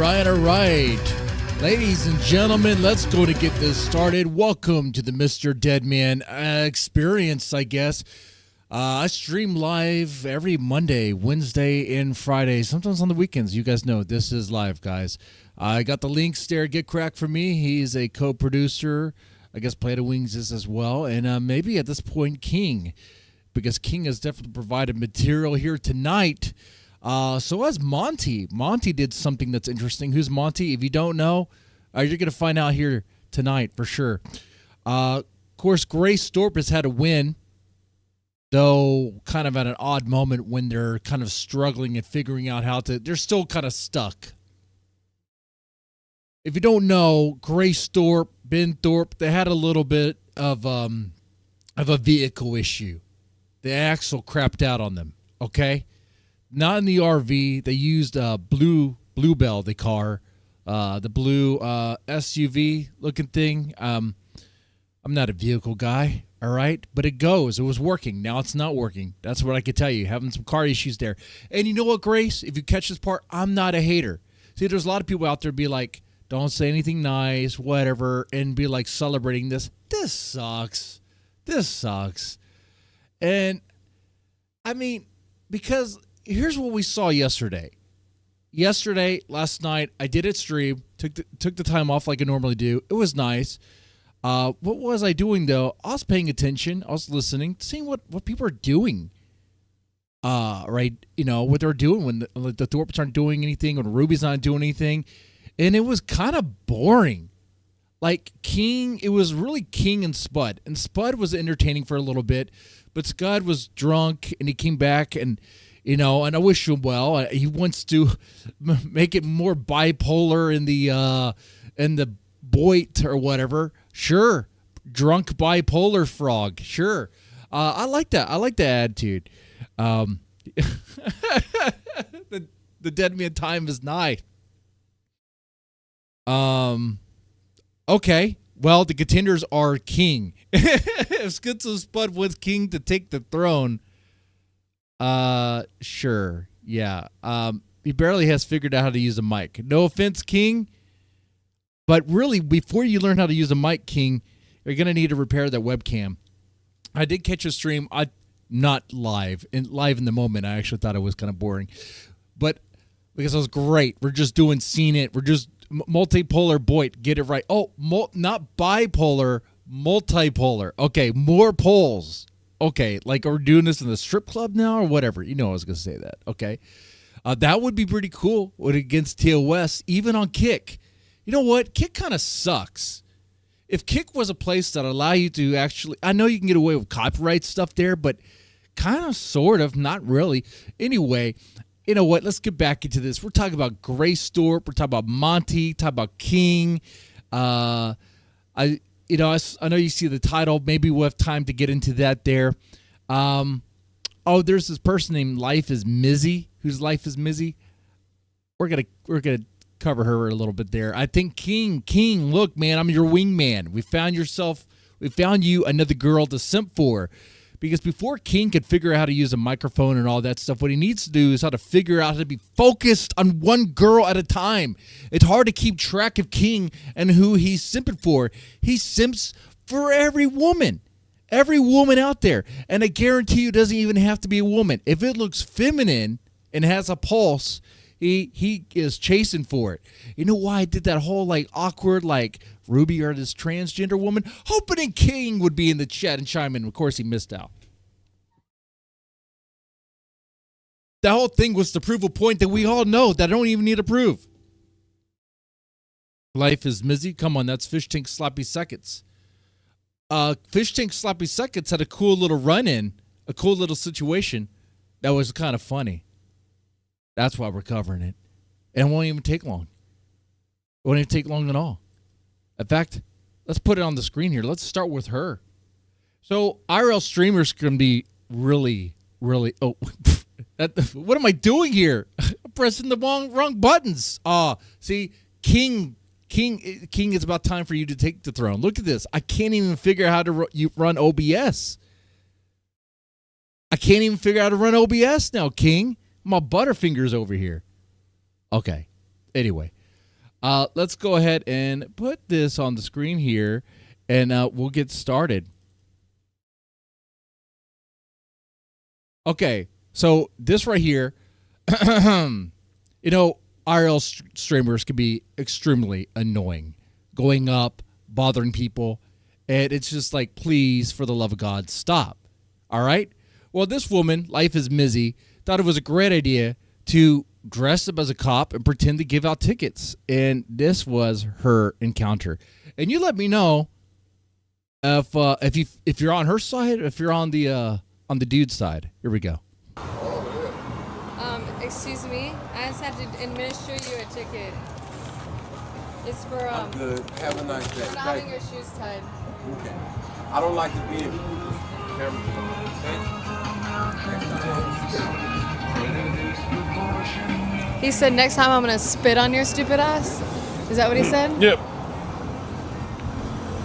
All right. Ladies and gentlemen, let's go to get this started. Welcome to the Mr. Deadman experience, I guess. I stream live every Monday, Wednesday, and Friday, sometimes on the weekends. You guys know this is live, guys. I got the links there. Get Crack for me. He's a co-producer. I guess Play to Wings is as well. And maybe at this point, King, because King has definitely provided material here tonight. So as Monty. Monty did something that's interesting. Who's Monty? If you don't know, you're going to find out here tonight for sure. Of course, Grace Thorp has had a win, though kind of at an odd moment when they're kind of struggling and figuring out how to. They're still kind of stuck. If you don't know, Grace Thorp, Ben Thorp, they had a little bit of a vehicle issue. The axle crapped out on them, okay? Not in the RV. They used Bluebell, the car, the blue SUV looking thing. I'm not a vehicle guy, all right? But it goes. It was working. Now it's not working. That's what I can tell you. Having some car issues there. And you know what, Grace? If you catch this part, I'm not a hater. See, there's a lot of people out there be like, don't say anything nice, whatever, and be like celebrating this. This sucks. This sucks. And, I mean, because here's what we saw yesterday. Last night, I did it stream, took the time off like I normally do. It was nice. What was I doing, though? I was paying attention. I was listening, seeing what people are doing. Right? You know, what they're doing when the Thorps aren't doing anything, when Ruby's not doing anything. And it was kind of boring. Like King, it was really King and Spud. And Spud was entertaining for a little bit, but Scud was drunk and he came back and, you know, and I wish him well. He wants to make it more bipolar in the Boit or whatever. Sure. Drunk bipolar frog. Sure. I like that. I like the attitude. The dead man time is nigh. Okay. Well, the contenders are King. If Schizo Spud wants King to take the throne, sure. Yeah. He barely has figured out how to use a mic. No offense, King. But really, before you learn how to use a mic, King, you're going to need to repair that webcam. I did catch a stream. Not live. Live in the moment, I actually thought it was kind of boring. But because it was great. We're just doing Seen It. We're just multipolar Boit. Get it right. Oh, not bipolar, multipolar. Okay, more poles. Okay, like are we doing this in the strip club now or whatever? You know I was going to say that. Okay. That would be pretty cool against TOS, even on Kick. You know what? Kick kind of sucks. If Kick was a place that allow you to actually, I know you can get away with copyright stuff there, but kind of, sort of, not really. Anyway, you know what? Let's get back into this. We're talking about Grace Thorp. We're talking about Monty. Talking about King. I know you see the title. Maybe we'll have time to get into that there. There's this person named Lifeismizzy. Whose Lifeismizzy? We're gonna cover her a little bit there. I think King, look, man, I'm your wingman. We found you another girl to simp for. Because before King could figure out how to use a microphone and all that stuff, what he needs to do is how to figure out how to be focused on one girl at a time. It's hard to keep track of King and who he's simping for. He simps for every woman out there. And I guarantee you it doesn't even have to be a woman. If it looks feminine and has a pulse, he is chasing for it. You know why I did that whole like awkward like Ruby or this transgender woman? Hoping King would be in the chat and chime in. Of course, he missed out. The whole thing was to prove a point that we all know that I don't even need to prove. Lifeismizzy. Come on, that's Fish Tank Sloppy Seconds. Fish Tank Sloppy Seconds had a cool little run-in, a cool little situation that was kind of funny. That's why we're covering it. And it won't even take long. It won't even take long at all. In fact, let's put it on the screen here. Let's start with her. So IRL streamers can be really, really... Oh, what am I doing here? I'm pressing the wrong buttons. See, King, it's about time for you to take the throne. Look at this. I can't even figure out how to run OBS. I can't even figure out how to run OBS now, King. My Butterfingers over here. Okay. Anyway, Let's go ahead and put this on the screen here, and we'll get started. Okay, so this right here, IRL streamers can be extremely annoying, going up, bothering people, and it's just like, please, for the love of God, stop. All right? Well, this woman, Lifeismizzy, thought it was a great idea to dress up as a cop and pretend to give out tickets, and this was her encounter. And you let me know if you're on her side, or if you're on the dude's side. Here we go. Excuse me, I just had to administer you a ticket. It's for I'm good. Have a nice day. for not having your shoes tied. Okay. I don't like to be in camera. He said next time I'm gonna spit on your stupid ass. Is that what he said? Yep.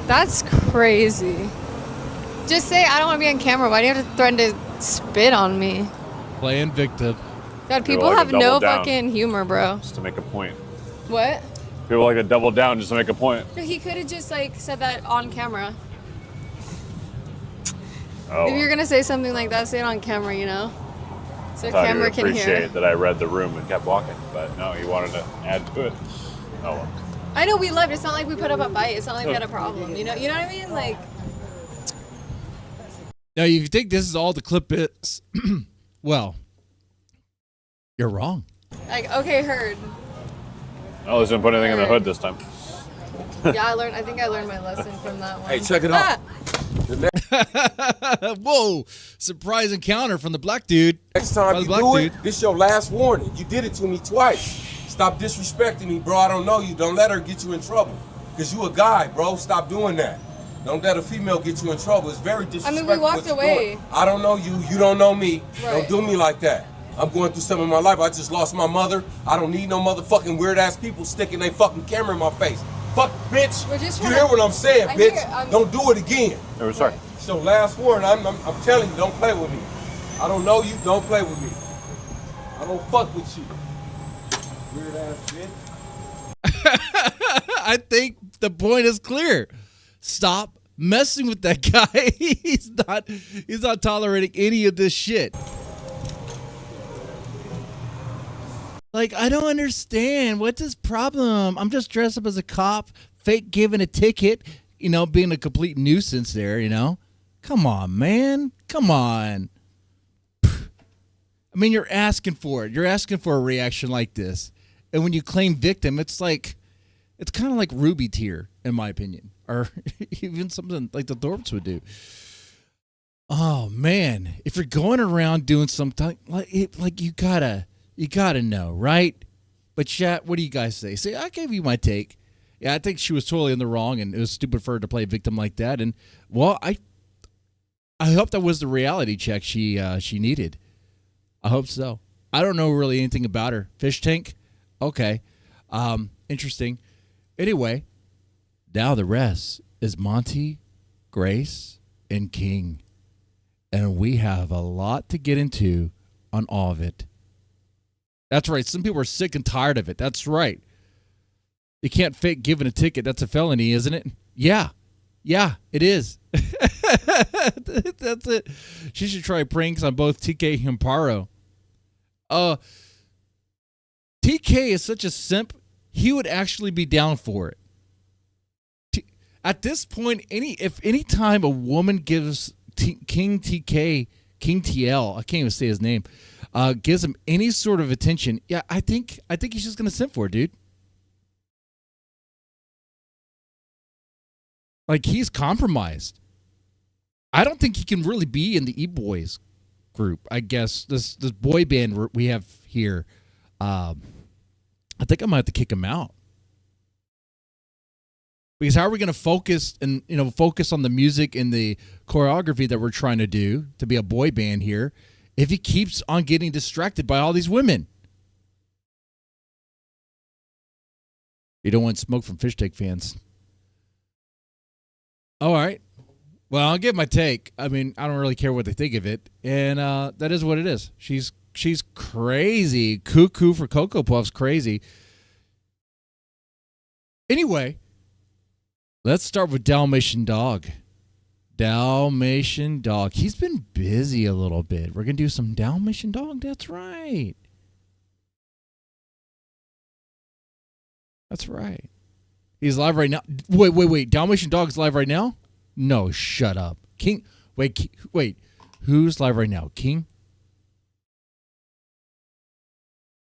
That's crazy. Just say I don't want to be on camera. Why do you have to threaten to spit on me? Playing victim. God, people like to have no double down. fucking humor, bro. Just to make a point. What? People like to double down just to make a point. No, he could have just like said that on camera. Oh, If you're gonna say something like that, say it on camera, you know? So I thought camera you'd can appreciate hear. that I read the room and kept walking, but no, you wanted to add to it. Oh well. I know we left. It's not like we put up a fight. It's not like we had a problem. You know what I mean? Like, Now, if you think this is all the clip is, well, you're wrong. okay, heard. I wasn't put anything in the hood this time. Yeah, I think I learned my lesson from that one. Hey, check it out. Whoa, surprise encounter from the black dude. Next time By the you black do dude. it, this your last warning. You did it to me twice. Stop disrespecting me, bro. I don't know you. Don't let her get you in trouble. Because you a guy, bro. Stop doing that. Don't let a female get you in trouble. It's very disrespectful. we walked what you're away. doing. I don't know you. You don't know me. Right. Don't do me like that. I'm going through something in my life. I just lost my mother. I don't need no motherfucking weird ass people sticking their fucking camera in my face. Fuck, bitch. We're just You trying hear to- what I'm saying, I bitch? hear- Don't do it again. No, sorry. So last warning, I'm telling you, don't play with me. I don't know you, don't play with me. I don't fuck with you. Weird ass bitch. I think the point is clear. Stop messing with that guy. He's not tolerating any of this shit. Like, I don't understand. What's his problem? I'm just dressed up as a cop, fake giving a ticket, being a complete nuisance there, Come on, man. Come on. I mean, you're asking for it. You're asking for a reaction like this. And when you claim victim, it's kind of like Ruby tier, in my opinion. Or even something like the Thorps would do. Oh, man. If you're going around doing something, like you gotta know, right? But chat, what do you guys say? Say, I gave you my take. Yeah, I think she was totally in the wrong, and it was stupid for her to play a victim like that. And, well, I hope that was the reality check she needed. I hope so. I don't know really anything about her. Fish tank? Okay. Interesting. Anyway, now the rest is Monty, Grace, and King. And we have a lot to get into on all of it. That's right. Some people are sick and tired of it. That's right. You can't fake giving a ticket. That's a felony, isn't it? Yeah. Yeah, it is. That's it. She should try pranks on both TK and Paro. TK is such a simp, he would actually be down for it. At this point, if any time a woman gives King TK, King TL, I can't even say his name, gives him any sort of attention, yeah, I think he's just gonna simp for it, dude. Like, he's compromised. I don't think he can really be in the E-Boys group, I guess. This boy band we have here. I think I might have to kick him out. Because how are we going to focus on the music and the choreography that we're trying to do to be a boy band here if he keeps on getting distracted by all these women? You don't want smoke from fish tank fans. All right. Well, I'll give my take. I mean, I don't really care what they think of it. And that is what it is. She's crazy. Cuckoo for Cocoa Puffs crazy. Anyway, let's start with Dalmatian Dog. Dalmatian Dog. He's been busy a little bit. We're going to do some Dalmatian Dog. That's right. That's right. He's live right now. Wait. Dalmatian Dog's live right now? No, shut up. King. Wait. Who's live right now? King?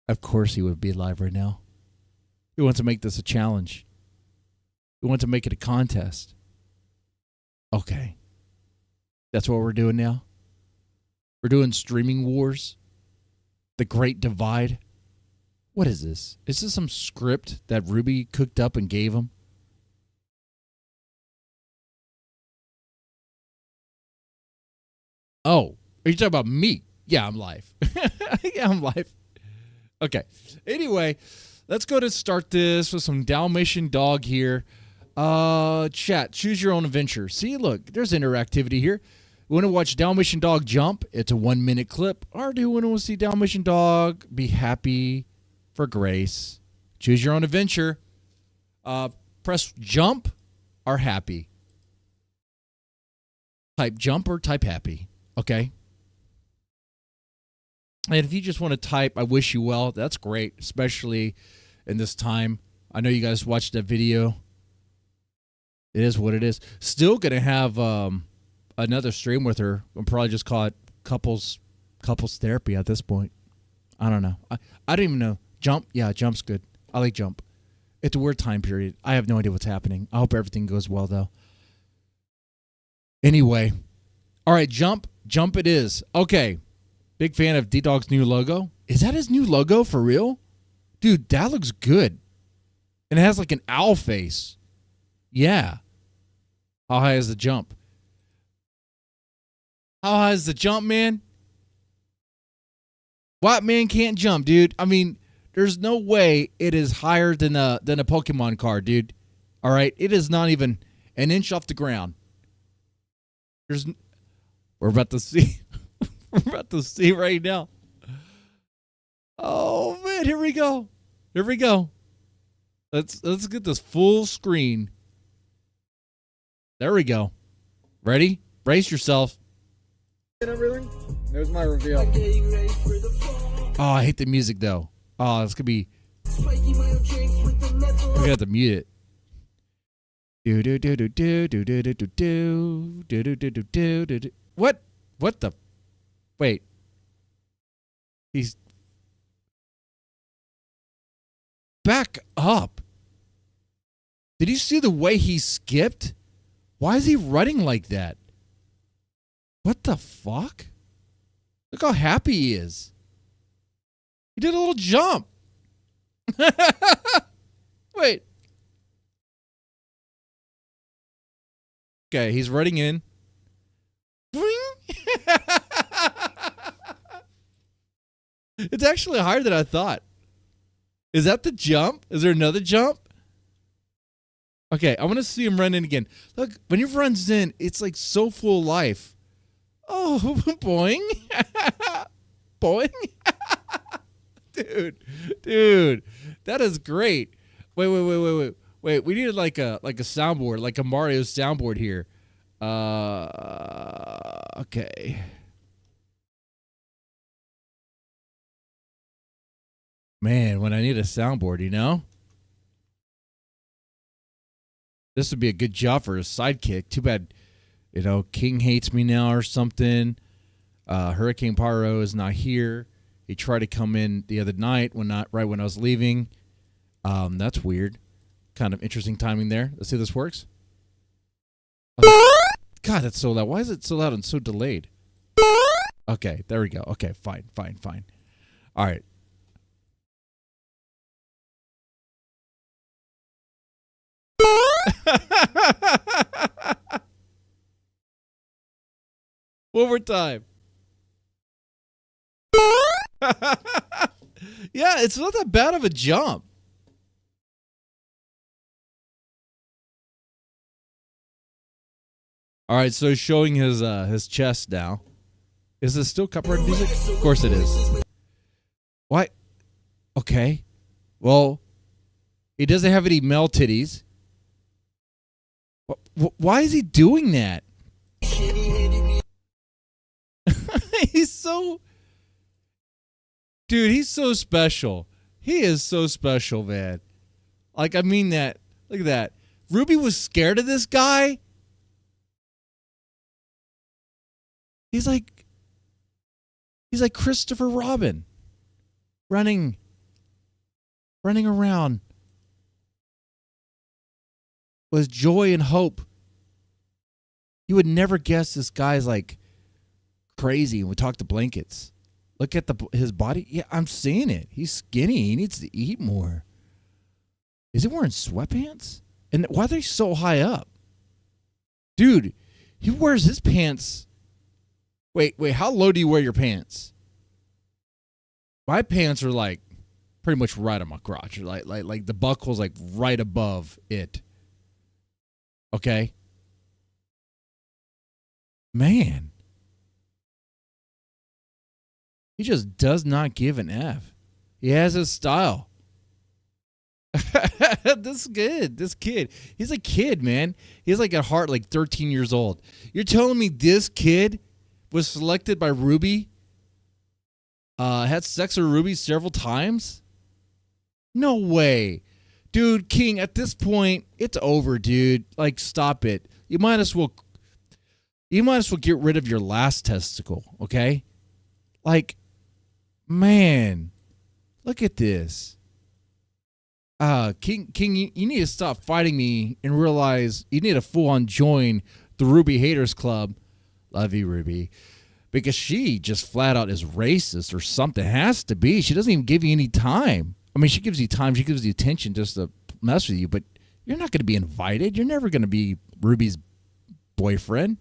Of course he would be live right now. He wants to make this a challenge. He wants to make it a contest. Okay. That's what we're doing now? We're doing Streaming Wars? The Great Divide? What is this? Is this some script that Ruby cooked up and gave him? Oh, are you talking about me? Yeah, I'm live. Yeah, I'm live. Okay. Anyway, let's go to start this with some Dalmatian Dog here. Chat, choose your own adventure. See, look, there's interactivity here. You want to watch Dalmatian Dog jump? It's a 1-minute clip. Or do you want to see Dalmatian Dog be happy for grace? Choose your own adventure. Press jump or happy. Type jump or type happy. Okay. And if you just want to type, I wish you well, that's great, especially in this time. I know you guys watched that video. It is what it is. Still going to have another stream with her. I'll probably just call it couples therapy at this point. I don't know. I don't even know. Jump? Yeah, jump's good. I like jump. It's a weird time period. I have no idea what's happening. I hope everything goes well, though. Anyway. All right, jump. Jump it is. Okay. Big fan of D-Dog's new logo. Is that his new logo for real? Dude, that looks good. And it has like an owl face. Yeah. How high is the jump? How high is the jump, man? White man can't jump, dude. I mean, there's no way it is higher than a Pokemon card, dude. All right? It is not even an inch off the ground. We're about to see. We're about to see right now. Oh man, here we go. Here we go. Let's get this full screen. There we go. Ready? Brace yourself. And everything. There's my reveal. Oh, I hate the music though. Oh, it's gonna be. We're gonna have to mute it. Do do do do do do do do do do do do do do do. What? What the? Wait. He's back up. Did you see the way he skipped? Why is he running like that? What the fuck? Look how happy he is. He did a little jump. Wait. Okay, he's running in. It's actually higher than I thought. Is that the jump? Is there another jump? Okay, I want to see him run in again. Look, when he runs in, it's like so full of life. Oh, boing. Boing. Dude, that is great. Wait. Wait, we needed like a soundboard, like a Mario soundboard here. Okay. Man, when I need a soundboard, you know? This would be a good job for a sidekick. Too bad, you know, King hates me now or something. Hurricane Pyro is not here. He tried to come in the other night right when I was leaving. That's weird. Kind of interesting timing there. Let's see if this works. God, that's so loud. Why is it so loud and so delayed? Okay, there we go. Okay, fine. All right. One more time. Yeah, it's not that bad of a jump. All right, so showing his chest now. Is this still copyright music? Of course it is. What? Okay. Well, He doesn't have any male titties. Why is he doing that? He's so... Dude, he's so special. He is so special, man. Like, I mean that. Look at that. Ruby was scared of this guy. He's like Christopher Robin. Running around with joy and hope. You would never guess this guy's like crazy and we talk to blankets. Look at his body. Yeah, I'm seeing it. He's skinny. He needs to eat more. Is he wearing sweatpants? And why are they so high up? Dude, he wears his pants. Wait, how low do you wear your pants? My pants are like pretty much right on my crotch. Like the buckle's like right above it. Okay? Man. He just does not give an F. He has his style. This kid. He's a kid, man. He's like at heart like 13 years old. You're telling me this kid was selected by Ruby? Had sex with Ruby several times? No way. Dude, King, at this point, it's over, dude. Like, stop it. You might as well get rid of your last testicle, okay? Like, man, look at this. King, you need to stop fighting me and realize you need to full-on join the Ruby Haters Club. Love you, Ruby. Because she just flat out is racist or something. Has to be. She doesn't even give you any time. I mean, she gives you time. She gives you attention just to mess with you. But you're not going to be invited. You're never going to be Ruby's boyfriend.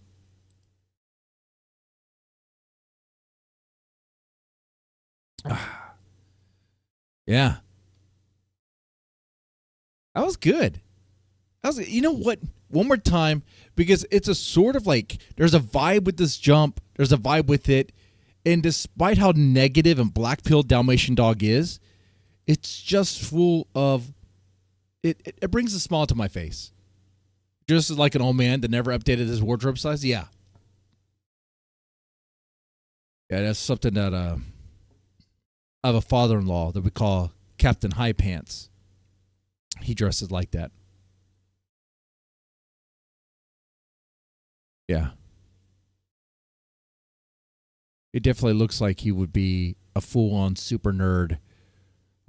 Yeah. That was good. You know what? One more time, because it's a sort of like, there's a vibe with this jump. There's a vibe with it. And despite how negative and black-pilled Dalmatian Dog is, it's just full of, it brings a smile to my face. Just like an old man that never updated his wardrobe size. Yeah. Yeah, that's something that I have a father-in-law that we call Captain High Pants. He dresses like that. Yeah. It definitely looks like he would be a full-on super nerd.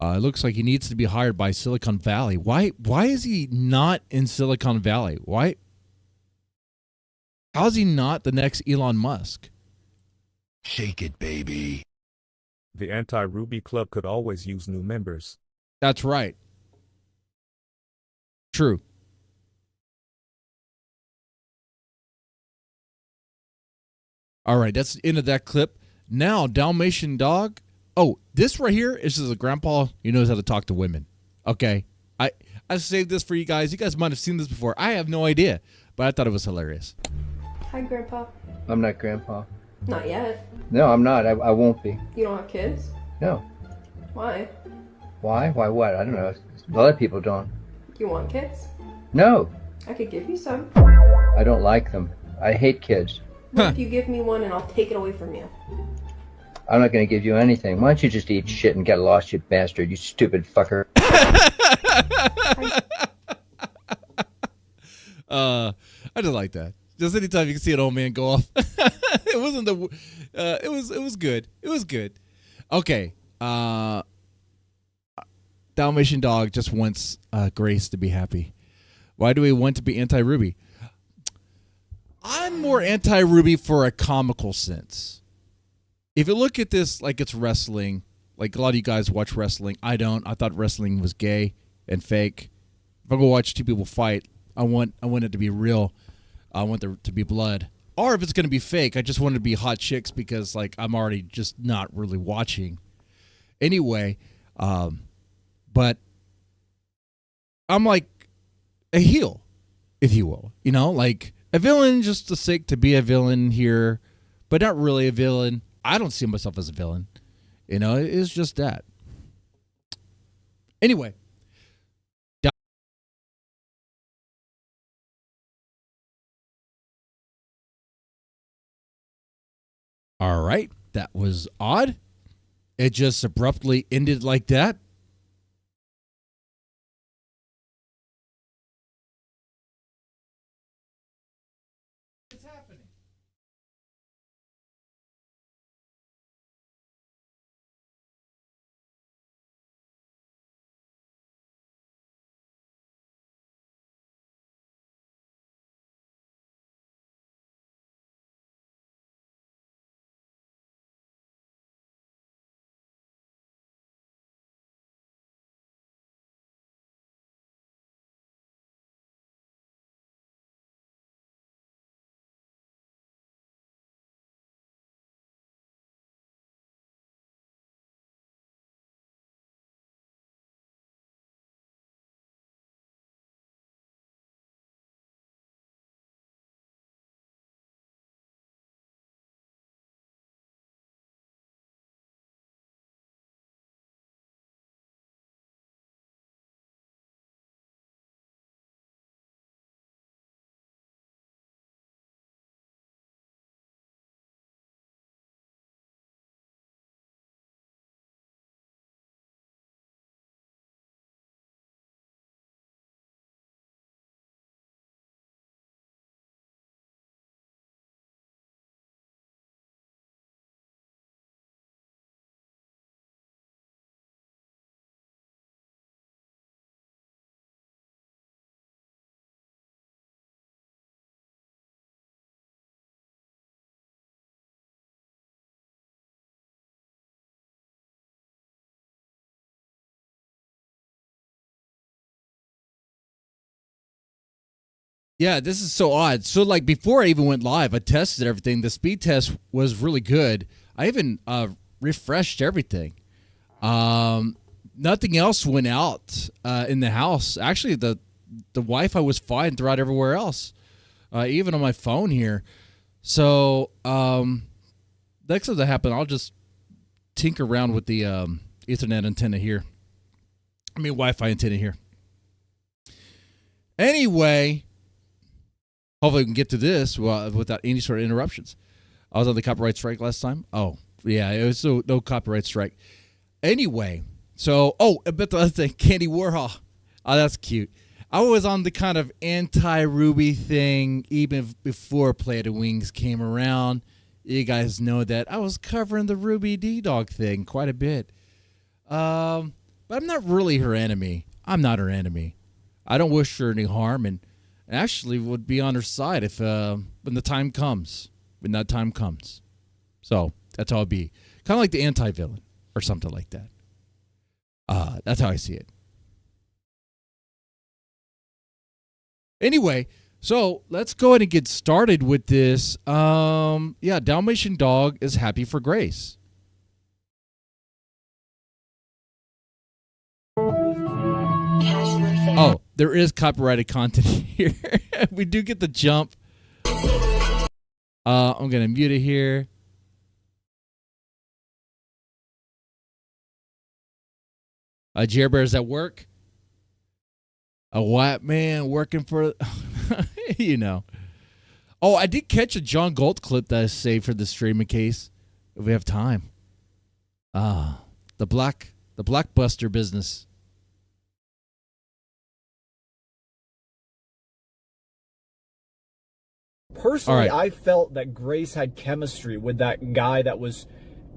It looks like he needs to be hired by Silicon Valley. Why is he not in Silicon Valley? Why? How is he not the next Elon Musk? Shake it, baby. The anti-Ruby club could always use new members. That's right. True. All right, that's the end of that clip. Now, Dalmatian Dog. Oh, this right here is just a grandpa who knows how to talk to women. Okay. I saved this for you guys. You guys might have seen this before. I have no idea, but I thought it was hilarious. Hi, Grandpa. I'm not Grandpa. Not yet. No, I'm not. I won't be. You don't have kids? No. Why? Why? Why what? I don't know. A lot of people don't. You want kids? No. I could give you some. I don't like them. I hate kids. What if you give me one and I'll take it away from you? I'm not going to give you anything. Why don't you just eat shit and get lost, you bastard, you stupid fucker. I just like that. Just anytime you can see an old man go off. It wasn't it was good. It was good. Okay. Dalmatian Dog just wants Grace to be happy. Why do we want to be anti-Ruby? I'm more anti-Ruby for a comical sense. If you look at this like it's wrestling, like a lot of you guys watch wrestling, I don't. I thought wrestling was gay and fake. If I go watch two people fight, I want it to be real. I want there to be blood. Or if it's going to be fake, I just want it to be hot chicks because like I'm already just not really watching. Anyway, but I'm like a heel, if you will. You know, like a villain just the sake to be a villain here, but not really a villain. I don't see myself as a villain. You know, it's just that. Anyway, All right. That was odd. It just abruptly ended like that. What's happening? Yeah, this is so odd. So, like, before I even went live, I tested everything. The speed test was really good. I even refreshed everything. Nothing else went out in the house. Actually, the Wi-Fi was fine throughout everywhere else, even on my phone here. So, next time that happens, I'll just tinker around with the Ethernet antenna here. I mean, Wi-Fi antenna here. Anyway, hopefully we can get to this without any sort of interruptions. I was on the copyright strike last time. Oh, yeah, it was no copyright strike. Anyway, so, but the other thing, Candy Warhol. Oh, that's cute. I was on the kind of anti-Ruby thing even before Play of the Wings came around. You guys know that. I was covering the Ruby D-Dog thing quite a bit. But I'm not really her enemy. I'm not her enemy. I don't wish her any harm, and actually would be on her side if when the time comes. When that time comes. So that's how it'd be. Kind of like the anti-villain or something like that. That's how I see it. Anyway, so let's go ahead and get started with this. Yeah, Dalmatian Dog is happy for Grace. Oh, there is copyrighted content here. We do get the jump. I'm going to mute it here. Jer Bear's at work. A white man working for, you know. Oh, I did catch a John Galt clip that I saved for the streaming case. If we have time. The Blackbuster business. Personally, right. I felt that Grace had chemistry with that guy that was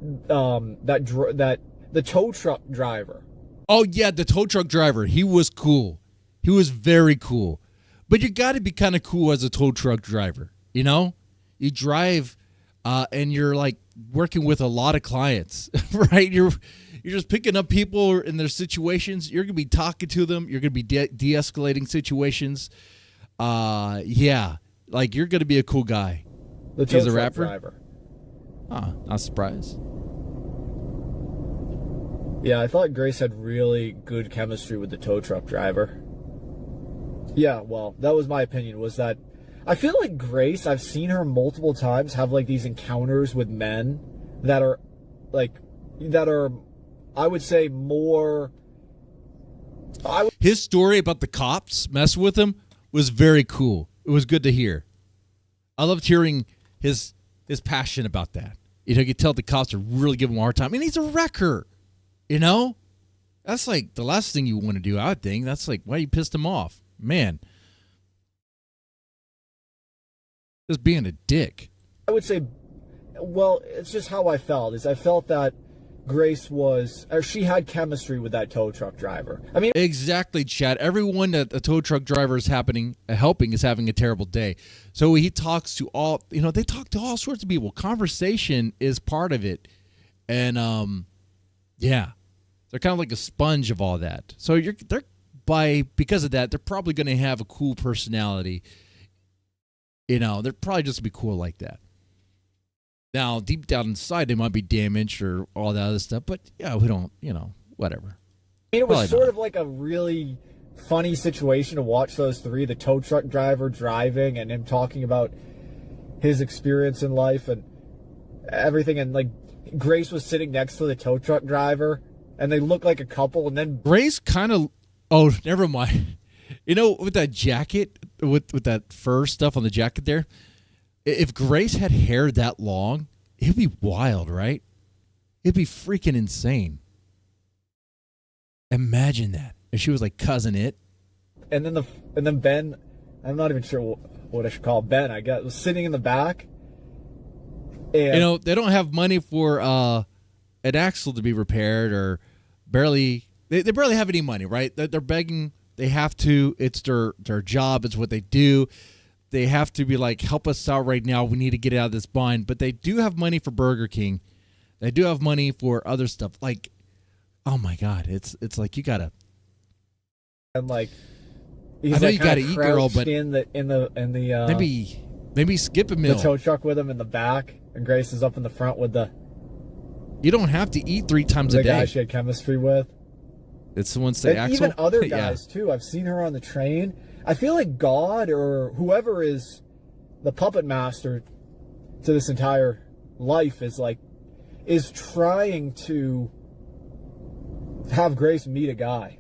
the tow truck driver. Oh, yeah, the tow truck driver. He was cool. He was very cool. But you got to be kind of cool as a tow truck driver, you know? You drive and you're like working with a lot of clients, right? You're just picking up people in their situations. You're going to be talking to them. You're going to be de-escalating situations. Yeah, like you're going to be a cool guy. The tow He's a truck rapper? driver. Not surprised. Yeah, I thought Grace had really good chemistry with the tow truck driver. Yeah, well, that was my opinion, was that I feel like Grace, I've seen her multiple times have like these encounters with men that are I would say more His story about the cops messing with him was very cool. It was good to hear. I loved hearing his passion about that. You could tell the cops are really giving him a hard time. And he's a wrecker, That's like the last thing you want to do, I would think. That's like, why you pissed him off? Man. Just being a dick. I would say, well, it's just how I felt. I felt that Grace she had chemistry with that tow truck driver. I mean, exactly, Chad. Everyone that a tow truck driver is helping is having a terrible day. So he talks to they talk to all sorts of people. Conversation is part of it. And, yeah. They're kind of like a sponge of all that. So because of that, they're probably going to have a cool personality. They're probably just going to be cool like that. Now, deep down inside, they might be damaged or all that other stuff. But, yeah, we don't, whatever. I mean, it was sort of like a really funny situation to watch those three, the tow truck driver driving and him talking about his experience in life and everything. And, like, Grace was sitting next to the tow truck driver. And they look like a couple, and then Grace kind of. Oh, never mind. With that jacket, with that fur stuff on the jacket there, if Grace had hair that long, it'd be wild, right? It'd be freaking insane. Imagine that if she was like Cousin It. And then Ben, I'm not even sure what I should call Ben. I guess was sitting in the back. And they don't have money for an axle to be repaired or barely they barely have any money, right? They're begging. They have to. It's their job. It's what they do. They have to be like, help us out right now. We need to get out of this bind. But they do have money for Burger King. They do have money for other stuff. Like, oh my God, it's like you gotta. And like, I know you gotta eat, girl, but in the maybe skip a meal. The tow truck with him in the back, and Grace is up in the front with the. You don't have to eat 3 times a day. The guy she had chemistry with. Did someone say Axel? Even other guys, too. I've seen her on the train. I feel like God or whoever is the puppet master to this entire life is trying to have Grace meet a guy.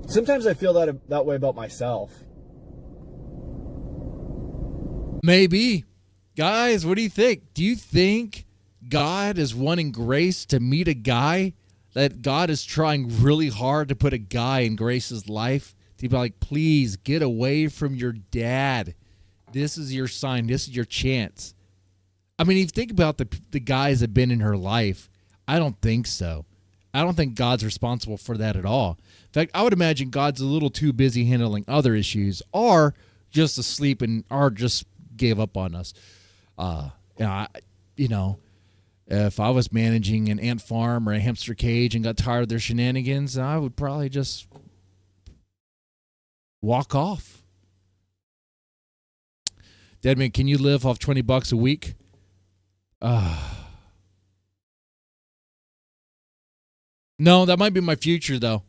Sometimes I feel that way about myself. Maybe. Guys, what do you think? Do you think God is wanting Grace to meet a guy? That God is trying really hard to put a guy in Grace's life? To be like, please get away from your dad. This is your sign. This is your chance. I mean, if you think about the guys that have been in her life, I don't think so. I don't think God's responsible for that at all. In fact, I would imagine God's a little too busy handling other issues or just asleep or just gave up on us. If I was managing an ant farm or a hamster cage and got tired of their shenanigans, I would probably just walk off. Deadman, can you live off $20 a week? No, that might be my future though.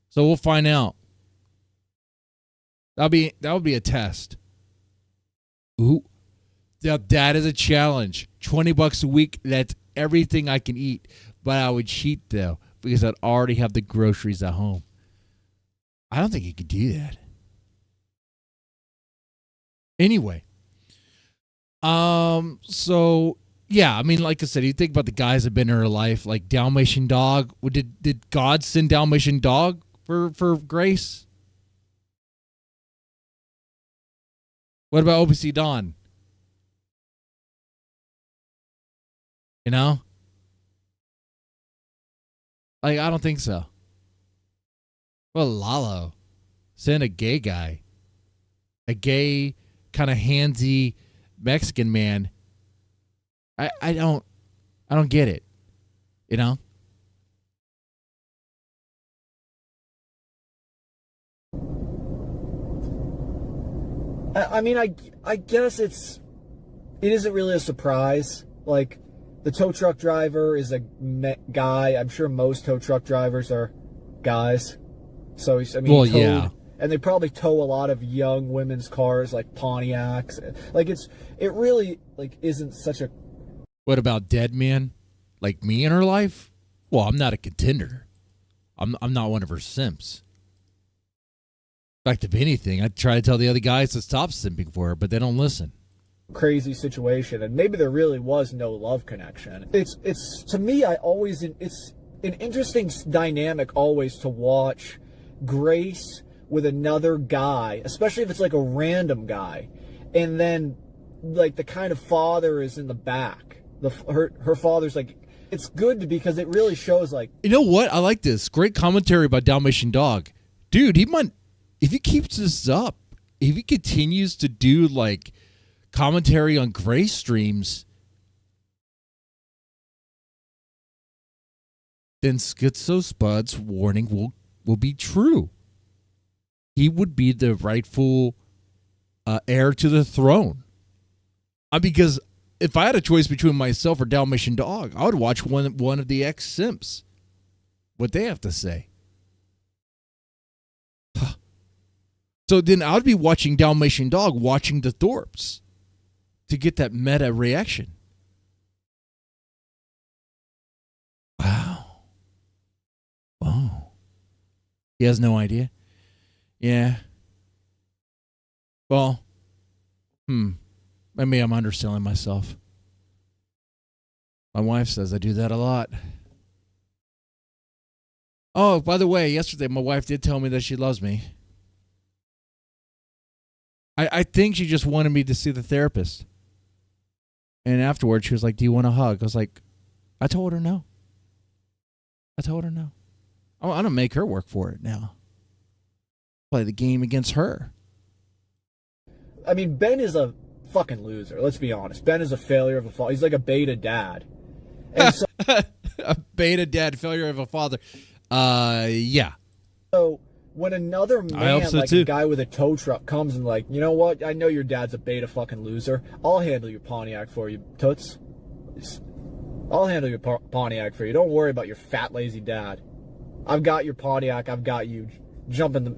So we'll find out. That would be a test. Ooh. Now that is a challenge. $20 a week, that's everything I can eat. But I would cheat though, because I'd already have the groceries at home. I don't think you could do that. Anyway. So yeah, I mean, like I said, you think about the guys that have been in her life, like Dalmatian Dog. Did God send Dalmatian Dog for Grace? What about OPC Don? You know? Like, I don't think so. Well, Lalo. Send a gay guy. A gay, kind of handsy Mexican man. I don't get it. You know? I mean, I guess it isn't really a surprise. Like, the tow truck driver is a guy. I'm sure most tow truck drivers are guys. So he's, yeah. And they probably tow a lot of young women's cars, like Pontiacs. Like, it really, like, isn't such a... What about dead men? Like me in her life? Well, I'm not a contender. I'm not one of her simps. In fact, if anything, I try to tell the other guys to stop simping for her, but they don't listen. crazy situation, and maybe there really was no love connection. It's to me, it's an interesting dynamic always to watch Grace with another guy, especially if it's like a random guy, and then like the kind of father is in the back. Her father's like, it's good because it really shows like, you know what? I like this. Great commentary by Dalmatian Dog. Dude, he might, if he keeps this up, if he continues to do like commentary on Grace streams, then Schizo Spud's warning will be true. He would be the rightful heir to the throne. Because if I had a choice between myself or Dalmatian Dog, I would watch one of the ex-simps. What they have to say. So then I would be watching Dalmatian Dog watching the Thorps to get that meta reaction. Wow. Oh. He has no idea? Yeah. Well, maybe I'm underselling myself. My wife says I do that a lot. Oh, by the way, yesterday my wife did tell me that she loves me. I think she just wanted me to see the therapist. And afterwards, she was like, do you want a hug? I was like, I told her no. I don't make her work for it now. Play the game against her. I mean, Ben is a fucking loser. Let's be honest. Ben is a failure of a father. He's like a beta dad. And so, a beta dad, failure of a father. Yeah. So when another man, like too. a guy with a tow truck, comes and like, you know what? I know your dad's a beta fucking loser. I'll handle your Pontiac for you, toots. I'll handle your Pontiac for you. Don't worry about your fat, lazy dad. I've got your Pontiac. I've got you. Jumping.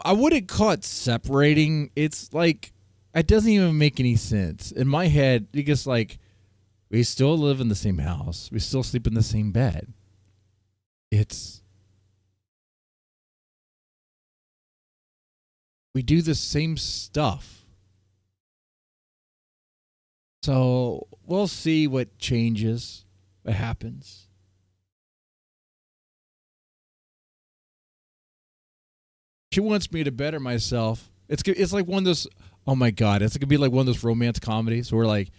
I wouldn't call it separating. It's like, it doesn't even make any sense. In my head, because like, we still live in the same house. We still sleep in the same bed. We do the same stuff. So we'll see what changes, what happens. She wants me to better myself. It's like one of those, oh my God, it's going to be like one of those romance comedies where like,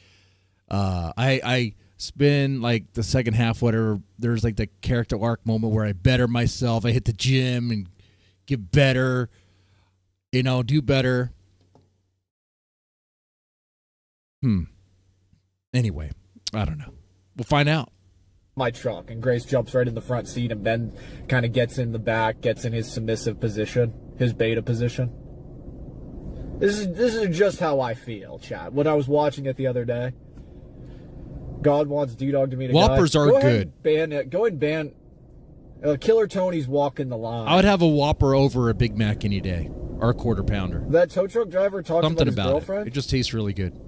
I spend like the second half, whatever, there's like the character arc moment where I better myself. I hit the gym and get better, do better. Anyway, I don't know. We'll find out. My truck, and Grace jumps right in the front seat, and Ben kind of gets in the back, gets in his submissive position, his beta position. This is just how I feel, chat. When I was watching it the other day, God wants D-Dog to meet a Whoppers guy. are good. Go and ban. Killer Tony's walking the line. I would have a Whopper over a Big Mac any day, or a quarter pounder. That tow truck driver talks Something about his girlfriend. It just tastes really good.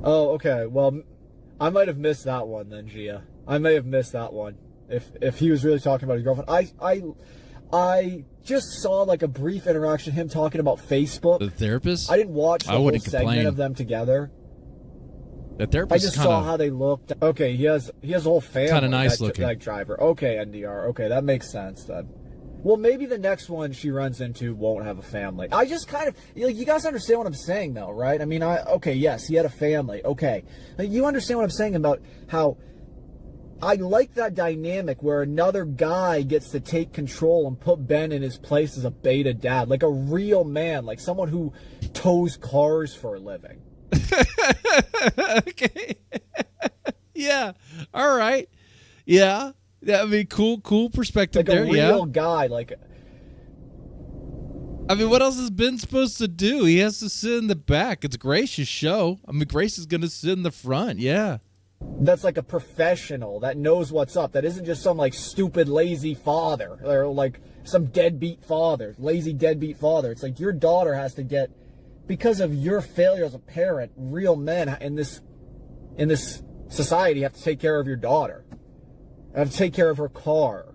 Oh, okay. Well, I might have missed that one then, Gia. I may have missed that one. If he was really talking about his girlfriend. I just saw like a brief interaction, him talking about Facebook. The therapist? I didn't watch the whole segment of them together. The therapist I just saw how they looked. Okay, he has a whole family. Kind of nice looking. That driver. Okay, NDR. Okay, that makes sense then. Well, maybe the next one she runs into won't have a family. I just kind of, you guys understand what I'm saying though, right? I mean, okay, yes, he had a family. Okay. You understand what I'm saying about how I like that dynamic where another guy gets to take control and put Ben in his place as a beta dad, like a real man, like someone who tows cars for a living. Okay. Yeah. All right. Yeah. That'd be cool perspective like there. A real guy, like. I mean, what else has Ben supposed to do? He has to sit in the back. It's Grace's show. I mean, Grace is going to sit in the front. Yeah. That's like a professional that knows what's up. That isn't just some like stupid, lazy father or like some deadbeat father, lazy deadbeat father. It's like your daughter has to get, because of your failure as a parent, real men in this society have to take care of your daughter. Have to take care of her car.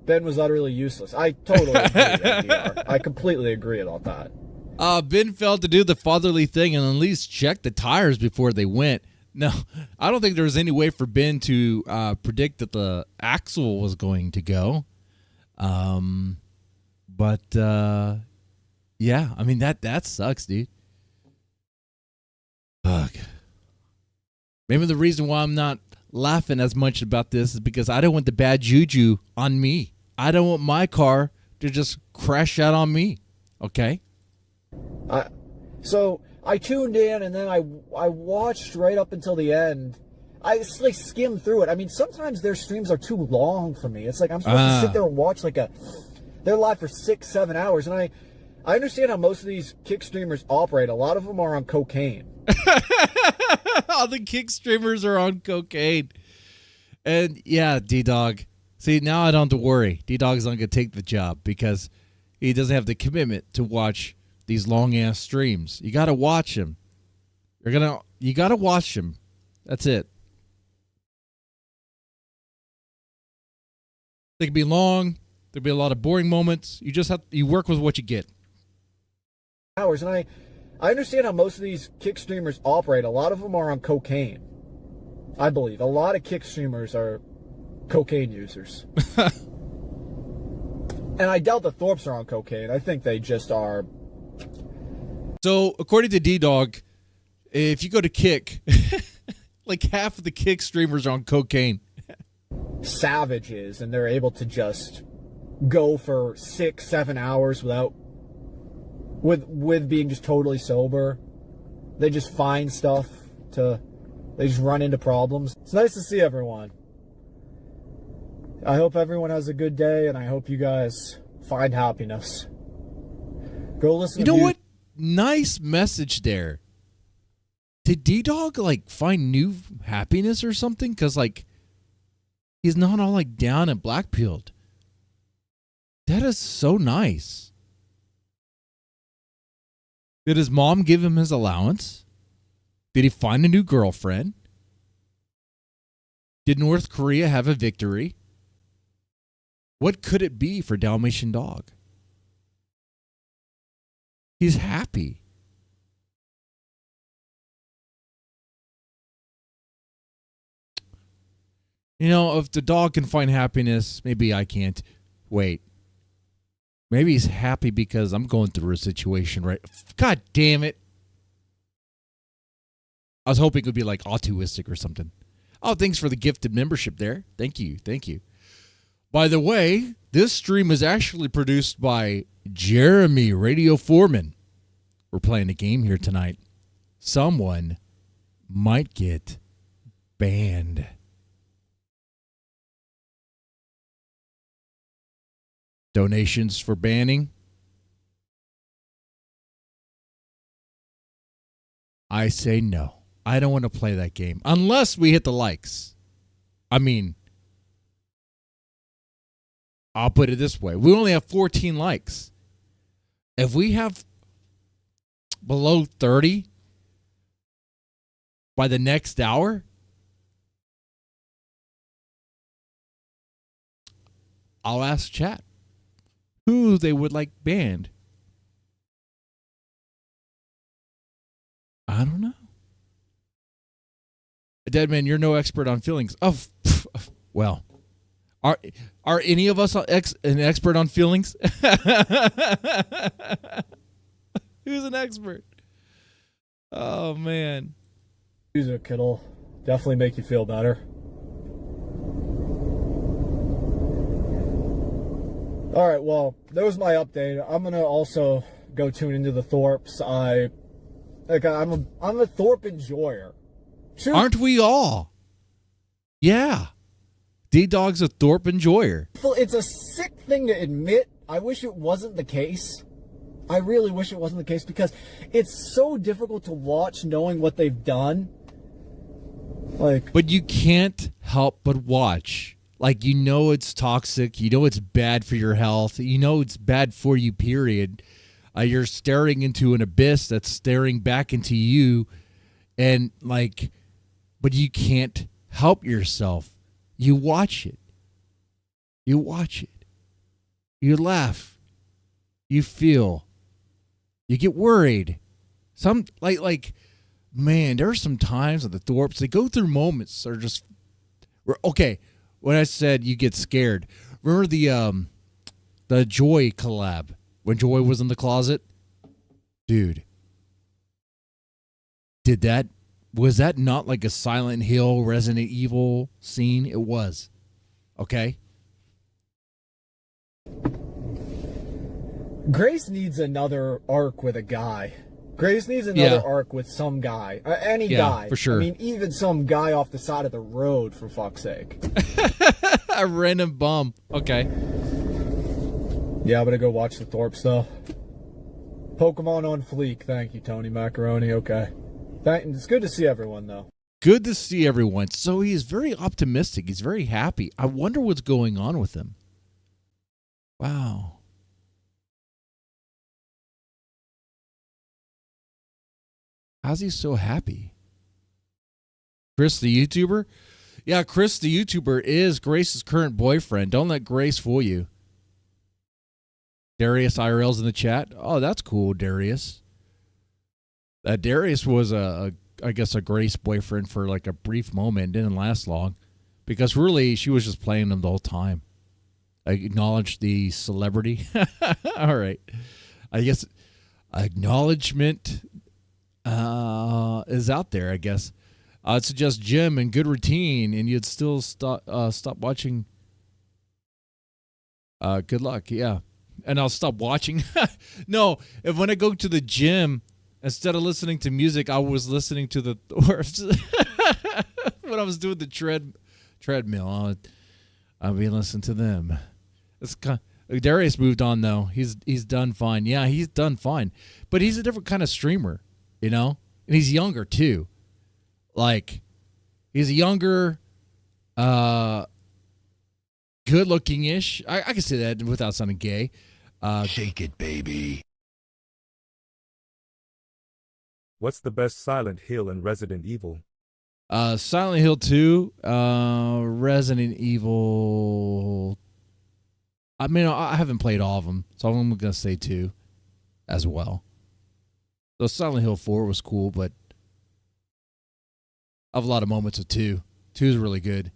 Ben was utterly useless. I totally agree, NDR. I completely agree about that. Ben failed to do the fatherly thing and at least check the tires before they went. No, I don't think there was any way for Ben to predict that the axle was going to go. But yeah, I mean that sucks, dude. Fuck. Maybe the reason why I'm not laughing as much about this is because I don't want the bad juju on me. I don't want my car to just crash out on me. Okay? So I tuned in and then I watched right up until the end. I just like skimmed through it. I mean, sometimes their streams are too long for me. It's like I'm supposed to sit there and watch they're live for 6-7 hours, and I understand how most of these kick streamers operate. A lot of them are on cocaine. All the kick streamers are on cocaine. And yeah, D-Dog. See, now I don't have to worry. D-Dog's not going to take the job because he doesn't have the commitment to watch these long-ass streams. You got to watch them. You got to watch them. That's it. They can be long. There'll be a lot of boring moments. You work with what you get. Hours, and I understand how most of these kick streamers operate. A lot of them are on cocaine. I believe a lot of kick streamers are cocaine users. And I doubt the Thorps are on cocaine. I think they just are. So, according to D-Dog, if you go to Kick, like half of the Kick streamers are on cocaine. Savages, and they're able to just go for 6-7 hours with being just totally sober. They just find stuff they just run into problems. It's nice to see everyone. I hope everyone has a good day, and I hope you guys find happiness. Go listen You know what? Nice message there. Did D-Dog, find new happiness or something? Because, he's not all, down and black-pilled. That is so nice. Did his mom give him his allowance? Did he find a new girlfriend? Did North Korea have a victory? What could it be for Dalmatian Dog? He's happy. You know, if the dog can find happiness, maybe I can't. Wait. Maybe he's happy because I'm going through a situation, right? God damn it. I was hoping it would be autistic or something. Oh, thanks for the gifted membership there. Thank you. Thank you. By the way, this stream is actually produced by Jeremy Radio Foreman. We're playing a game here tonight. Someone might get banned. Donations for banning? I say no. I don't want to play that game unless we hit the likes. I mean, I'll put it this way. We only have 14 likes. If we have below 30 by the next hour, I'll ask chat who they would like banned. I don't know. Deadman, you're no expert on feelings. Oh, well, are any of us an expert on feelings? Who's an expert? Oh man, music, it'll definitely make you feel better. All right, well, that was my update. I'm gonna also go tune into the Thorps. I'm a Thorp enjoyer. Aren't we all? Yeah. D-Dog's a Thorp enjoyer. It's a sick thing to admit. I wish it wasn't the case. I really wish it wasn't the case because it's so difficult to watch knowing what they've done. But you can't help but watch. You know it's toxic. You know it's bad for your health. You know it's bad for you, period. You're staring into an abyss that's staring back into you. And, but you can't help yourself. You watch it. You watch it. You laugh. You feel. You get worried. Some like man, there are some times at the Thorps they go through moments that are just okay. When I said you get scared, remember the Joy collab when Joy was in the closet, dude. Was that not like a Silent Hill, Resident Evil scene? It was. Okay. Grace needs another arc with a guy. Grace needs another arc with some guy. Any guy. For sure. I mean, even some guy off the side of the road, for fuck's sake. A random bum. Okay. Yeah, I'm gonna go watch the Thorps, though. Pokemon on fleek. Thank you, Tony Macaroni. Okay. It's good to see everyone, though. Good to see everyone. So he is very optimistic. He's very happy. I wonder what's going on with him. Wow. How's he so happy? Chris the YouTuber? Yeah, Chris the YouTuber is Grace's current boyfriend. Don't let Grace fool you. Darius IRL's in the chat. Oh, that's cool, Darius. Darius was I guess a Grace boyfriend for like a brief moment. Didn't last long because really she was just playing him the whole time. I acknowledge the celebrity. All right. I guess acknowledgement is out there, I guess. I'd suggest gym and good routine, and you'd still stop watching. Good luck, yeah. And I'll stop watching. No, when I go to the gym, instead of listening to music, I was listening to the Thorps. When I was doing the treadmill, I'll be listening to them. Darius moved on though. He's done fine. Yeah, he's done fine, but he's a different kind of streamer, you know. And he's younger too. Like, he's younger, good-looking-ish. I can say that without sounding gay. Shake it, baby. What's the best Silent Hill and Resident Evil? Silent Hill 2, Resident Evil. I mean, I haven't played all of them, so I'm going to say 2 as well. So Silent Hill 4 was cool, but I have a lot of moments of 2. 2 is really good.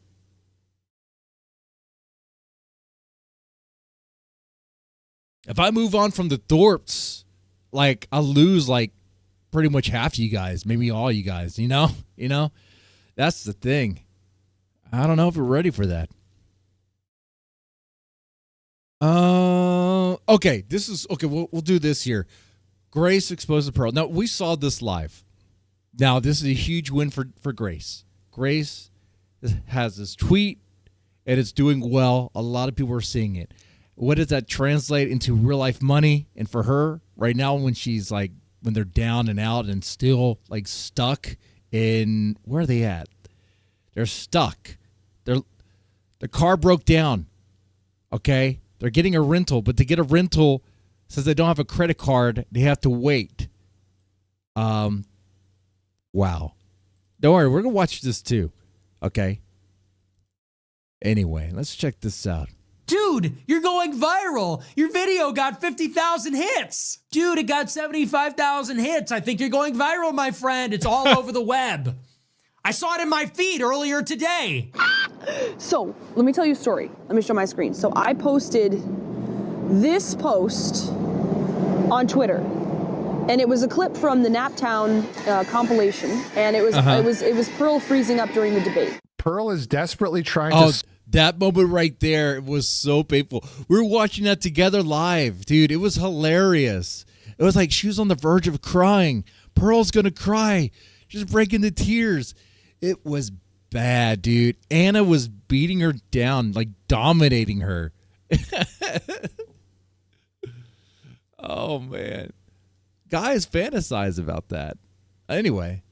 If I move on from the Thorps, like, I'll lose, like, pretty much half you guys, maybe all you guys, you know? You know? That's the thing. I don't know if we're ready for that. Okay, we'll do this here. Grace exposes Pearl. Now, we saw this live. Now, this is a huge win for Grace. Grace has this tweet, and it's doing well. A lot of people are seeing it. What does that translate into real life money? And for her, right now, when they're down and out and still like stuck in, where are they at? They're stuck. The car broke down. Okay? They're getting a rental, but to get a rental, since they don't have a credit card, they have to wait. Wow. Don't worry, we're going to watch this too. Okay? Anyway, let's check this out. Dude, you're going viral. Your video got 50,000 hits. Dude, it got 75,000 hits. I think you're going viral, my friend. It's all over the web. I saw it in my feed earlier today. So, let me tell you a story. Let me show my screen. So, I posted this post on Twitter. And it was a clip from the Naptown compilation. And it was Pearl freezing up during the debate. Pearl is desperately trying to... That moment right there was so painful. We were watching that together live, dude. It was hilarious. It was like she was on the verge of crying. Pearl's going to cry. She's breaking into tears. It was bad, dude. Anna was beating her down, like dominating her. Oh, man. Guys fantasize about that. Anyway.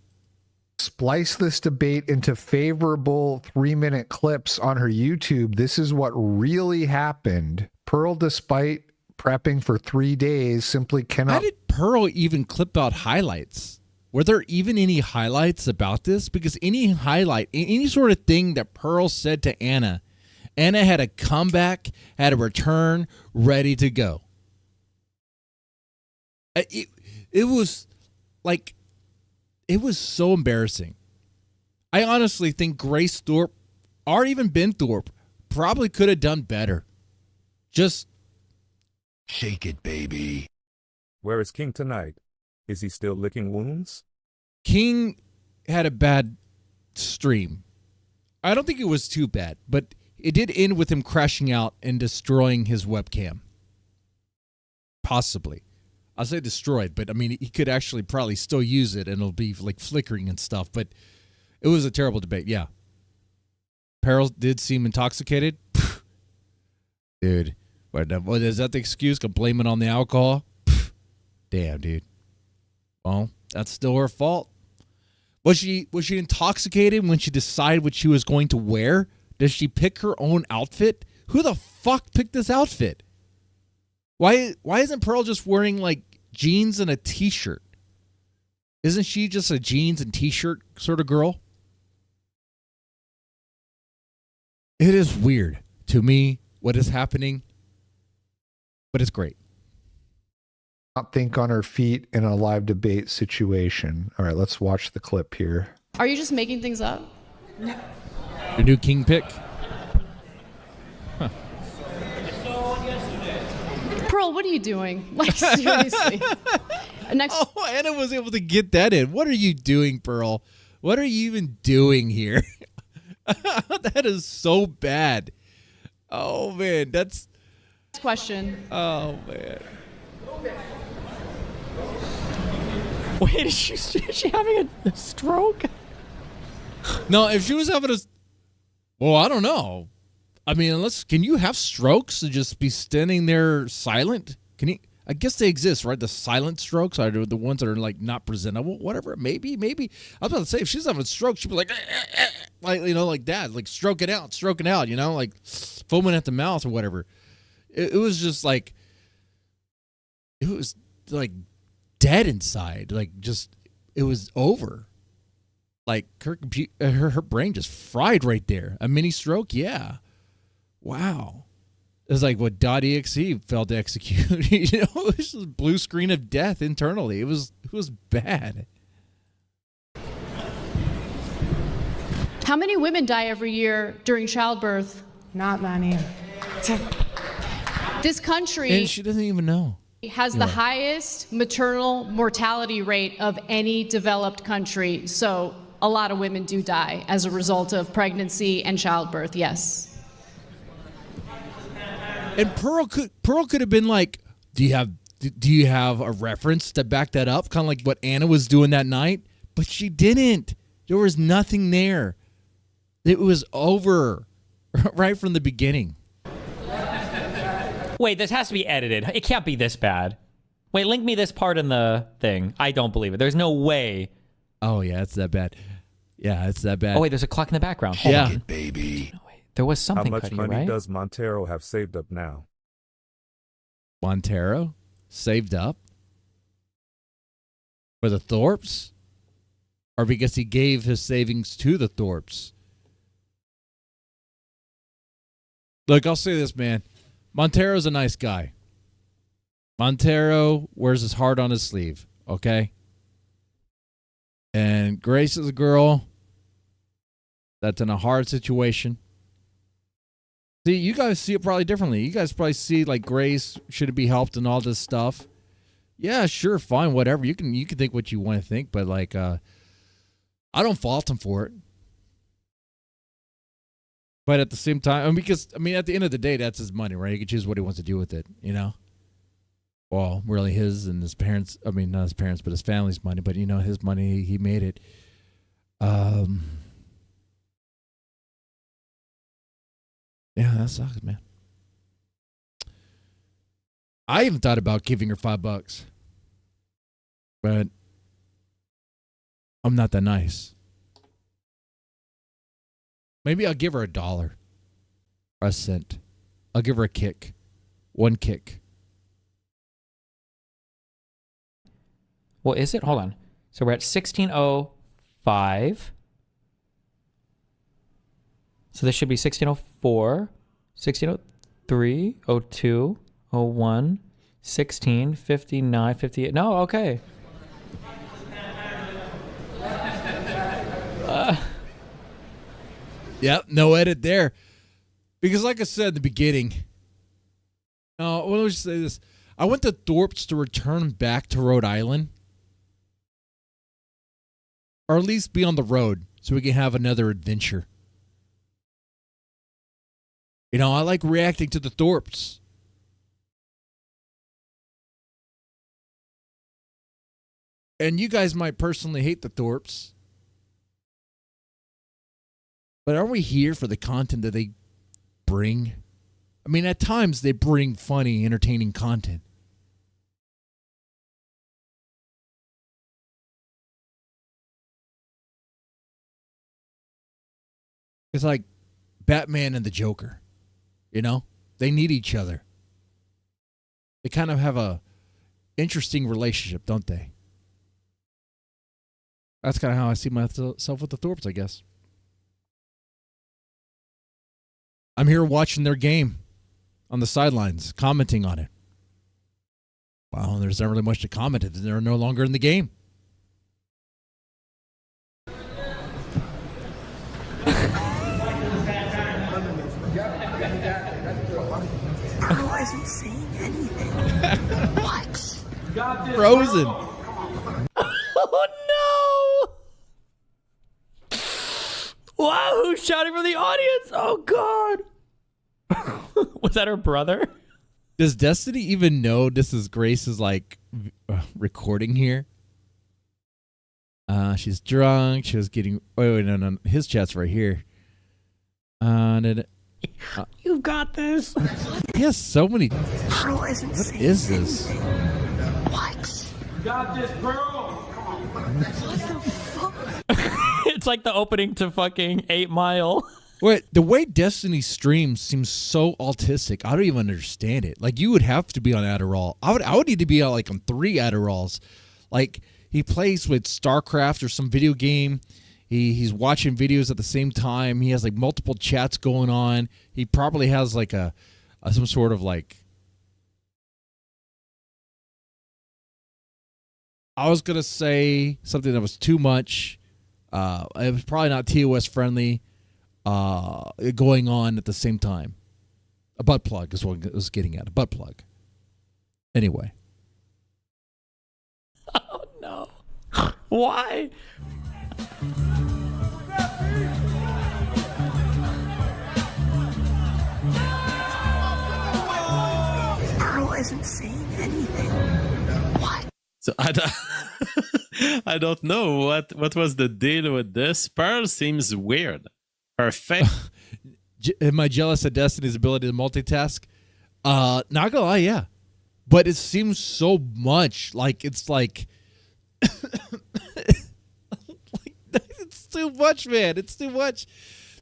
Splice this debate into favorable 3-minute clips on her YouTube. This is what really happened. Pearl, despite prepping for 3 days, simply cannot... How did Pearl even clip out highlights? Were there even any highlights about this? Because any highlight, any sort of thing that Pearl said to Anna had a comeback, had a return, ready to go. It was like, it was so embarrassing. I honestly think Grace Thorpe, or even Ben Thorpe, probably could have done better. Just shake it, baby. Where is King tonight? Is he still licking wounds? King had a bad stream. I don't think it was too bad, but it did end with him crashing out and destroying his webcam. Possibly. I'll say destroyed, but I mean, he could actually probably still use it and it'll be like flickering and stuff, but it was a terrible debate, yeah. Peril did seem intoxicated. Dude, what is that the excuse? Can blame it on the alcohol? Damn, dude. Well, that's still her fault. Was she intoxicated when she decided what she was going to wear? Does she pick her own outfit? Who the fuck picked this outfit? Why isn't Pearl just wearing like jeans and a t-shirt? Isn't she just a jeans and t-shirt sort of girl? It is weird to me what is happening, but it's great. Not think on her feet in a live debate situation. All right, let's watch the clip here. Are you just making things up? Your new king pick? Huh. Pearl, what are you doing? Like, seriously. Oh, Anna was able to get that in. What are you doing, Pearl? What are you even doing here? That is so bad. Oh, man. That's... Question. Oh, man. Wait, is she having a stroke? No, if she was having a... Well, I don't know. I mean, can you have strokes and just be standing there silent? Can you... I guess they exist, right? The silent strokes are the ones that are like not presentable, whatever. Maybe. I was about to say, if she's having a stroke, she'd be like, like, you know, like that, like stroking out, you know, like foaming at the mouth or whatever. It was just like, it was like dead inside, like just, it was over. Like her brain just fried right there. A mini stroke, yeah. Wow. It was like what .exe failed to execute. You know, it was just a blue screen of death internally. It was bad. How many women die every year during childbirth? Not many. This country... And she doesn't even know. Has the highest maternal mortality rate of any developed country. So a lot of women do die as a result of pregnancy and childbirth, yes. And Pearl could have been like, do you have a reference to back that up? Kind of like what Anna was doing that night. But she didn't. There was nothing there. It was over right from the beginning. Wait, this has to be edited. It can't be this bad. Wait, link me this part in the thing. I don't believe it. There's no way. Oh, yeah, it's that bad. Yeah, it's that bad. Oh, wait, there's a clock in the background. Yeah. It, baby. No, wait, there was something. How much money right? does Montero have saved up now? Montero? Saved up? For the Thorps? Or because he gave his savings to the Thorps? Look, I'll say this, man. Montero's a nice guy. Montero wears his heart on his sleeve, okay? And Grace is a girl that's in a hard situation. See, you guys see it probably differently. You guys probably see like Grace should be helped and all this stuff. Yeah, sure, fine, whatever. You can think what you want to think, but like I don't fault him for it. But at the same time, because at the end of the day, that's his money, right? He can choose what he wants to do with it, you know? Well, really his and his parents, not his parents, but his family's money, but his money, he made it. Yeah, that sucks, man. I even thought about giving her $5, but I'm not that nice. Maybe I'll give her $1 or a cent. I'll give her a kick. One kick. Well, is it? Hold on. So we're at 1605. So this should be 1604, 1603, 02, 01, 16, 59, 58. No, okay. Yep, no edit there. Because like I said in the beginning, well, let me just say this. I went to Thorp's to return back to Rhode Island. Or at least be on the road so we can have another adventure. You know, I like reacting to the Thorps. And you guys might personally hate the Thorps. But are we here for the content that they bring? I mean, at times they bring funny, entertaining content. It's like Batman and the Joker. You know? They need each other. They kind of have a interesting relationship, don't they? That's kind of how I see myself with the Thorpes, I guess. I'm here watching their game on the sidelines, commenting on it. Wow, there's not really much to comment if they're no longer in the game. Pearl isn't saying anything. What? Frozen. Oh no! Wow, who's shouting from the audience? Oh God! Was that her brother? Does Destiny even know this is Grace's like recording here? She's drunk. She was getting. Wait, no. His chat's right here. You've got this. He has so many. Pearl isn't What saying is this? What? Got this, Pearl. It's like the opening to fucking 8 Mile. Wait, the way Destiny streams seems so autistic. I don't even understand it. Like, you would have to be on Adderall. I would need to be on like on 3 Adderalls. Like, he plays with StarCraft or some video game. He's watching videos at the same time. He has like multiple chats going on. He probably has like a some sort of like. I was gonna say something that was too much. It was probably not TOS friendly. Going on at the same time. A butt plug is what I was getting at. A butt plug. Anyway. Oh no! Why? Pearl isn't saying anything. What? So I don't know what was the deal with this. Pearl seems weird. Her face. Am I jealous of Destiny's ability to multitask? Not gonna lie, yeah. But it seems so much like it's like it's too much, man. It's too much.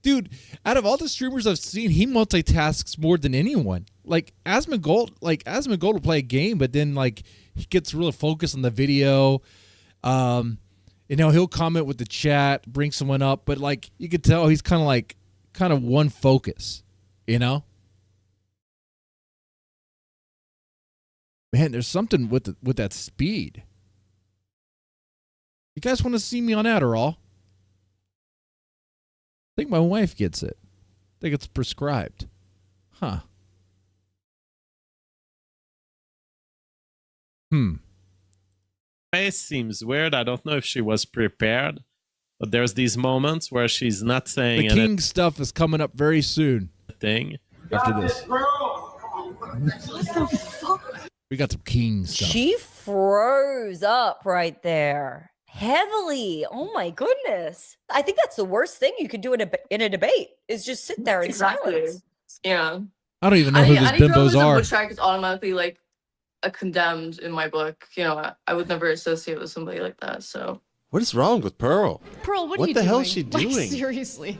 Dude, out of all the streamers I've seen, he multitasks more than anyone. Like Asmongold will play a game, but then like he gets really focused on the video. You know, he'll comment with the chat, bring someone up, but like you could tell he's kind of one focus, you know? Man, there's something with that speed. You guys want to see me on Adderall? I think my wife gets it. I think it's prescribed. Huh. Face seems weird. I don't know if she was prepared, but there's these moments where she's not saying the King stuff is coming up very soon. Thing after this. We got some King stuff. She froze up right there. Heavily. Oh my goodness. I think that's the worst thing you could do in a debate is just sit there in silence. Yeah. I don't even know who these bimbos are. Butch track is automatically like a condemned in my book. You know, I would never associate with somebody like that. So. What is wrong with Pearl? Pearl, what are What you the doing? hell is she doing? Like, seriously.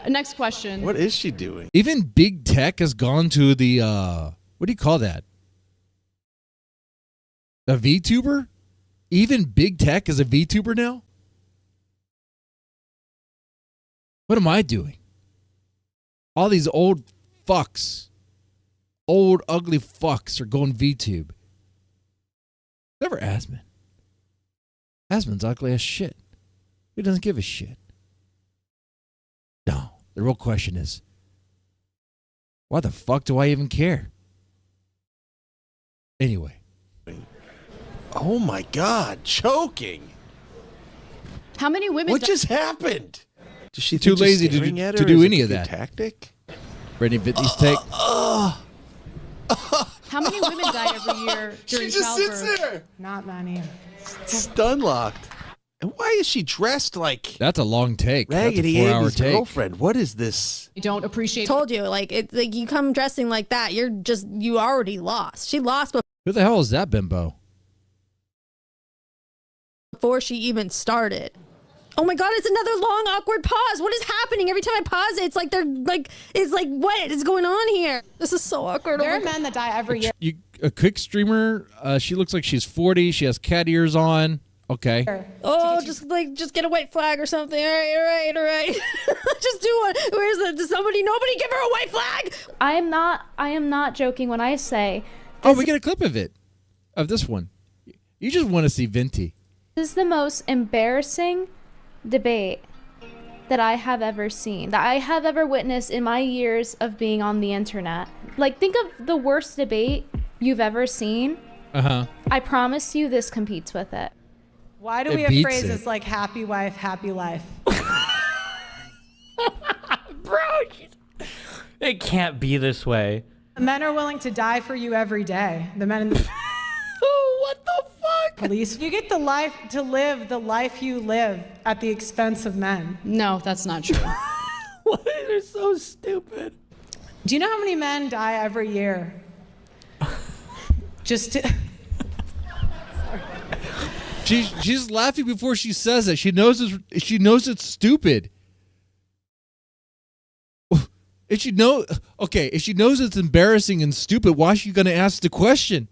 Next question. What is she doing? Even big tech has gone to the what do you call that? A VTuber? Even big tech is a VTuber now? What am I doing? All these old fucks, old ugly fucks are going VTube. Never Asmon. Asmon's ugly as shit. He doesn't give a shit. No, The real question is, why the fuck do I even care? Anyway. Oh my God, choking. How many women? What just happened? Does she Too think just lazy to staring do, at to her do is a any of good that. Tactic? Brittany Vitney's take. How many women die every year during She just childbirth? sits there. Not many. Stun locked. And why is she dressed like That's a long take. Raggedy That's a 4-hour Andy's take. girlfriend? What is this? You don't appreciate. Told you, like it's like you come dressing like that, you already lost. She lost Who the hell is that bimbo? before she even started. Oh my God, it's another long awkward pause. What is happening? Every time I pause it, it's like what is going on here? This is so awkward. There are men that die every year. A quick streamer. She looks like she's 40. She has cat ears on. Okay. Oh, just get a white flag or something. All right. Just do one. Nobody give her a white flag. I am not joking when I say. Oh, we get a clip of it. Of this one. You just want to see Venti. This is the most embarrassing debate that I have ever seen, that I have ever witnessed in my years of being on the internet. Like, think of the worst debate you've ever seen. Uh-huh. I promise you this competes with it. Why do It we have beats phrases it. like happy wife, happy life? Bro, it can't be this way. Men are willing to die for you every day. The men in the What the fuck? police. You get to live the life you live at the expense of men. No, that's not true. What? They're so stupid. Do you know how many men die every year? Just to... She's laughing before she says it. She knows it's stupid. If she knows it's embarrassing and stupid, why is she going to ask the question?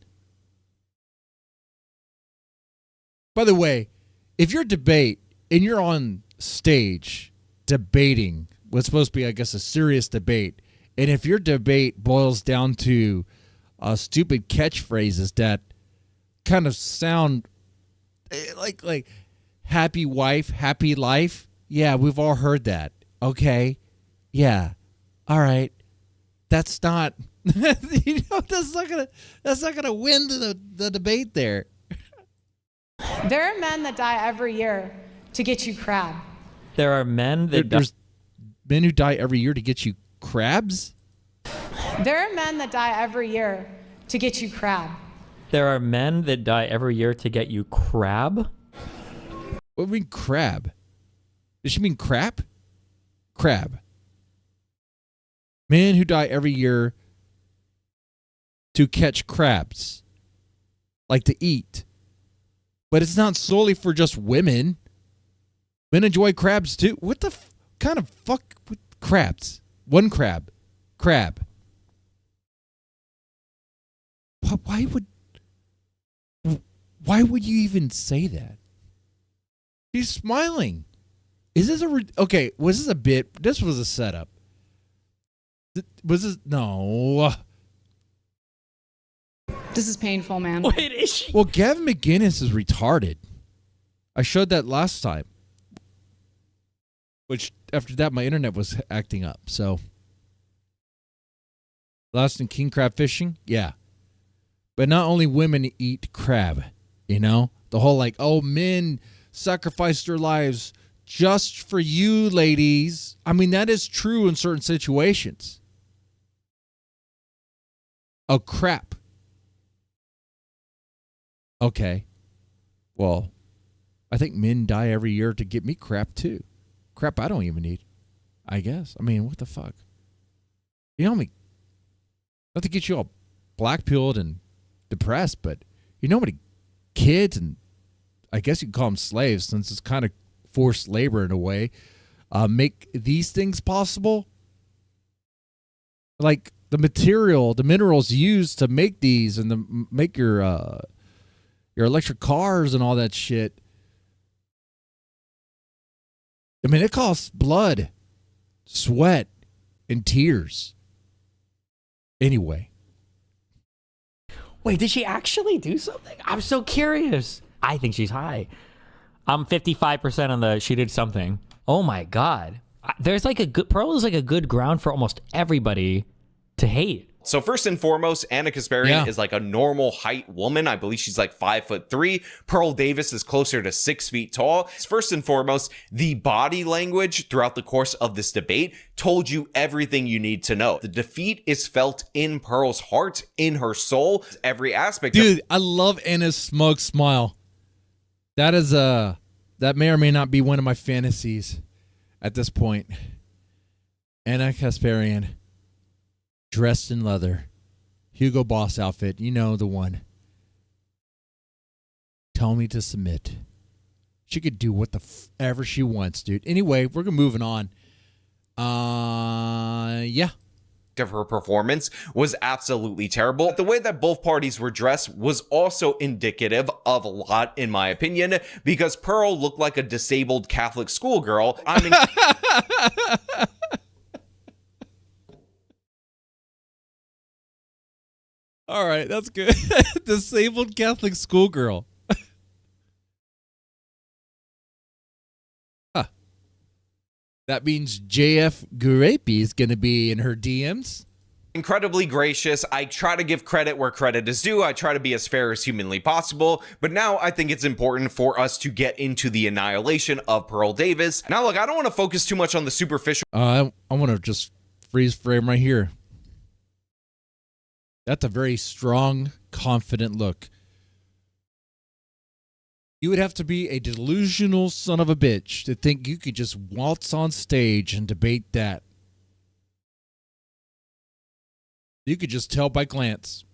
By the way, if you're debate and you're on stage debating what's supposed to be, I guess, a serious debate, and if your debate boils down to stupid catchphrases that kind of sound like happy wife, happy life, yeah, we've all heard that. Okay, yeah, all right, that's not that's not gonna win the debate there. There are men that die every year to get you crab. There are men that There's men who die every year to get you crabs. There are men that die every year to get you crab. There are men that die every year to get you crab? What do you mean crab? Does she mean crap? Crab. Men who die every year to catch crabs. Like to eat. But it's not solely for just women. Men enjoy crabs too. What the kind of fuck with crabs? One crab. Crab. Why would you even say that? She's smiling. Is this okay? Was this a bit? This was a setup. Was this no? This is painful, man. Wait, is she? Well, Gavin McGinnis is retarded. I showed that last time. Which after that, my internet was acting up. So, Lost in king crab fishing, yeah. But not only women eat crab, you know? The whole like, oh, men sacrifice their lives just for you, ladies. I mean, that is true in certain situations. Oh, crap. Okay. Well, I think men die every year to get me crap, too. Crap I don't even need, I guess. I mean, what the fuck? You know me. Not to get you all black-pilled and depressed, but you know how many kids, and I guess you can call them slaves since it's kind of forced labor in a way, make these things possible? Like the material, the minerals used to make these and make your electric cars and all that shit. I mean, it costs blood, sweat, and tears. Anyway. Wait, did she actually do something? I'm so curious. I think she's high. I'm 55% on the she did something. Oh my God. There's like a good Pearl is like a good ground for almost everybody to hate. So first and foremost, Anna Kasparian is like a normal height woman. I believe she's like 5'3". Pearl Davis is closer to 6 feet tall. First and foremost, the body language throughout the course of this debate told you everything you need to know. The defeat is felt in Pearl's heart, in her soul, every aspect. Dude, I love Anna's smug smile. That is that may or may not be one of my fantasies at this point. Anna Kasparian. Dressed in leather. Hugo Boss outfit. You know the one. Tell me to submit. She could do whatever she wants, dude. Anyway, we're moving on. Yeah. Of her performance was absolutely terrible. The way that both parties were dressed was also indicative of a lot, in my opinion, because Pearl looked like a disabled Catholic schoolgirl. I mean... All right, that's good. Disabled Catholic schoolgirl. Huh. That means JF Gurepi is going to be in her DMs. Incredibly gracious. I try to give credit where credit is due. I try to be as fair as humanly possible. But now I think it's important for us to get into the annihilation of Pearl Davis. Now, look, I don't want to focus too much on the superficial. I want to just freeze frame right here. That's a very strong, confident look. You would have to be a delusional son of a bitch to think you could just waltz on stage and debate that. You could just tell by glance.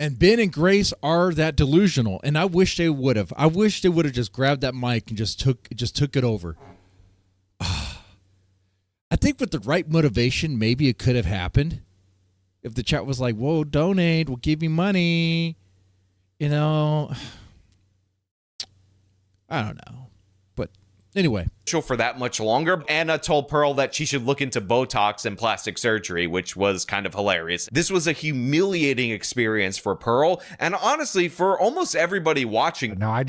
And Ben and Grace are that delusional, and I wish they would have. I wish they would have just grabbed that mic and just took it over. I think with the right motivation, maybe it could have happened. If the chat was like, whoa, donate, we'll give you money. You know, I don't know. But anyway. For that much longer. Anna told Pearl that she should look into Botox and plastic surgery, which was kind of hilarious. This was a humiliating experience for Pearl, and honestly, for almost everybody watching. Now, I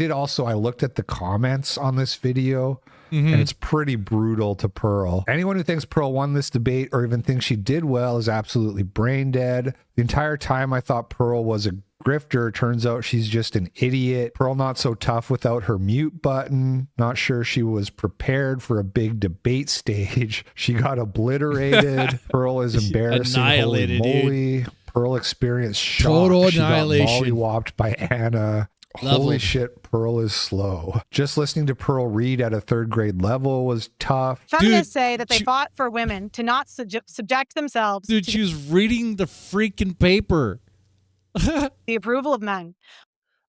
looked at the comments on this video. And it's pretty brutal to Pearl. Anyone who thinks Pearl won this debate or even thinks she did well is absolutely brain dead. The entire time I thought Pearl was a grifter. Turns out she's just an idiot. Pearl not so tough without her mute button. Not sure she was prepared for a big debate stage. She got obliterated. Pearl is embarrassing. Holy moly. Dude. Pearl experienced shock. Total she annihilation. Got mollywopped by Anna. Holy shit, Pearl is slow. Just listening to Pearl read at a 3rd grade level was tough. Feminists say that they fought for women to not subject themselves to she was reading the freaking paper. The approval of men.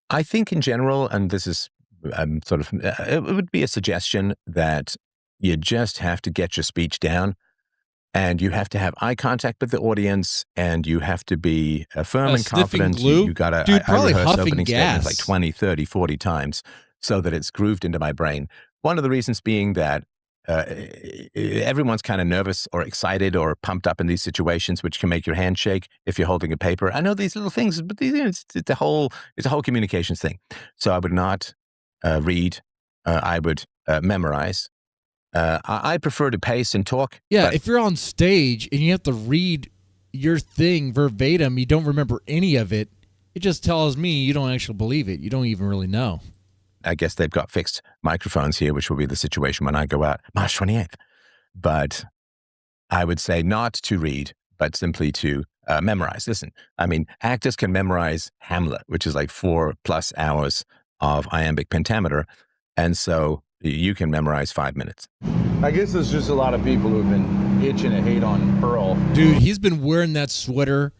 I think in general, and this is it would be a suggestion that you just have to get your speech down. And you have to have eye contact with the audience, and you have to be firm and confident. You got to, I rehearse opening statements like 20, 30, 40 times so that it's grooved into my brain. One of the reasons being that everyone's kind of nervous or excited or pumped up in these situations, which can make your hand shake if you're holding a paper. I know these little things, but it's a whole communications thing. So I would not read. I would memorize. I prefer to pace and talk. Yeah, if you're on stage and you have to read your thing verbatim, you don't remember any of it, it just tells me you don't actually believe it. You don't even really know. I guess they've got fixed microphones here, which will be the situation when I go out March 28th. But I would say not to read, but simply to memorize. Listen, I mean, actors can memorize Hamlet, which is like 4+ hours of iambic pentameter. And so you can memorize 5 minutes. I guess there's just a lot of people who've been itching to hate on Pearl. Dude, he's been wearing that sweater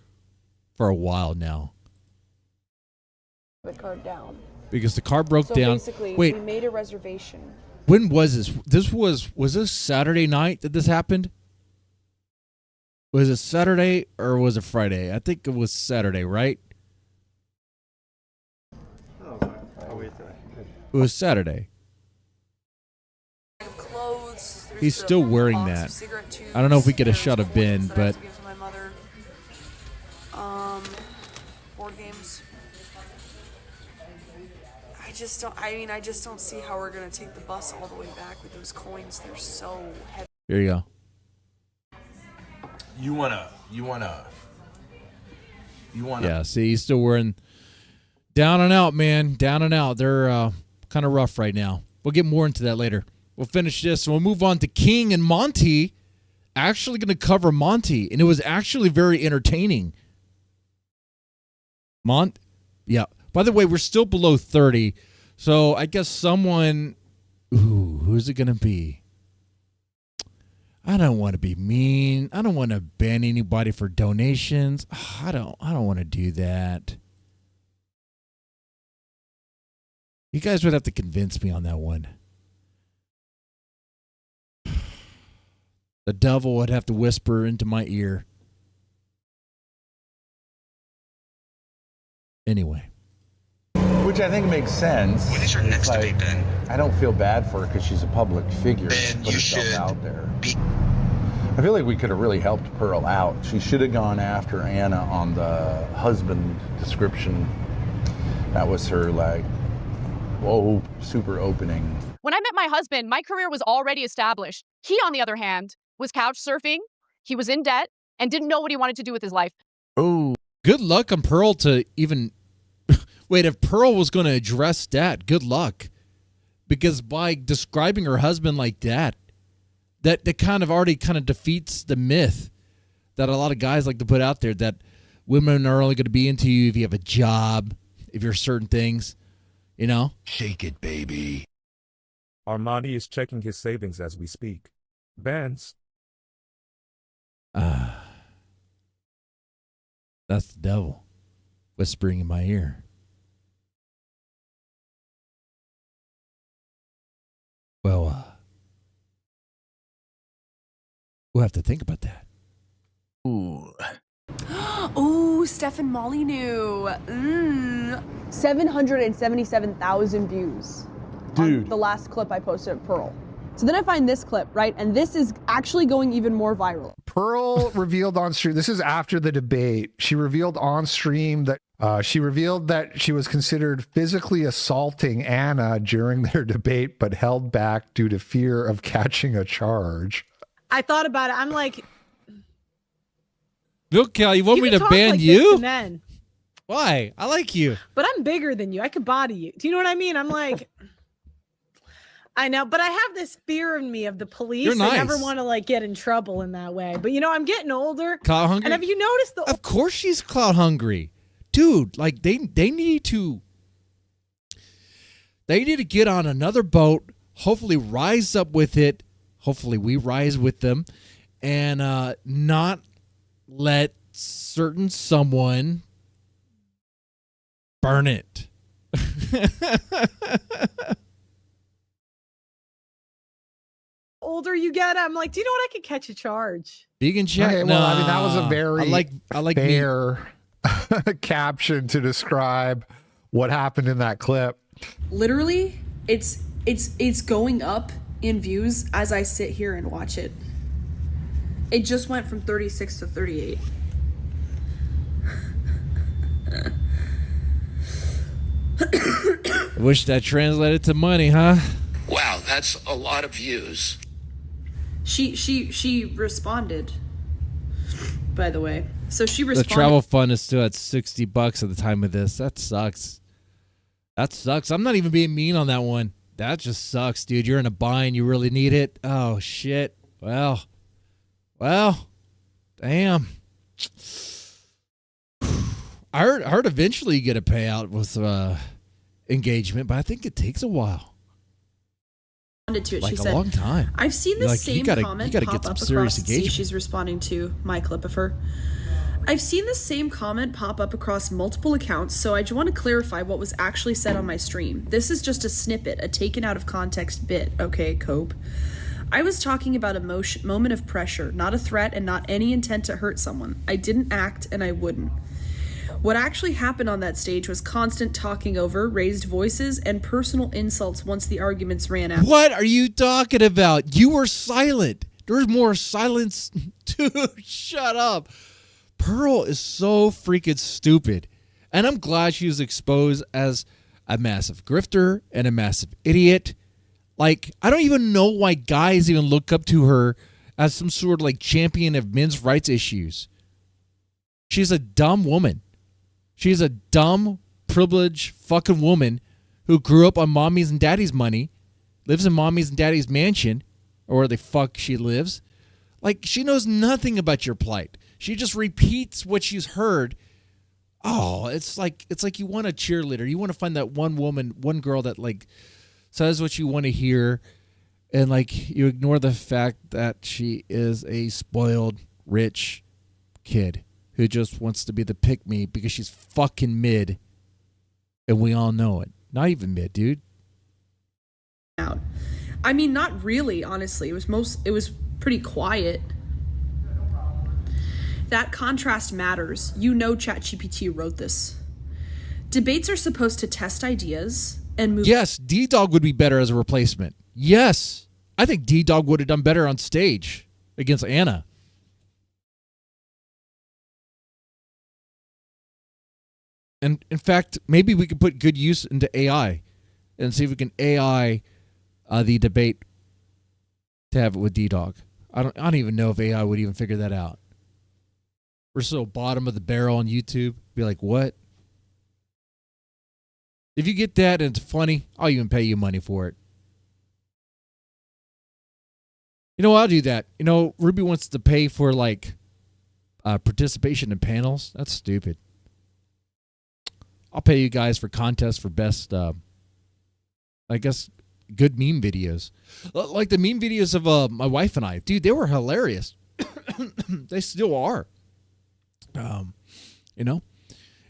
for a while now. The card down. Because the car broke so down. Basically, wait, we made a reservation. When was this? Was this Saturday night that this happened? Was it Saturday or was it Friday? I think it was Saturday, right? It was Saturday. He's still wearing that. I don't know if we get a shot of Ben, but Board games. just don't. I mean, I just don't see how we're gonna take the bus all the way back with those coins. They're so heavy. Here you go. You wanna. Yeah, see, he's still wearing down and out, man. Down and out. They're kind of rough right now. We'll get more into that later. We'll finish this and we'll move on to King and Monty. Actually going to cover Monty, and it was actually very entertaining. Yeah. By the way, we're still below 30, so I guess someone. Who's it going to be? I don't want to be mean. I don't want to ban anybody for donations. I don't want to do that. You guys would have to convince me on that one. The devil would have to whisper into my ear. Anyway. Which I think makes sense. When is your next debate, Ben? I don't feel bad for her because she's a public figure. Ben, put you herself should out there. I feel like we could have really helped Pearl out. She should have gone after Anna on the husband description. That was her, like, whoa, super opening. When I met my husband, my career was already established. He, on the other hand, was couch surfing. He was in debt and didn't know what he wanted to do with his life. Oh, good luck on Pearl to even. Wait, if Pearl was going to address that, good luck. Because by describing her husband like that kind of already kind of defeats the myth that a lot of guys like to put out there that women are only going to be into you if you have a job, if you're certain things, you know? Shake it, baby. Armani is checking his savings as we speak. Bans. That's the devil whispering in my ear. Well, we'll have to think about that. Ooh. Ooh, Steph and Molly knew. 777,000 views. Dude. On the last clip I posted of Pearl. So then I find this clip, right? And this is actually going even more viral. Pearl revealed on stream, this is after the debate. She revealed on stream that she was considered physically assaulting Anna during their debate, but held back due to fear of catching a charge. I thought about it. I'm like, Look, Cal, you want you me can to talk ban like this you? to men, Why? I like you. but I'm bigger than you. I could body you. Do you know what I mean? I'm like, I know, but I have this fear in me of the police. You're nice. I never want to like get in trouble in that way. But you know, I'm getting older. Clout hungry? And have you noticed the? Of course she's clout hungry. Dude, like they need to get on another boat, hopefully rise up with it. Hopefully we rise with them and not let certain someone burn it. Older you get, I'm like, do you know what? I could catch a charge. Vegan check. Okay, well, I mean, that was a very I like fair caption to describe what happened in that clip. Literally, it's going up in views as I sit here and watch it. It just went from 36 to 38. Wish that translated to money, huh? Wow, that's a lot of views. She responded, by the way. So she The responded. travel fund is still at $60 at the time of this. That sucks. That sucks. I'm not even being mean on that one. That just sucks, dude. You're in a bind. You really need it. Oh, shit. Well, damn. I heard eventually you get a payout with engagement, but I think it takes a while. To it. Like She a said, long time. I've seen You're this like, you same gotta comment get pop some up serious across. See, engagement. she's responding to my clip of her. I've seen the same comment pop up across multiple accounts, so I just want to clarify what was actually said on my stream. This is just a snippet, a taken out of context bit, okay, Cope? I was talking about a moment of pressure, not a threat and not any intent to hurt someone. I didn't act and I wouldn't. What actually happened on that stage was constant talking over, raised voices, and personal insults once the arguments ran out. What are you talking about? You were silent. There's more silence. Dude, shut up. Pearl is so freaking stupid. And I'm glad she was exposed as a massive grifter and a massive idiot. Like, I don't even know why guys even look up to her as some sort of like champion of men's rights issues. She's a dumb woman. She's a dumb, privileged fucking woman who grew up on mommy's and daddy's money, lives in mommy's and daddy's mansion, or where the fuck she lives. Like, she knows nothing about your plight. She just repeats what she's heard. Oh, it's like you want a cheerleader. You want to find that one woman, one girl that like says what you want to hear, and like you ignore the fact that she is a spoiled, rich kid who just wants to be the pick-me because she's fucking mid, and we all know it. Not even mid, dude. Out. I mean, not really, honestly. It was pretty quiet. That contrast matters. You know ChatGPT wrote this. Debates are supposed to test ideas and move. Yes, D-Dog would be better as a replacement. Yes. I think D-Dog would have done better on stage against Anna. And in fact, maybe we could put good use into AI and see if we can AI the debate to have it with D-Dog. I don't even know if AI would even figure that out. We're so bottom of the barrel on YouTube. Be like, what? If you get that and it's funny, I'll even pay you money for it. You know, I'll do that. You know, Ruby wants to pay for like participation in panels. That's stupid. I'll pay you guys for contests for best, I guess, good meme videos. Like the meme videos of my wife and I. Dude, they were hilarious. They still are. You know?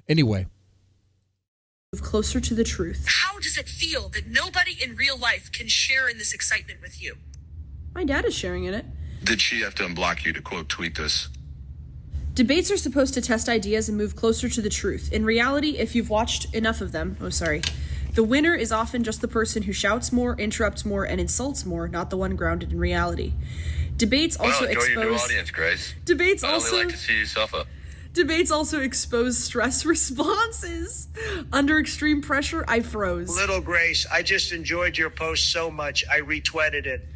Anyway. Move closer to the truth. How does it feel that nobody in real life can share in this excitement with you? My dad is sharing in it. Did she have to unblock you to quote tweet this? Debates are supposed to test ideas and move closer to the truth. In reality, if you've watched enough of them, the winner is often just the person who shouts more, interrupts more, and insults more, not the one grounded in reality. Debates also enjoy your new expose. audience, Grace. Debates I also only like to see you suffer. Debates also expose stress responses. Under extreme pressure, I froze. Little Grace, I just enjoyed your post so much, I retweeted it.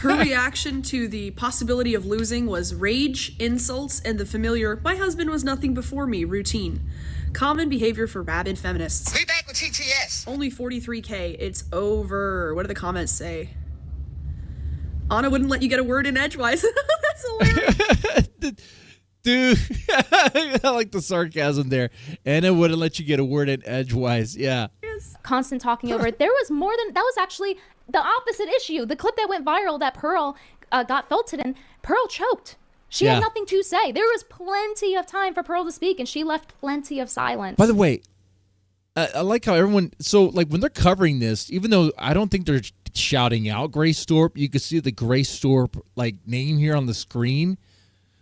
Her reaction to the possibility of losing was rage, insults, and the familiar, my husband was nothing before me, routine. Common behavior for rabid feminists. We back with TTS. Only 43K. It's over. What do the comments say? Anna wouldn't let you get a word in edgewise. That's hilarious. Dude, I like the sarcasm there. Anna wouldn't let you get a word in edgewise. Yeah. Constant talking over it. There was more than that. Was actually the opposite issue. The clip that went viral that Pearl got felted in. Pearl choked. She had nothing to say. There was plenty of time for Pearl to speak, and she left plenty of silence. By the way, I like how everyone. So, like when they're covering this, even though I don't think they're shouting out Grace Thorp, you can see the Grace Thorp like name here on the screen.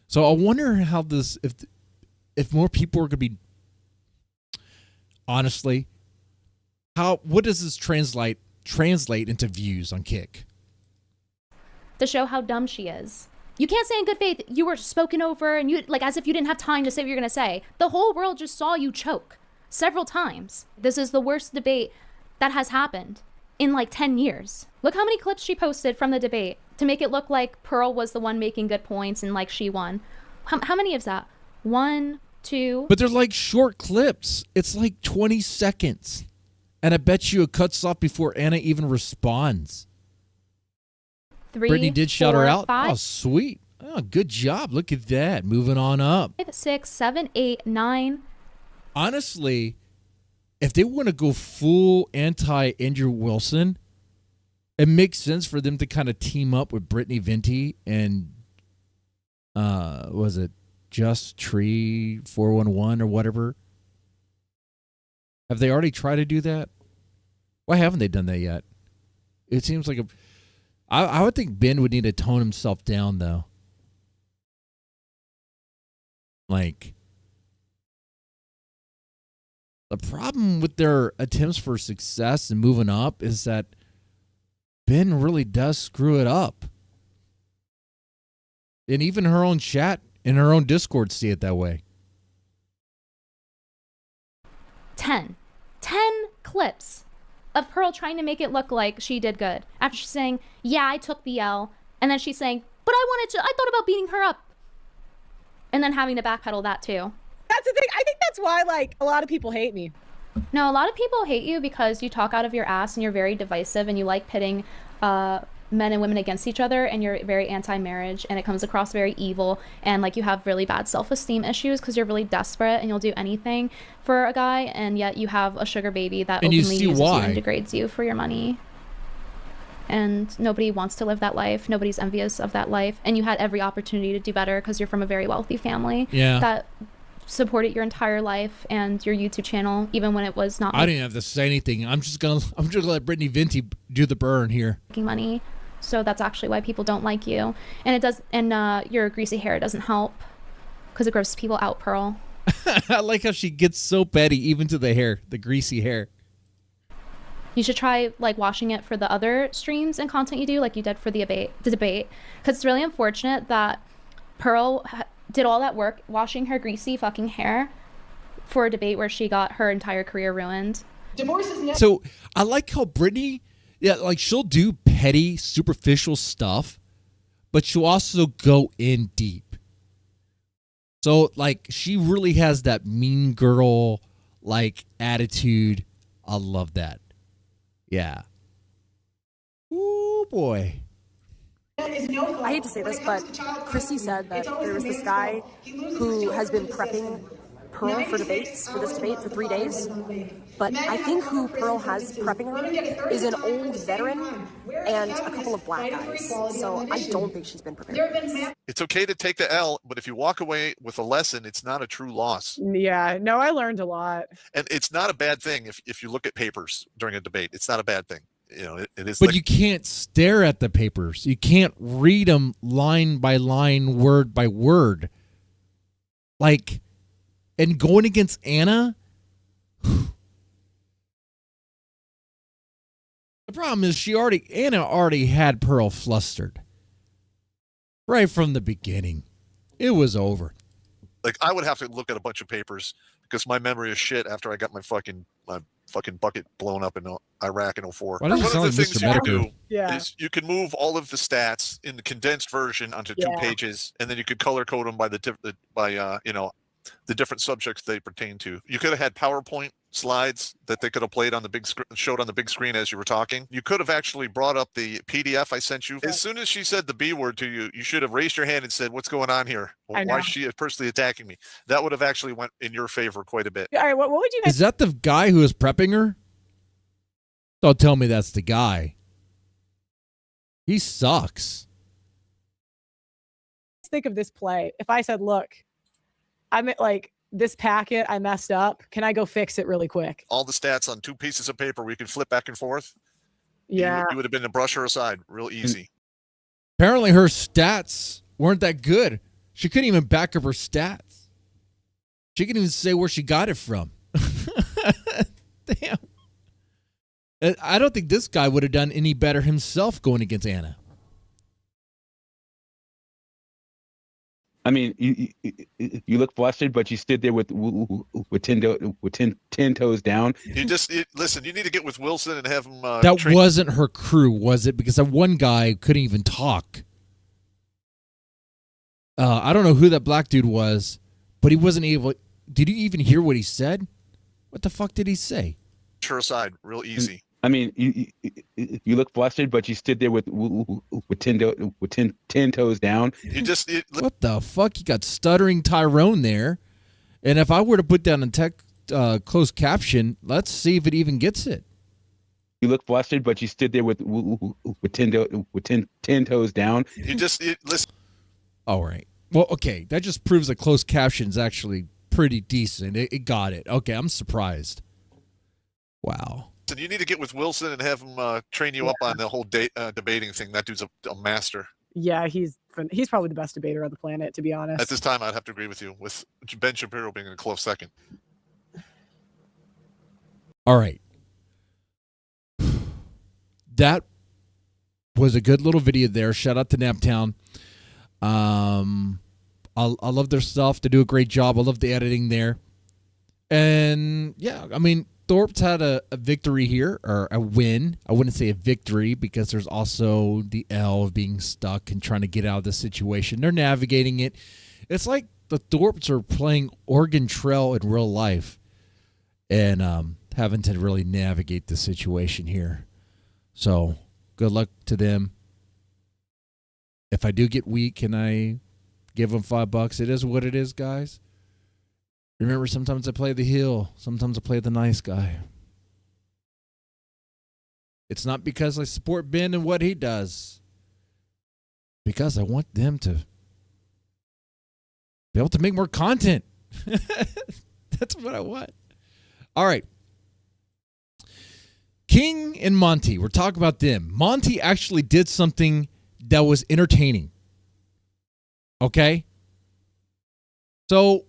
So I wonder how this, if more people are going to be, honestly, what does this translate into views on Kick? To show how dumb she is. You can't say in good faith you were spoken over and you like as if you didn't have time to say what you're going to say. The whole world just saw you choke several times. This is the worst debate that has happened in like 10 years. Look how many clips she posted from the debate to make it look like Pearl was the one making good points and like she won. How many is that? 1, 2. But they're like short clips. It's like 20 seconds. And I bet you it cuts off before Anna even responds. 3, Brittany did shout her out. 5. Oh, sweet. Oh, good job. Look at that. Moving on up. 5, 6, 7, 8, 9. Honestly, if they want to go full anti-Andrew Wilson, it makes sense for them to kind of team up with Brittany Venti and was it Just Tree 411 or whatever? Have they already tried to do that? Why haven't they done that yet? It seems like I would think Ben would need to tone himself down though. Like the problem with their attempts for success and moving up is that Ben really does screw it up. And even her own chat in her own Discord see it that way. 10 clips of Pearl trying to make it look like she did good. After she's saying, yeah, I took the L. And then she's saying, but I thought about beating her up. And then having to backpedal that too. That's the thing. I think that's why, like, a lot of people hate me. No, a lot of people hate you because you talk out of your ass and you're very divisive and you like pitting men and women against each other, and you're very anti-marriage, and it comes across very evil, and like you have really bad self-esteem issues because you're really desperate and you'll do anything for a guy, and yet you have a sugar baby that openly uses you and degrades you for your money. And nobody wants to live that life. Nobody's envious of that life. And you had every opportunity to do better because you're from a very wealthy family that supported your entire life and your YouTube channel, even when it was not. I didn't have to say anything. I'm just gonna let Brittany Venti do the burn here. Making money, so that's actually why people don't like you. And it does. And your greasy hair doesn't help because it grosses people out, Pearl. I like how she gets so petty, even to the hair, the greasy hair. You should try like washing it for the other streams and content you do, like you did for the debate, because it's really unfortunate that Pearl did all that work washing her greasy fucking hair for a debate where she got her entire career ruined. Divorce is never. So I like how Brittany, like she'll do petty, superficial stuff, but she'll also go in deep. So like she really has that mean girl like attitude. I love that. Yeah. Ooh, boy. I hate to say this, but Christy said that there was this guy who has been prepping Pearl for debates, for this debate for 3 days. But I think who Pearl has prepping her is an old veteran and a couple of black guys. So I don't think she's been prepared for this. It's okay to take the L, but if you walk away with a lesson, it's not a true loss. Yeah, no, I learned a lot. And it's not a bad thing if you look at papers during a debate. It's not a bad thing. You know, it is. But you can't stare at the papers. You can't read them line by line, word by word. Like, and going against Anna. The problem is Anna already had Pearl flustered. Right from the beginning. It was over. Like, I would have to look at a bunch of papers because my memory is shit after I got my fucking bucket blown up in Iraq in 04. One of the things Mr. you can Medical? do is you can move all of the stats in the condensed version onto 2 pages, and then you could color code them by the different subjects they pertain to. You could have had PowerPoint slides that they could have played on the big showed on the big screen as you were talking. You could have actually brought up the PDF I sent you. As soon as she said the B word to you, you should have raised your hand and said, "What's going on here? Why is she personally attacking me?" That would have actually went in your favor quite a bit. All right, what would you guys? Is that the guy who is prepping her? Don't tell me that's the guy. He sucks. Think of this play. If I said, "Look, I'm at like this packet, I messed up. Can I go fix it really quick?" All the stats on 2 pieces of paper we could flip back and forth. Yeah. You would have been to brush her aside real easy. Apparently her stats weren't that good. She couldn't even back up her stats. She couldn't even say where she got it from. Damn. I don't think this guy would have done any better himself going against Anna. I mean, you look flustered, but you stood there with 10 toes down. Listen. You need to get with Wilson and have him. That wasn't her crew, was it? Because that one guy couldn't even talk. I don't know who that black dude was, but he wasn't able. Did you even hear what he said? What the fuck did he say? Her aside, real easy. I mean, you look flustered, but you stood there with 10 toes down. What the fuck? You got stuttering Tyrone there. And if I were to put down a closed caption, let's see if it even gets it. You look flustered, but you stood there with 10 toes down. Listen. All right. Well, okay. That just proves that closed caption is actually pretty decent. It got it. Okay, I'm surprised. Wow. And you need to get with Wilson and have him train you up on the whole debating thing. That dude's a master. Yeah, he's probably the best debater on the planet, to be honest. At this time, I'd have to agree with you, with Ben Shapiro being a close second. All right. That was a good little video there. Shout out to Naptown. I love their stuff. They do a great job. I love the editing there. And yeah, I mean, Thorp's had a victory here, or a win. I wouldn't say a victory because there's also the L of being stuck and trying to get out of the situation. They're navigating it. It's like the Thorps are playing Oregon Trail in real life and having to really navigate the situation here. So good luck to them. If I do get weak, can I give them $5? It is what it is, guys. Remember, sometimes I play the heel. Sometimes I play the nice guy. It's not because I support Ben and what he does. Because I want them to be able to make more content. That's what I want. All right. King and Monty. We're talking about them. Monty actually did something that was entertaining. Okay? So,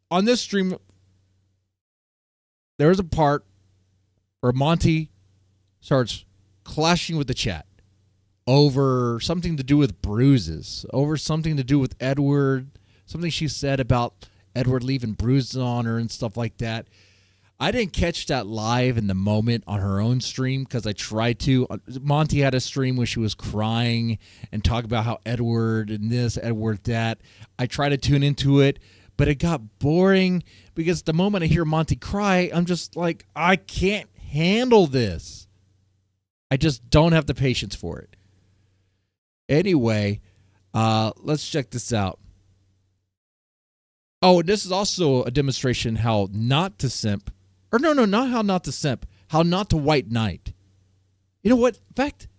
on this stream, there was a part where Monty starts clashing with the chat over something to do with bruises, over something to do with Edward, something she said about Edward leaving bruises on her and stuff like that. I didn't catch that live in the moment on her own stream because I tried to. Monty had a stream where she was crying and talk about how Edward and this, Edward that. I tried to tune into it, but it got boring because the moment I hear Monty cry, I'm just like, I can't handle this. I just don't have the patience for it. Anyway, let's check this out. Oh, this is also a demonstration how not to simp. Or no, not how not to simp. How not to white knight. You know what? In fact,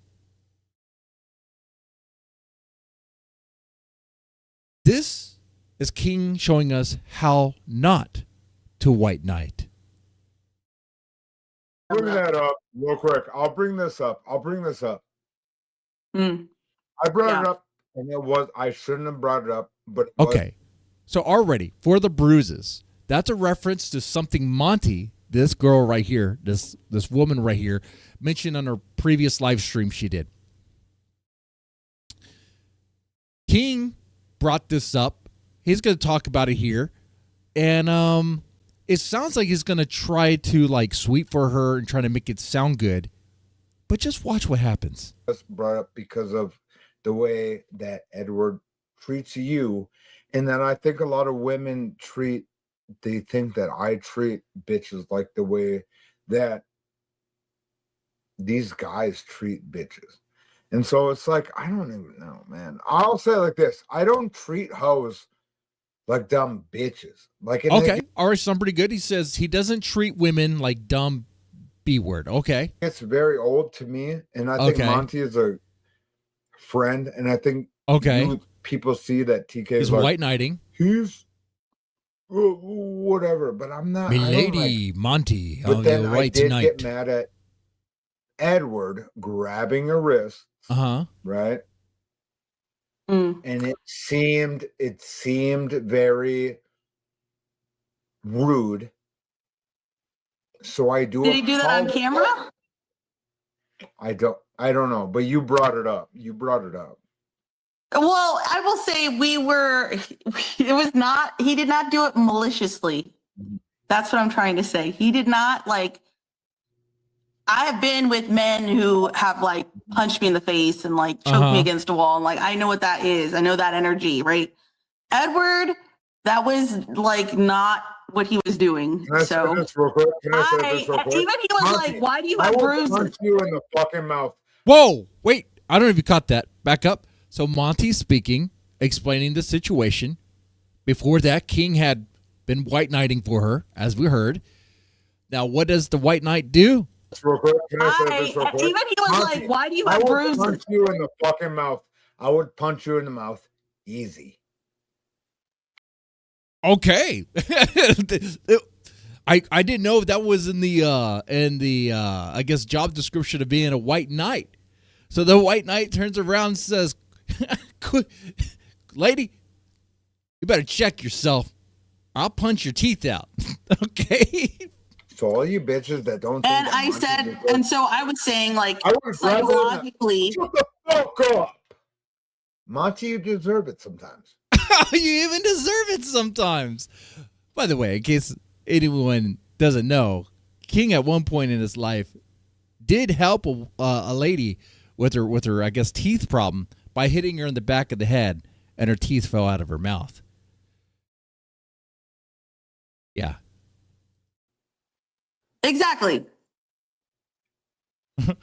this is King showing us how not to white knight. Bring that up real quick. I'll bring this up. I brought it up, and I shouldn't have brought it up, but okay. So already, for the bruises, that's a reference to something Monty, this girl right here, this woman right here, mentioned on her previous live stream she did. King brought this up. He's going to talk about it here. And it sounds like he's going to try to like sweep for her and try to make it sound good. But just watch what happens. That's brought up because of the way that Edward treats you. And then I think a lot of women they think that I treat bitches like the way that these guys treat bitches. And so it's like, I don't even know, man. I'll say it like this. I don't treat hoes like dumb bitches. Okay. All right, sound pretty good. He says he doesn't treat women like dumb B-word. Okay. It's very old to me. And I think Monty is a friend. And I think people see that TK is like, white knighting. He's whatever, but I'm not. Milady Monty. But then I did get mad at Edward grabbing her wrist. Right. And it seemed very rude. So I do. Did he do that on camera? I don't know, but you brought it up. Well, I will say he did not do it maliciously. That's what I'm trying to say. He did not I have been with men who have punched me in the face and choked me against a wall. And I know what that is. I know that energy, right? Edward, that was not what he was doing. Can I say this real quick? Even he was Monty, why do you have bruises? I will punch you in the fucking mouth. Whoa, wait. I don't know if you caught that. Back up. So Monty's speaking, explaining the situation. Before that, King had been white knighting for her, as we heard. Now, what does the white knight do? Real quick. Can I say this real quick? Even he was Monty, why do you have bruises? I would punch you in the fucking mouth. I would punch you in the mouth. Easy. Okay. I didn't know if that was in the I guess job description of being a white knight. So the white knight turns around and says, "Lady, you better check yourself. I'll punch your teeth out." Okay. So all you bitches that don't. And I said, and so I was saying, psychologically, shut the fuck up, Monty. You deserve it sometimes. You even deserve it sometimes. By the way, in case anyone doesn't know, King at one point in his life did help a lady with her I guess teeth problem by hitting her in the back of the head, and her teeth fell out of her mouth. Yeah. Exactly. I'm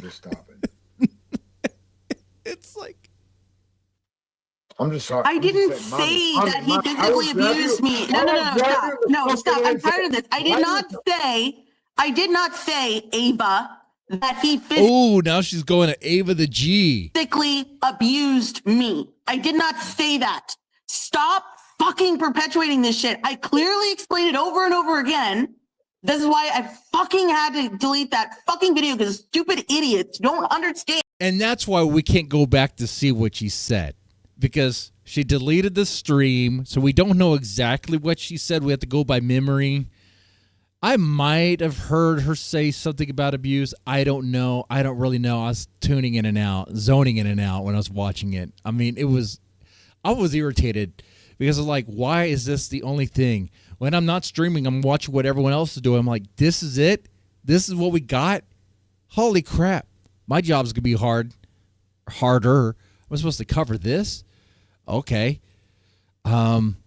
just stopping. It's like I'm just sorry. I didn't say that he physically abused me. No, stop. No, stop. I'm tired of this. I did not say, Ava, that he oh, now she's going to Ava the G. physically abused me. I did not say that. Stop fucking perpetuating this shit. I clearly explained it over and over again. This is why I fucking had to delete that fucking video, because stupid idiots don't understand. And that's why we can't go back to see what she said, because she deleted the stream, so we don't know exactly what she said. We have to go by memory. I might have heard her say something about abuse. I don't know. I don't really know. I was tuning in and out, zoning in and out when I was watching it. I mean, I was irritated because of like, why is this the only thing? When I'm not streaming, I'm watching what everyone else is doing. I'm like, this is it? This is what we got? Holy crap. My job's going to be harder. I'm supposed to cover this? Okay. Well.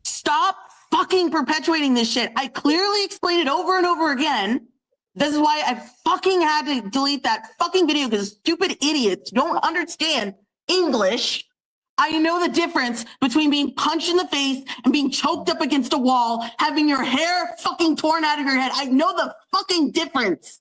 Stop fucking perpetuating this shit. I clearly explained it over and over again. This is why I fucking had to delete that fucking video, because stupid idiots don't understand English. I know the difference between being punched in the face and being choked up against a wall, having your hair fucking torn out of your head. I know the fucking difference.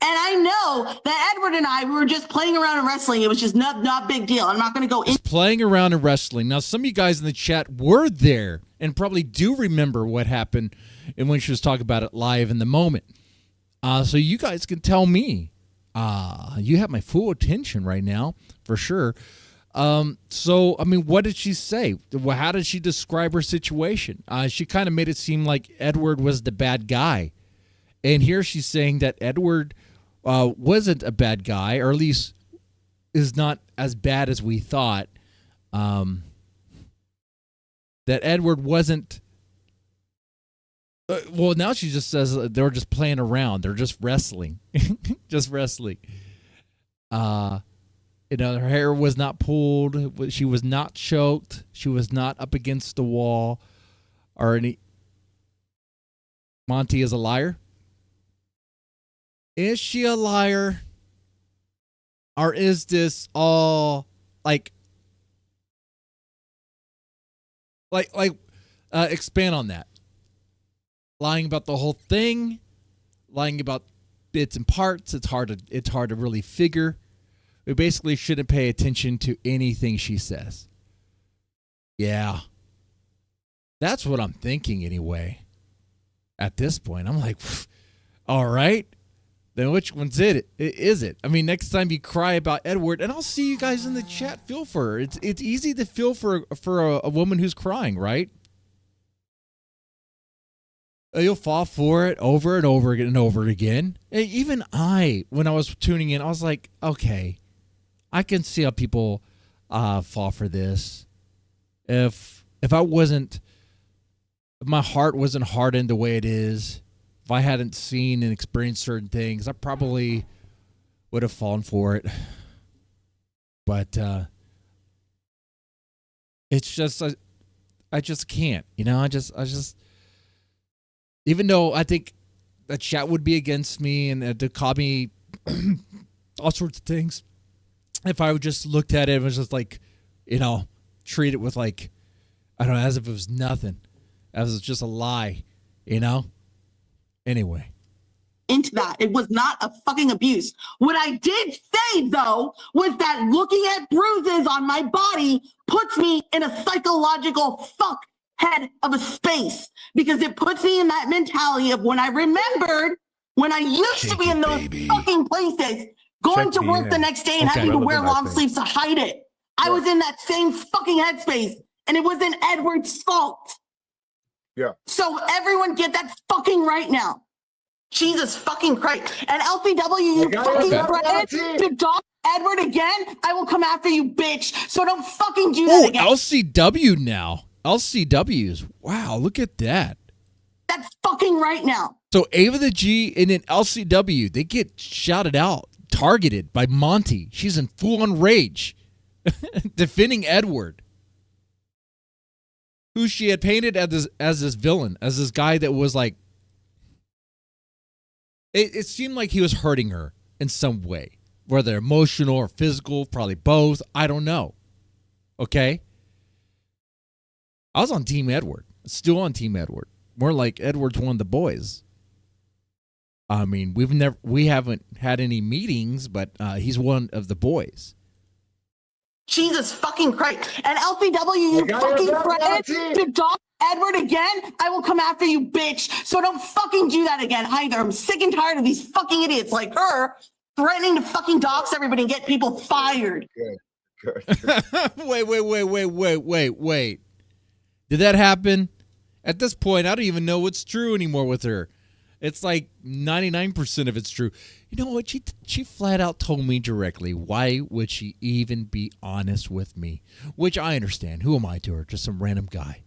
And I know that Edward and I, we were just playing around in wrestling. It was just not big deal. I'm not going to go in. Playing around in wrestling. Now, some of you guys in the chat were there and probably do remember what happened and when she was talking about it live in the moment. So you guys can tell me. You have my full attention right now, for sure. So, I mean, what did she say? How did she describe her situation? She kind of made it seem like Edward was the bad guy. And here she's saying that Edward wasn't a bad guy, or at least is not as bad as we thought. That Edward wasn't... well, now she just says they were just playing around. They're just wrestling. Just wrestling. You know, her hair was not pulled. She was not choked. She was not up against the wall. Or any. Monty is a liar. Is she a liar? Or is this all like expand on that? Lying about the whole thing, lying about bits and parts. It's hard to really figure. We basically shouldn't pay attention to anything she says. Yeah. That's what I'm thinking anyway. At this point, I'm like, all right. Then which one's it? Is it? I mean, next time you cry about Edward, and I'll see you guys in the chat feel for her. It's easy to feel for a woman who's crying, right? You'll fall for it over and over again and over again. Even when I was tuning in, I was like, okay, I can see how people fall for this. If my heart wasn't hardened the way it is, if I hadn't seen and experienced certain things, I probably would have fallen for it. But it's just I just can't, you know. I just even though I think the chat would be against me and to call me all sorts of things, if I would just looked at it and was just like, you know, treat it with like, I don't know, as if it was nothing, as if it was just a lie, you know. Anyway. Into that. It was not a fucking abuse. What I did say, though, was that looking at bruises on my body puts me in a psychological fuckhead of a space, because it puts me in that mentality of when I remembered when I used to be in those fucking places, going to work the next day and having to wear long sleeves to hide it. I was in that same fucking headspace, and it wasn't Edward's fault. Yeah. So everyone get that fucking right now. Jesus fucking Christ. And LCW, you fucking threatened to dog Edward again, I will come after you, bitch. So don't fucking do that again. LCW now. LCWs. Wow, look at that. That's fucking right now. So Ava the G and then LCW, they get shouted out, targeted by Monty. She's in full-on rage, defending Edward, who she had painted as this villain, as this guy that was like, it seemed like he was hurting her in some way, whether emotional or physical, probably both. I don't know. Okay? I was on Team Edward. Still on Team Edward. More like Edward's one of the boys. I mean, we haven't had any meetings, but he's one of the boys. Jesus fucking Christ. And LCW, you fucking threatened to dox Edward again? I will come after you, bitch. So don't fucking do that again either. I'm sick and tired of these fucking idiots like her threatening to fucking dox everybody and get people fired. Good. Wait. Did that happen? At this point, I don't even know what's true anymore with her. It's like 99% of it's true. You know what? She flat out told me directly. Why would she even be honest with me? Which I understand. Who am I to her? Just some random guy.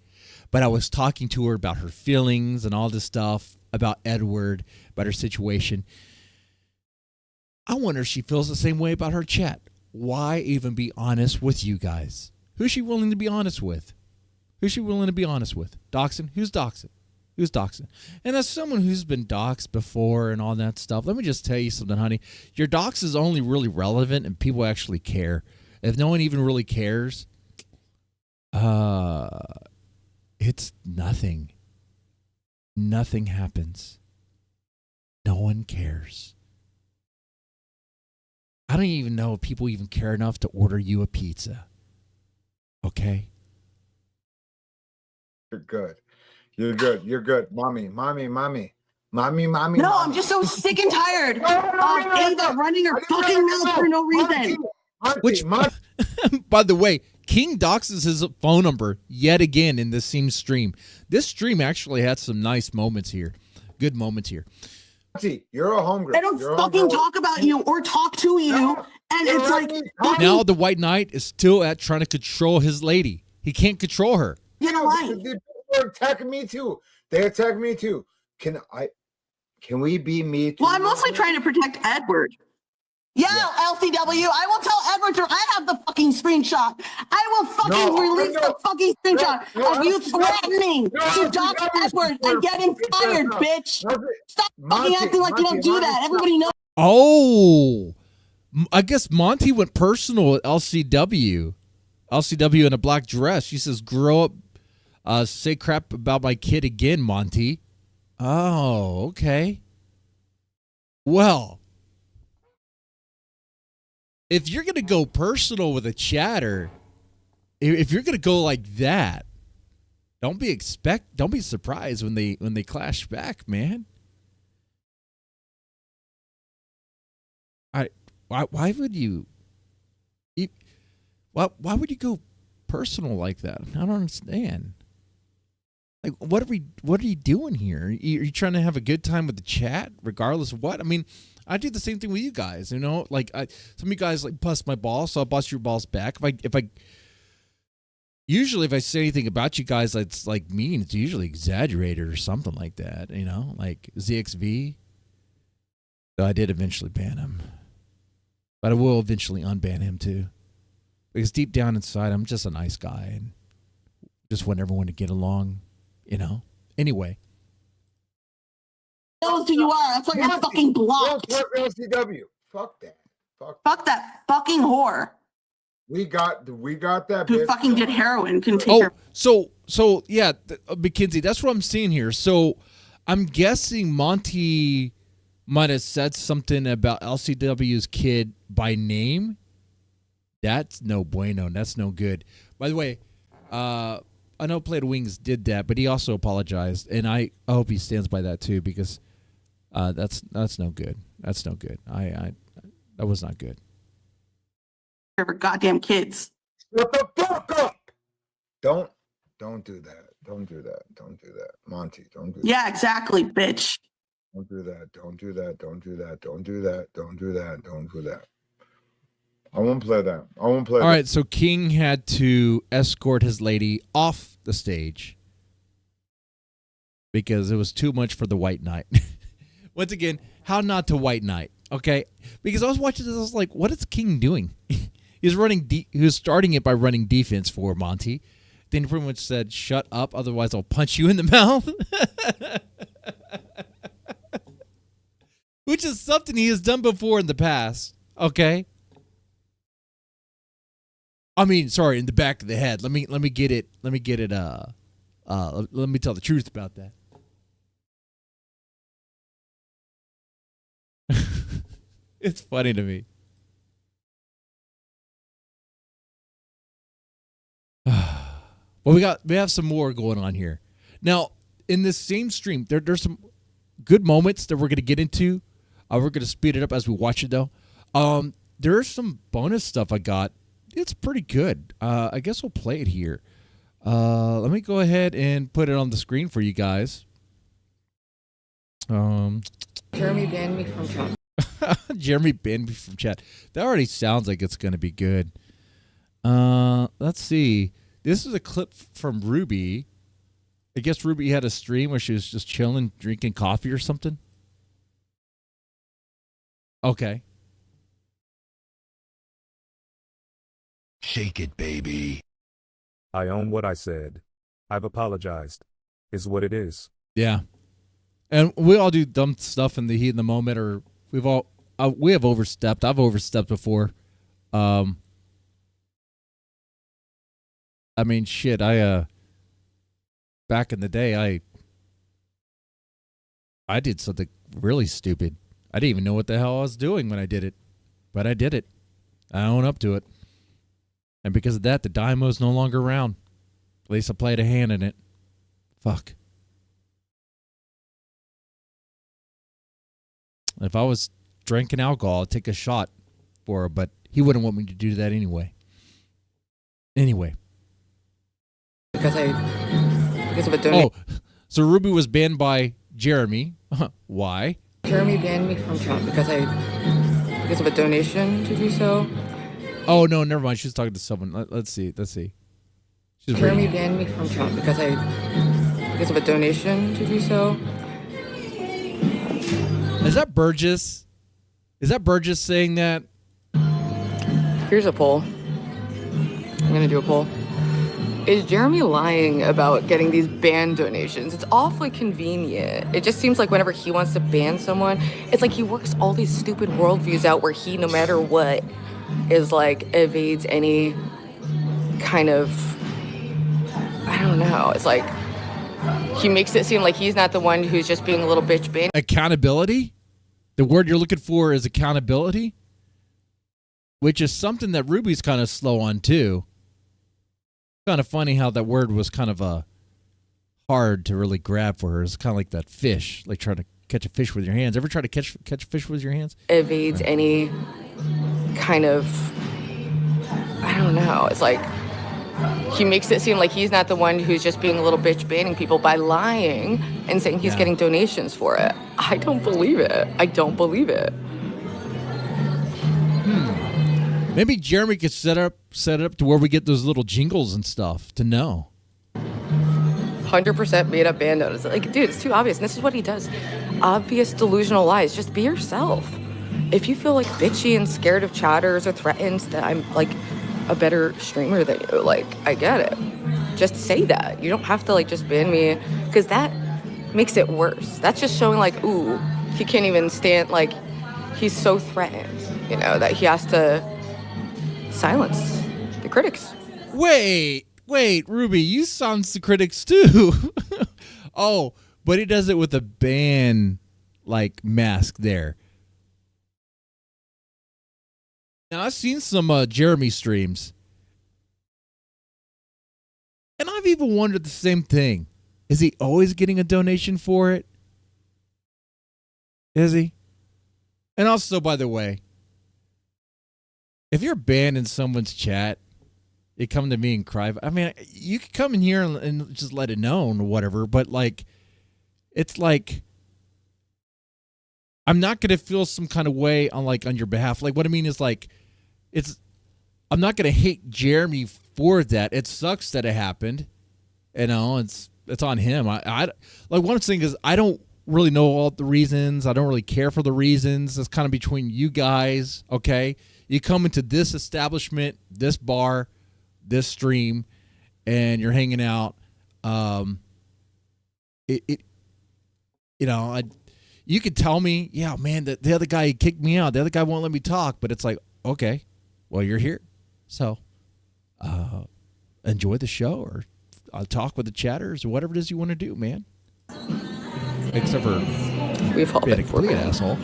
But I was talking to her about her feelings and all this stuff, about Edward, about her situation. I wonder if she feels the same way about her chat. Why even be honest with you guys? Who's she willing to be honest with? Who's she willing to be honest with? Doxing? Who's doxing? Who's doxing? And as someone who's been doxed before and all that stuff, let me just tell you something, honey. Your dox is only really relevant and people actually care. If no one even really cares, it's nothing. Nothing happens. No one cares. I don't even know if people even care enough to order you a pizza. Okay? You're good. Mommy. No, I'm just so sick and tired of Ava running her fucking mouth for no reason. By the way, King doxes his phone number yet again in this same stream. This stream actually had some nice moments here. Good moments here. You're a homegirl. I don't fucking talk about you or talk to you. And it's like... Now the White Knight is still at trying to control his lady. He can't control her. You know why? They're attacking me too. They attack me too. Can we be me too? Well, I'm mostly trying to protect Edward. Yeah, LCW, I will tell Edward, I have the fucking screenshot. I will fucking release the fucking screenshot of you threatening to dox Edward and get him fired, bitch. Stop fucking acting like you don't do that. Everybody knows. Oh, I guess Monty went personal with LCW. LCW in a black dress. She says, grow up, say crap about my kid again, Monty. Oh, okay. Well, if you're going to go personal with a chatter, if you're going to go like that, don't be surprised when they clash back, man. Why would you why would you go personal like that? I don't understand. Like, what are you doing here? Are you trying to have a good time with the chat, regardless of what? I mean, I do the same thing with you guys, you know. Like, some of you guys like bust my balls, so I'll bust your balls back. If I say anything about you guys that's like mean, it's usually exaggerated or something like that, you know, like ZXV. So I did eventually ban him, but I will eventually unban him too, because deep down inside, I'm just a nice guy and just want everyone to get along. You know. Anyway. Knows who you are. That's why you're fucking blocked. LCW. Fuck that. Fuck that fucking whore. We got that. Who bitch. fucking did heroin? Can take her. So yeah, McKinsey. That's what I'm seeing here. So I'm guessing Monty might have said something about LCW's kid by name. That's no bueno. That's no good. By the way, I know Play Wings did that, but he also apologized, and I hope he stands by that too, because that's no good. That's no good. That was not good. For goddamn kids. Shut the fuck up! Don't do that. Don't do that. Don't do that, Monty. Don't do that. Yeah, exactly, bitch. Don't do that. Don't do that. Don't do that. Don't do that. Don't do that. Don't do that. I won't play that. I won't play. All right, so King had to escort his lady off the stage because it was too much for the White Knight. Once again, how not to White Knight, okay? Because I was watching this, I was like, what is King doing? He was starting it by running defense for Monty. Then he pretty much said, shut up, otherwise I'll punch you in the mouth. Which is something he has done before in the past, okay? I mean, sorry, in the back of the head. Let me get it. Let me tell the truth about that. It's funny to me. Well, we have some more going on here. Now, in this same stream, there's some good moments that we're going to get into. We're going to speed it up as we watch it, though. There's some bonus stuff I got. It's pretty good. I guess we'll play it here. Let me go ahead and put it on the screen for you guys. Jeremy banned me from chat. Jeremy banned me from chat. That already sounds like it's going to be good. Let's see. This is a clip from Ruby. I guess Ruby had a stream where she was just chilling, drinking coffee or something. Okay. Shake it, baby. I own what I said. I've apologized. Is what it is. Yeah. And we all do dumb stuff in the heat of the moment, or we have overstepped. I've overstepped before. I mean, shit, back in the day, I did something really stupid. I didn't even know what the hell I was doing when I did it, but I did it. I own up to it. And because of that, the Dynamo's no longer around. At least I played a hand in it. Fuck. If I was drinking alcohol, I'd take a shot for her, but he wouldn't want me to do that anyway. Anyway. Because of a donation. Oh, so Ruby was banned by Jeremy. Why? Jeremy banned me from chat because of a donation to do so. Oh, no, never mind. She was talking to someone. Let's see. Jeremy banned me from chat because of a donation to do so. Is that Burgess? Is that Burgess saying that? Here's a poll. I'm going to do a poll. Is Jeremy lying about getting these ban donations? It's awfully convenient. It just seems like whenever he wants to ban someone, it's like he works all these stupid worldviews out where he, no matter what, is like evades any kind of, I don't know. It's like he makes it seem like he's not the one who's just being a little bitch ban. Accountability? The word you're looking for is accountability, which is something that Ruby's kind of slow on too. Kind of funny how that word was kind of hard to really grab for her. It's kind of like that fish, like trying to catch a fish with your hands. Ever try to catch a fish with your hands? Evades any kind of, I don't know. It's like he makes it seem like he's not the one who's just being a little bitch banning people by lying and saying he's getting donations for it. I don't believe it. I don't believe it. Maybe Jeremy could set it up to where we get those little jingles and stuff to know. 100% made up band notice. Like, dude, it's too obvious. And this is what he does. Obvious delusional lies. Just be yourself. If you feel like bitchy and scared of chatters or threatened that I'm like a better streamer than you, like, I get it. Just say that. You don't have to like just ban me, because that makes it worse. That's just showing like, ooh, he can't even stand, like, he's so threatened, you know, that he has to silence the critics. Wait, Ruby, you silence the critics too. Oh, but he does it with a ban like mask there. Now I've seen some Jeremy streams, and I've even wondered the same thing. Is he always getting a donation for it? Is he? And also, by the way, if you're banned in someone's chat, you come to me and cry. I mean, you could come in here and just let it known or whatever, but like, it's like, I'm not going to feel some kind of way on your behalf. Like, what I mean is like, I'm not going to hate Jeremy for that. It sucks that it happened. It's on him. I like one thing is I don't really know all the reasons. I don't really care for the reasons. It's kind of between you guys, okay? You come into this establishment, this bar, this stream, and you're hanging out. You could tell me, yeah, man, the other guy kicked me out. The other guy won't let me talk. But it's like, okay, well, you're here. So enjoy the show or talk with the chatters or whatever it is you want to do, man. Except for we've all been a complete asshole.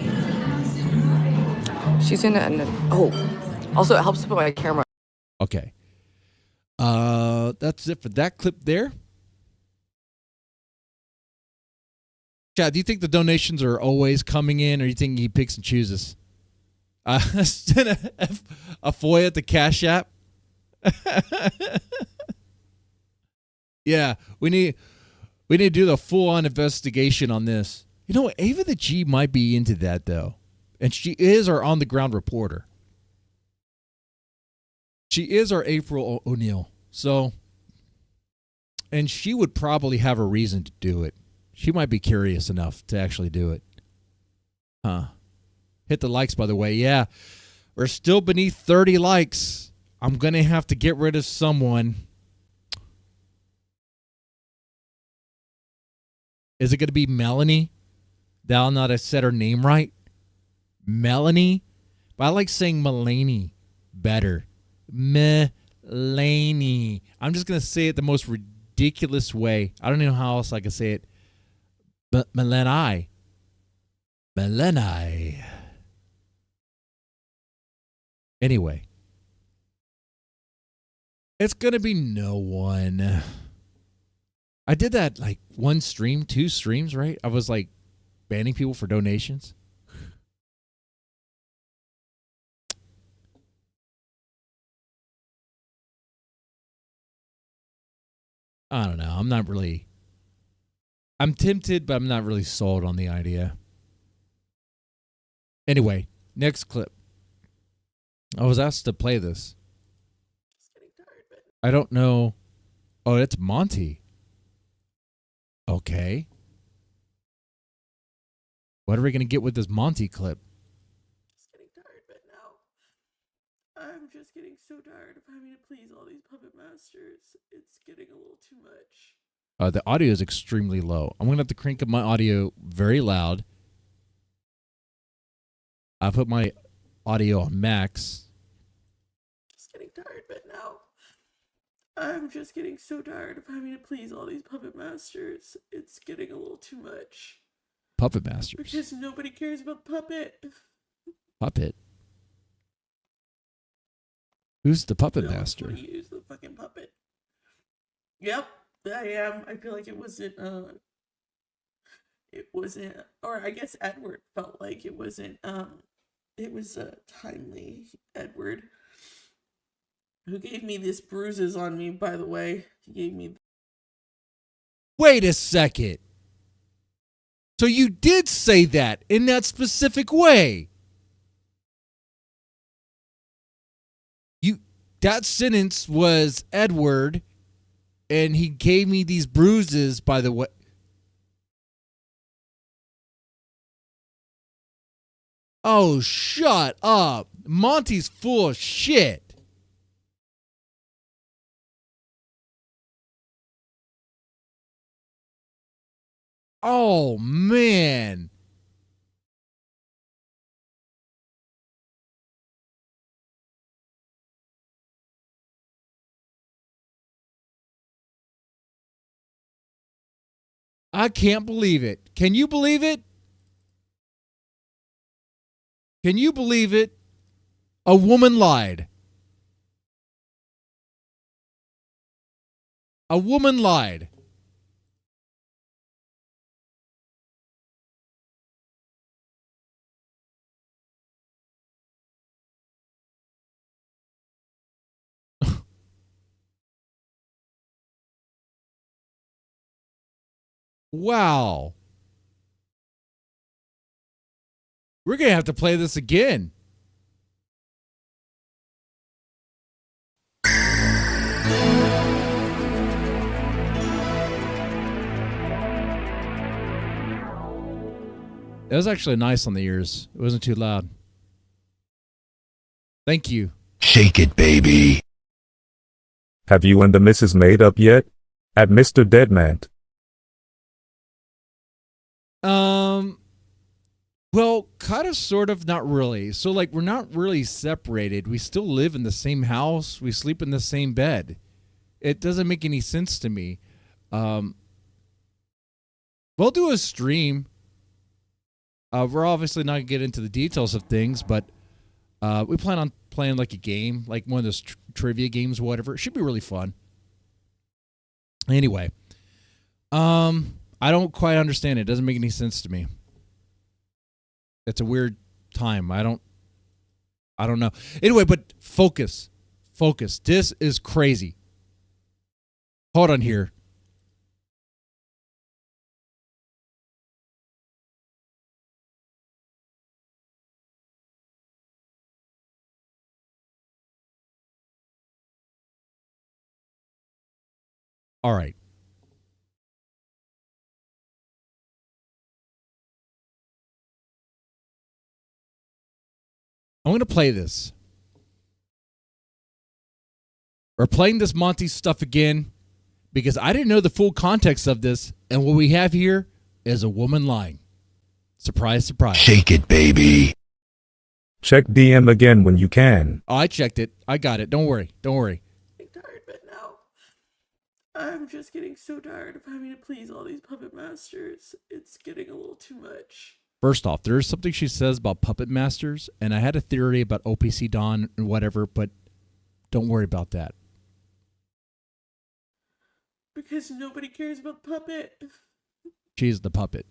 She's in it. And also it helps to put my camera. Okay. That's it for that clip there. Chad, do you think the donations are always coming in, or do you think he picks and chooses? Send a FOIA at the Cash App. Yeah, we need to do the full-on investigation on this. You know what? Ava the G might be into that, though. And she is our on-the-ground reporter. She is our April O'Neil. So, and she would probably have a reason to do it. She might be curious enough to actually do it. Huh. Hit the likes, by the way. Yeah, we're still beneath 30 likes. I'm going to have to get rid of someone. Is it going to be Melanie? Thou not I said her name right. Melanie? But I like saying Melanie better. Melanie. I'm just going to say it the most ridiculous way. I don't know how else I can say it. But Melanie. Anyway. It's going to be no one. I did that like one stream, 2 streams, right? I was like banning people for donations. I don't know. I'm tempted, but I'm not really sold on the idea. Anyway, next clip. I was asked to play this. I don't know. Oh, it's Monty. Okay. What are we going to get with this Monty clip? Just getting tired, but now I'm just getting so tired of having to please all these puppet masters. It's getting a little too much. The audio is extremely low. I'm going to have to crank up my audio very loud. I put my audio on max. Just getting tired, but now I'm just getting so tired of having to please all these puppet masters. It's getting a little too much. Puppet masters. Because nobody cares about puppet. Puppet? Who's the puppet master? Use the fucking puppet. Yep, I am. I feel like it wasn't, or I guess Edward felt like it wasn't, it was timely. Edward, who gave me these bruises on me, by the way. He gave me. Wait a second. So you did say that in that specific way. That sentence was Edward, and he gave me these bruises, by the way. Oh, shut up. Monty's full of shit. Oh, man. I can't believe it. Can you believe it? Can you believe it? A woman lied. A woman lied. Wow. We're going to have to play this again. It was actually nice on the ears. It wasn't too loud. Thank you. Shake it, baby. Have you and the missus made up yet? At Mr. Deadman. Well, kind of, sort of, not really. So, like, we're not really separated. We still live in the same house. We sleep in the same bed. It doesn't make any sense to me. We'll do a stream. We're obviously not going to get into the details of things, but we plan on playing, like, a game, like one of those trivia games, whatever. It should be really fun. Anyway, I don't quite understand it. It doesn't make any sense to me. It's a weird time. I don't know. Anyway, but focus. This is crazy. Hold on here. All right. I'm going to play this. We're playing this Monty stuff again because I didn't know the full context of this, and what we have here is a woman lying. Surprise, surprise. Shake it, baby. Check DM again when you can. Oh, I checked it. I got it. Don't worry. I'm tired, but now I'm just getting so tired of having to please all these puppet masters. It's getting a little too much. First off, there's something she says about puppet masters, and I had a theory about OPC Dawn and whatever, but don't worry about that. Because nobody cares about the puppet. She's the puppet.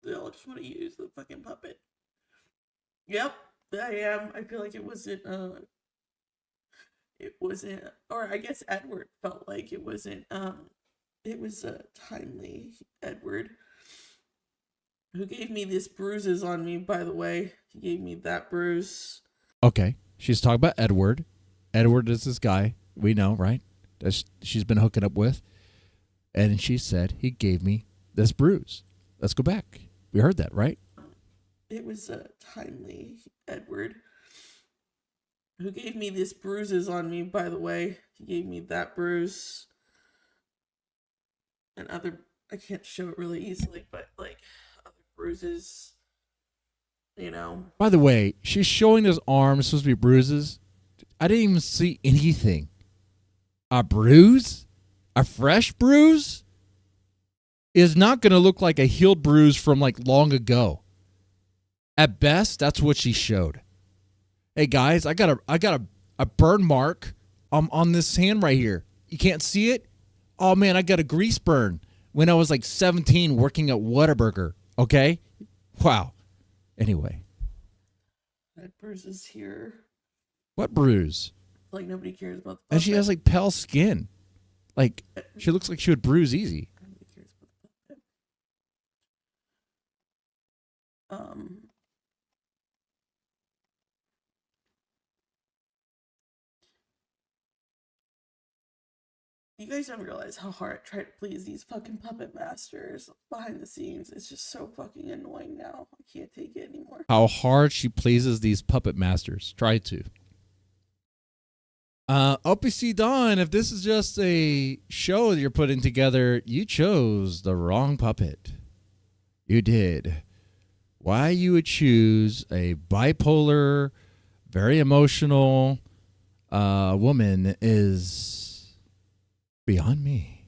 They all just want to use the fucking puppet. Yep, I am. I feel like it wasn't, or I guess Edward felt like it wasn't, it was timely, Edward, who gave me this bruises on me, by the way. He gave me that bruise. Okay, she's talking about Edward. Edward is this guy we know, right? That she's been hooking up with. And she said he gave me this bruise. Let's go back. We heard that, right? It was timely, Edward, who gave me this bruises on me, by the way. He gave me that bruise. And other, I can't show it really easily, but like other bruises, you know. By the way, she's showing his arm. It's supposed to be bruises. I didn't even see anything. A bruise? A fresh bruise? Is not going to look like a healed bruise from like long ago. At best, that's what she showed. Hey guys, I got a burn mark on this hand right here. You can't see it? Oh man, I got a grease burn when I was like 17 working at Whataburger. Okay? Wow. Anyway. That bruise is here. What bruise? Like nobody cares about the puppet. And she has like pale skin. Like she looks like she would bruise easy. Nobody cares about the puppet. You guys don't realize how hard I try to please these fucking puppet masters behind the scenes. It's just so fucking annoying now. I can't take it anymore. How hard she pleases these puppet masters. Try to. OPC Dawn, if this is just a show that you're putting together, you chose the wrong puppet. You did. Why you would choose a bipolar, very emotional woman is beyond me.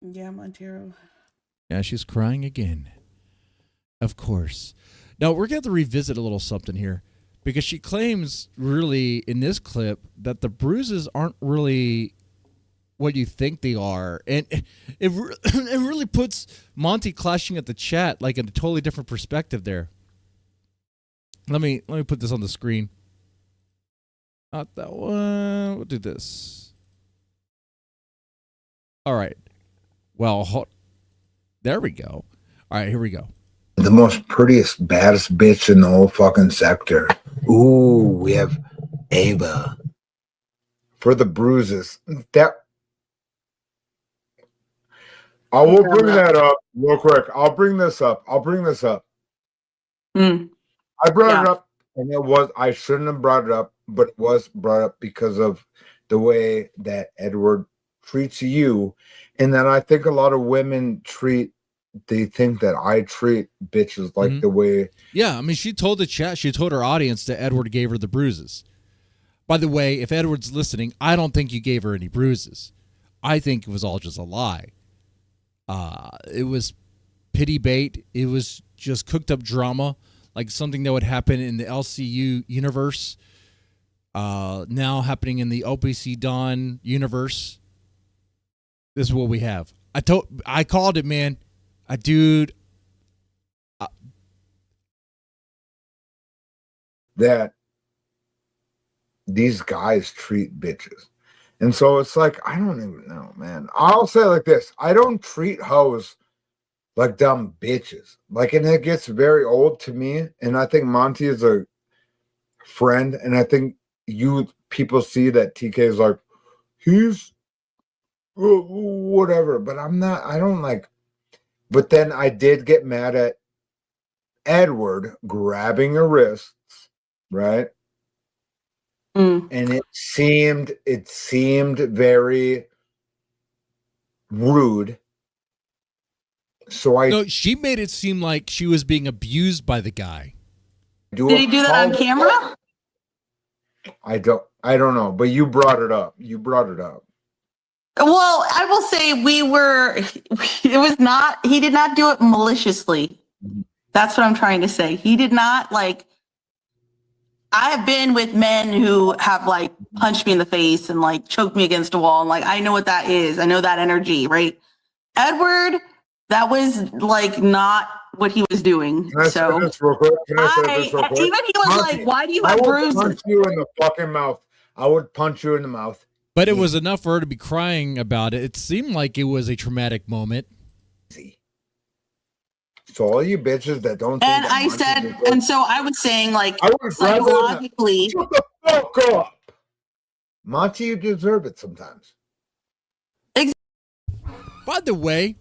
Yeah, Montero. Yeah, she's crying again. Of course. Now, we're going to have to revisit a little something here because she claims really in this clip that the bruises aren't really what you think they are. And it really puts Monty clashing at the chat like in a totally different perspective there. Let me put this on the screen. Not that one. We'll do this. All right. Well, there we go. All right, here we go. The most prettiest, baddest bitch in the whole fucking sector. Ooh, we have Ava. For the bruises. That I will bring that up real quick. I'll bring this up. I brought it up, and I shouldn't have brought it up, but it was brought up because of the way that Edward treats you. And then I think a lot of women they think that I treat bitches like the way. Yeah, I mean, she told the chat, she told her audience that Edward gave her the bruises. By the way, if Edward's listening, I don't think you gave her any bruises. I think it was all just a lie. It was pity bait. It was just cooked up drama, like something that would happen in the LCU universe, now happening in the OPC Dawn universe. This is what we have. I called it, man. Dude. That these guys treat bitches. And so it's like, I don't even know, man. I'll say it like this. I don't treat hoes like dumb bitches. Like, and it gets very old to me. And I think Monty is a friend. And I think people see that TK is like, he's whatever. But I don't like. But then I did get mad at Edward grabbing her wrists, right? And it seemed very rude. So she made it seem like she was being abused by the guy. Did he do that on camera? I don't know, but you brought it up. Well, I will say he did not do it maliciously. That's what I'm trying to say. He did not I have been with men who have punched me in the face and choked me against a wall. And I know what that is. I know that energy, right? Edward, that was not what he was doing. Can I say this real quick? Even he was like, why do you have bruises? I would punch you in the fucking mouth. I would punch you in the mouth. But it was enough for her to be crying about it. It seemed like it was a traumatic moment. So all you bitches that don't and I said, and so I was saying psychologically. Shut the fuck up. Monty, you deserve it sometimes. By the way,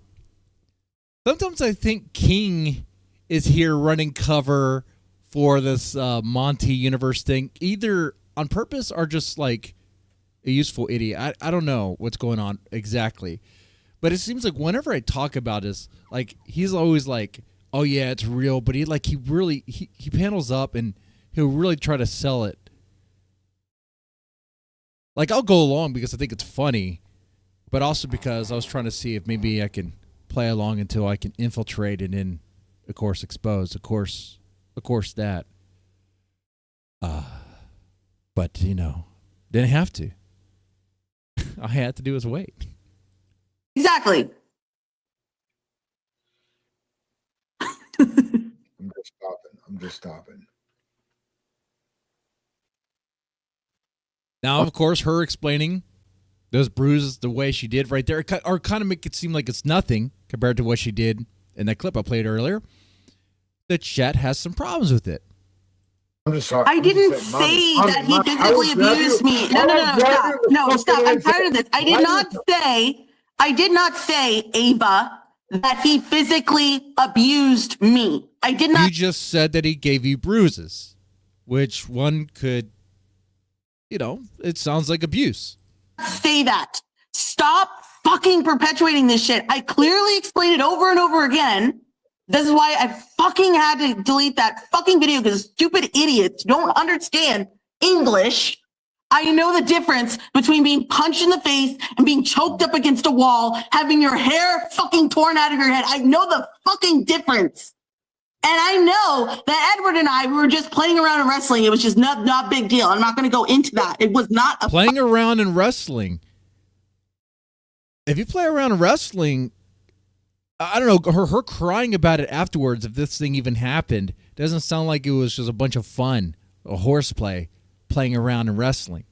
sometimes I think King is here running cover for this Monty universe thing, either on purpose or just a useful idiot. I don't know what's going on exactly. But it seems like whenever I talk about this, he's always like, "Oh yeah, it's real," but he panels up and he'll really try to sell it. I'll go along because I think it's funny, but also because I was trying to see if maybe I can play along until I can infiltrate and then, of course, expose. Of course that. But didn't have to. All I had to do was wait. Exactly. I'm just stopping. Now, of course, her explaining those bruises the way she did right there, or kind of make it seem like it's nothing compared to what she did in that clip I played earlier. The chat has some problems with it. I'm just sorry. I didn't say that he physically abused me. No, stop. I'm tired of this. I did not say, Ava, that he physically abused me. I did not. You just said that he gave you bruises, which one could, it sounds like abuse. Say that. Stop fucking perpetuating this shit. I clearly explained it over and over again. This is why I fucking had to delete that fucking video because stupid idiots don't understand English. I know the difference between being punched in the face and being choked up against a wall, having your hair fucking torn out of your head. I know the fucking difference. And I know that Edward and I, we were just playing around in wrestling. It was just not a big deal. I'm not going to go into that. It was not playing around in wrestling. If you play around in wrestling, I don't know, her crying about it afterwards, if this thing even happened, doesn't sound like it was just a bunch of fun, a horseplay, playing around in wrestling.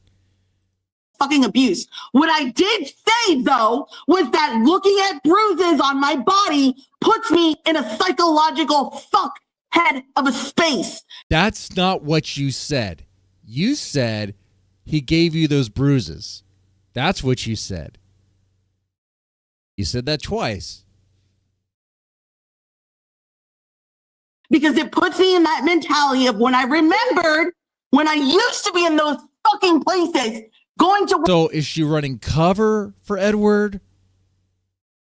Fucking abuse. What I did say, though, was that looking at bruises on my body puts me in a psychological fuckhead of a space. That's not what you said. You said he gave you those bruises. That's what you said. You said that twice. because it puts me in that mentality of when I remembered when I used to be in those fucking places going to. So is she running cover for Edward?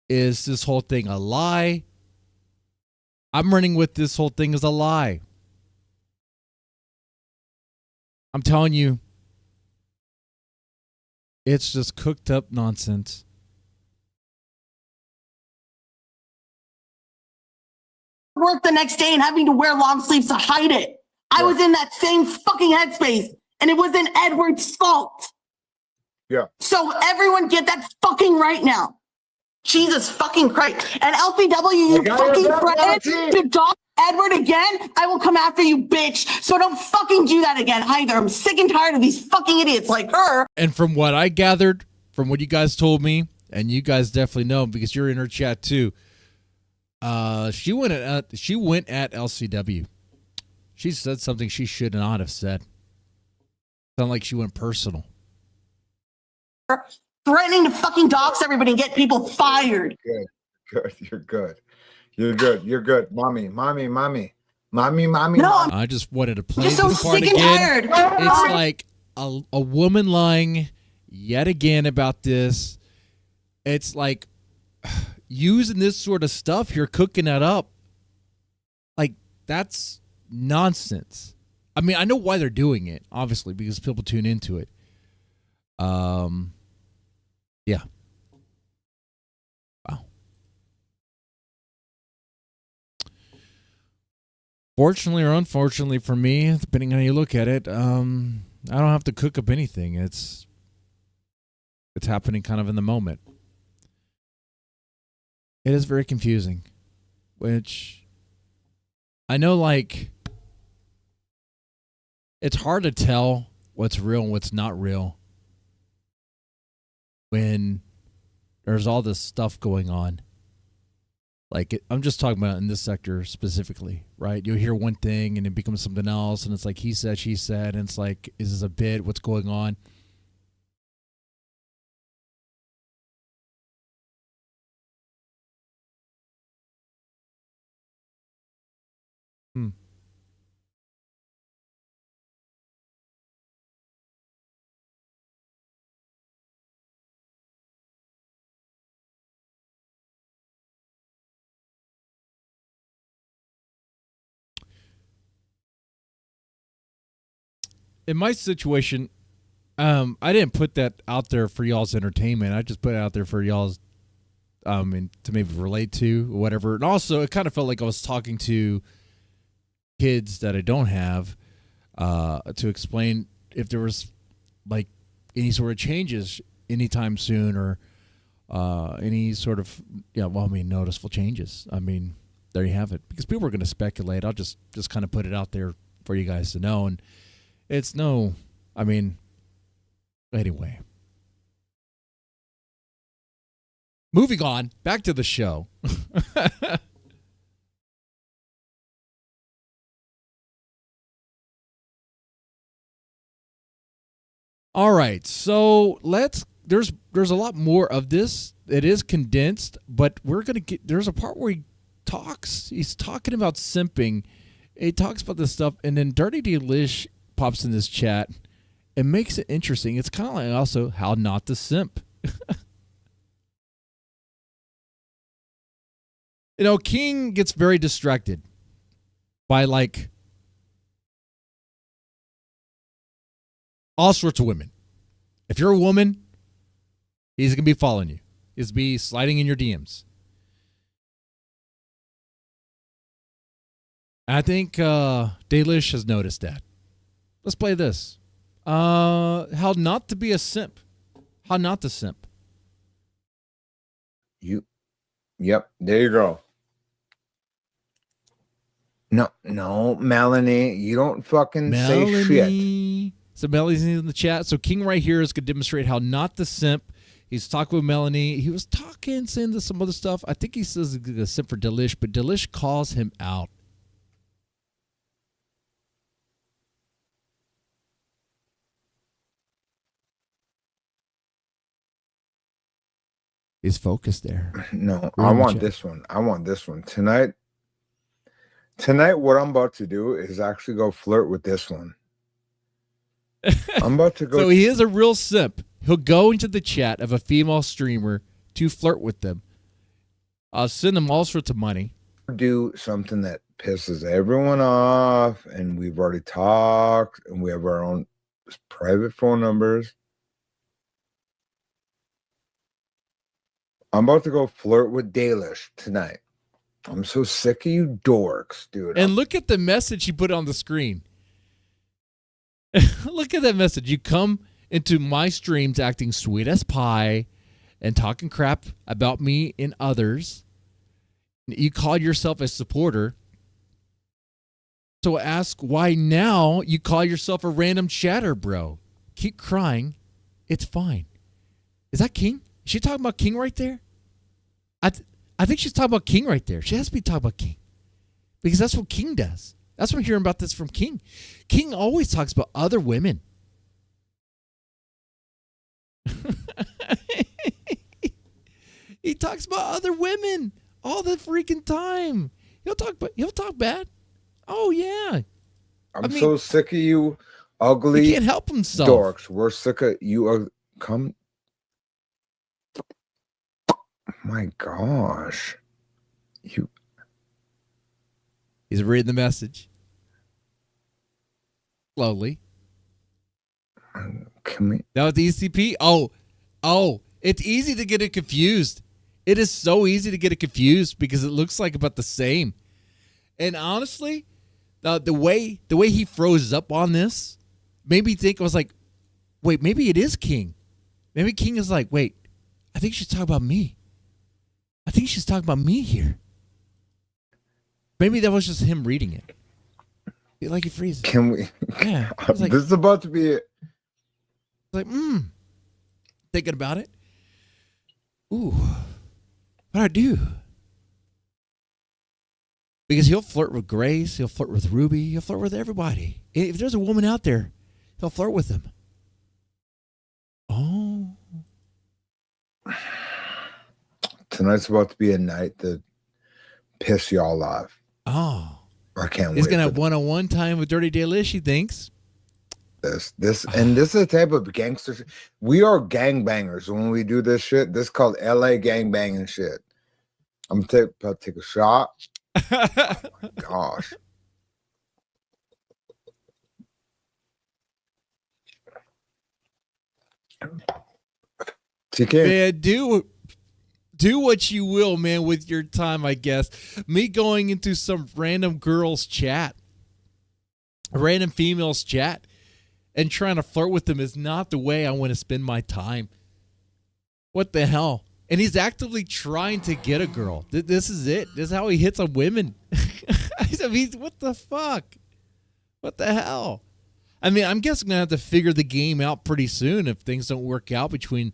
Is this whole thing a lie? I'm running with this whole thing as a lie. I'm telling you, it's just cooked up nonsense. Work the next day and having to wear long sleeves to hide it. I was in that same fucking headspace, and it wasn't Edward's fault. Yeah. So everyone get that fucking right now. Jesus fucking Christ. And LCW, you fucking friend, to dog Edward again, I will come after you, bitch. So don't fucking do that again either. I'm sick and tired of these fucking idiots like her. And from what I gathered, from what you guys told me, and you guys definitely know because you're in her chat too, she went at LCW. She said something she should not have said. Sounded like she went personal. Threatening to fucking dox everybody and get people fired. Good. You're good. You're good. Mommy. No, I just wanted to play just so this part sick and again. tired. It's like a woman lying yet again about this. It's like using this sort of stuff. You're cooking that up. Like, that's nonsense. I mean, I know why they're doing it, obviously, because people tune into it. Yeah. Wow. Fortunately or unfortunately for me, depending on how you look at it, I don't have to cook up anything. It's happening kind of in the moment. It is very confusing, which I know, like, it's hard to tell what's real and what's not real when there's all this stuff going on. Like, I'm just talking about in this sector specifically, right? You'll hear one thing and it becomes something else, and it's like he said, she said, and it's like, is this a bit? What's going on? In my situation, I didn't put that out there for y'all's entertainment. I just put it out there for y'all's and to maybe relate to or whatever. And also, it kind of felt like I was talking to kids that I don't have to explain if there was like any sort of changes anytime soon or any sort of noticeable changes. I mean, there you have it. Because people are going to speculate. I'll just kind of put it out there for you guys to know. And it's anyway. Moving on, back to the show. All right, so there's a lot more of this. It is condensed, but there's a part where he's talking about simping. He talks about this stuff, and then Dirty Delish pops in this chat and makes it interesting. It's kind of like also how not to simp. King gets very distracted by like all sorts of women. If you're a woman, he's going to be following you. He's going to be sliding in your DMs. I think Delish has noticed that. Let's play this. How not to be a simp. How not to simp. Yep, there you go. No, Melanie, you don't fucking say shit. So Melanie's in the chat. So King right here is going to demonstrate how not to simp. He's talking with Melanie. He was saying some other stuff. I think he says he's going to simp for Delish, but Delish calls him out. He's focused there. No, I want this one. Tonight, Tonight, what I'm about to do is actually go flirt with this one. I'm about to go. So he is a real simp. He'll go into the chat of a female streamer to flirt with them. I'll send them all sorts of money. Do something that pisses everyone off, and we've already talked, and we have our own private phone numbers. I'm about to go flirt with Dalish tonight. I'm so sick of you dorks, dude. And look at the message he put on the screen. Look at that message. You come into my streams acting sweet as pie and talking crap about me and others. You call yourself a supporter. So ask why now you call yourself a random chatter, bro. Keep crying. It's fine. Is that King? Is she talking about King right there? I think she's talking about King right there. She has to be talking about King. Because that's what King does. That's what I'm hearing about this from King. King always talks about other women. He talks about other women all the freaking time. He'll talk bad. Oh yeah. I mean, so sick of you ugly he can't help himself. dorks. We're sick of you. Come. My gosh. He's reading the message. Slowly. Can we? That was the ECP? Oh, it's easy to get it confused. It is so easy to get it confused because it looks like about the same. And honestly, the way he froze up on this made me think, I was like, wait, maybe it is King. Maybe King is like, wait, I think she's talking about me. I think she's talking about me here. Maybe that was just him reading it. Like he freezes. Can we? Yeah. Like, this is about to be it. Like, thinking about it. Ooh, what do I do? Because he'll flirt with Grace, he'll flirt with Ruby, he'll flirt with everybody. If there's a woman out there, he'll flirt with them. Oh. Tonight's about to be a night that piss y'all off. Oh. I can't wait. He's going to have one-on-one time with Dirty Dalish, he thinks. This is the type of gangster shit. We are gangbangers when we do this shit. This is called LA gangbanging shit. I'm about to take a shot. Oh my gosh. TK. Man, do what you will, man, with your time, I guess. Me going into some random girl's chat, a random female's chat, and trying to flirt with them is not the way I want to spend my time. What the hell? And he's actively trying to get a girl. This is it. This is how he hits on women. I mean, what the fuck? What the hell? I mean, I'm guessing I'm going to have to figure the game out pretty soon if things don't work out between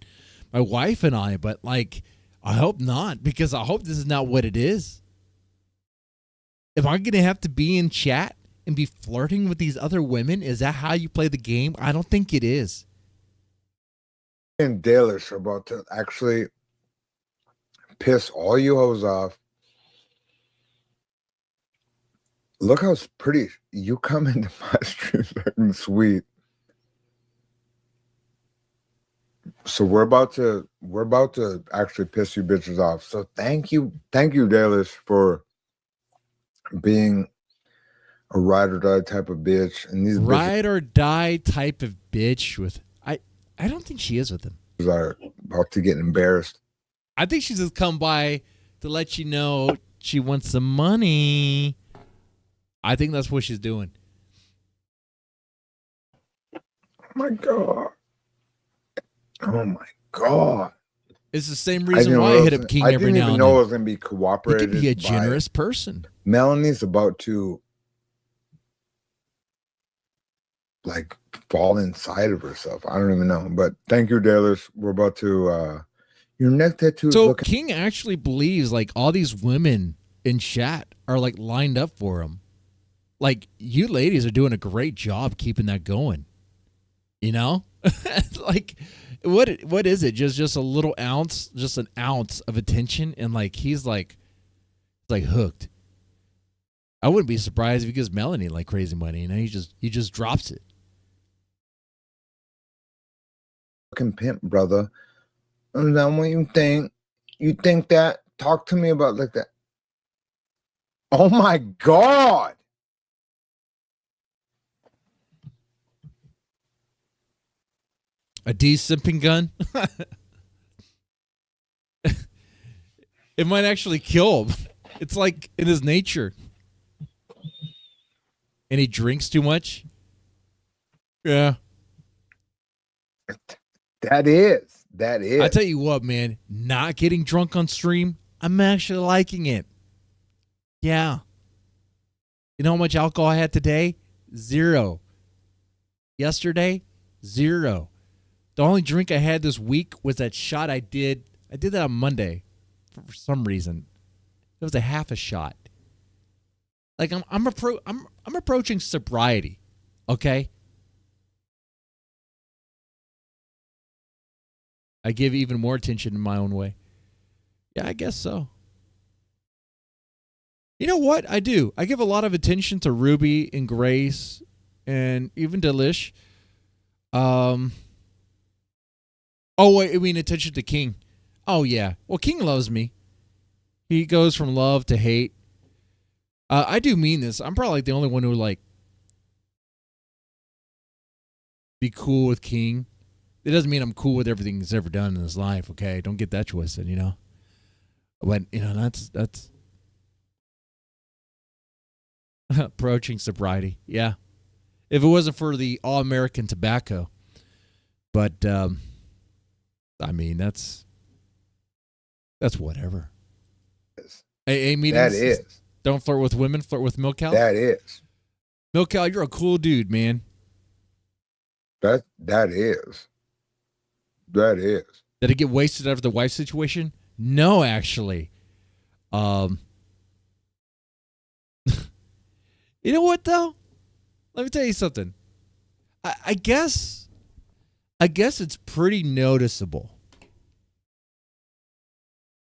my wife and I. But, like, I hope not, because I hope this is not what it is. Am I going to have to be in chat and be flirting with these other women? Is that how you play the game? I don't think it is. And Dalish are about to actually piss all you hoes off. Look how pretty you come into my stream looking sweet. So we're about to actually piss you bitches off. So thank you, Dalish, for being a ride or die type of bitch. And these ride or die type of bitch with I don't think she is with him. Are about to get embarrassed. I think she's just come by to let you know she wants some money. I think that's what she's doing. Oh my god. Oh my god. It's the same reason why I hit up King every now and then. I didn't even know I was going to be cooperated. He could be a generous person. Melanie's about to like fall inside of herself. I don't even know. But thank you, Dalish. We're about to your neck tattoo. So King actually believes like all these women in chat are like lined up for him. Like you ladies are doing a great job keeping that going. You know? Like what is it? Just a little ounce, just an ounce of attention, and like he's like hooked. I wouldn't be surprised if he gives Melanie like crazy money. You know, he just drops it. Fucking pimp, brother. And then what you think? You think that? Talk to me about like that. Oh my God. A de-simping gun? It might actually kill him. It's like in his nature. And he drinks too much? Yeah. That is. I tell you what, man, not getting drunk on stream, I'm actually liking it. Yeah. You know how much alcohol I had today? 0. Yesterday? 0. The only drink I had this week was that shot I did. I did that on Monday for some reason. It was a half a shot. Like I'm approaching sobriety. Okay? I give even more attention in my own way. Yeah, I guess so. You know what? I do. I give a lot of attention to Ruby and Grace and even Delish. Oh, wait, I mean attention to King. Oh, yeah. Well, King loves me. He goes from love to hate. I do mean this. I'm probably like the only one who like be cool with King. It doesn't mean I'm cool with everything he's ever done in his life, okay? Don't get that twisted, you know? But, you know, that's approaching sobriety. Yeah. If it wasn't for the all-American tobacco. But, I mean, that's whatever. AA meetings. That is. Don't flirt with women, flirt with Milk Cow. That is. Milk Cow, you're a cool dude, man. That is. That is. Did it get wasted out of the wife situation? No, actually. You know what, though? Let me tell you something. I guess it's pretty noticeable.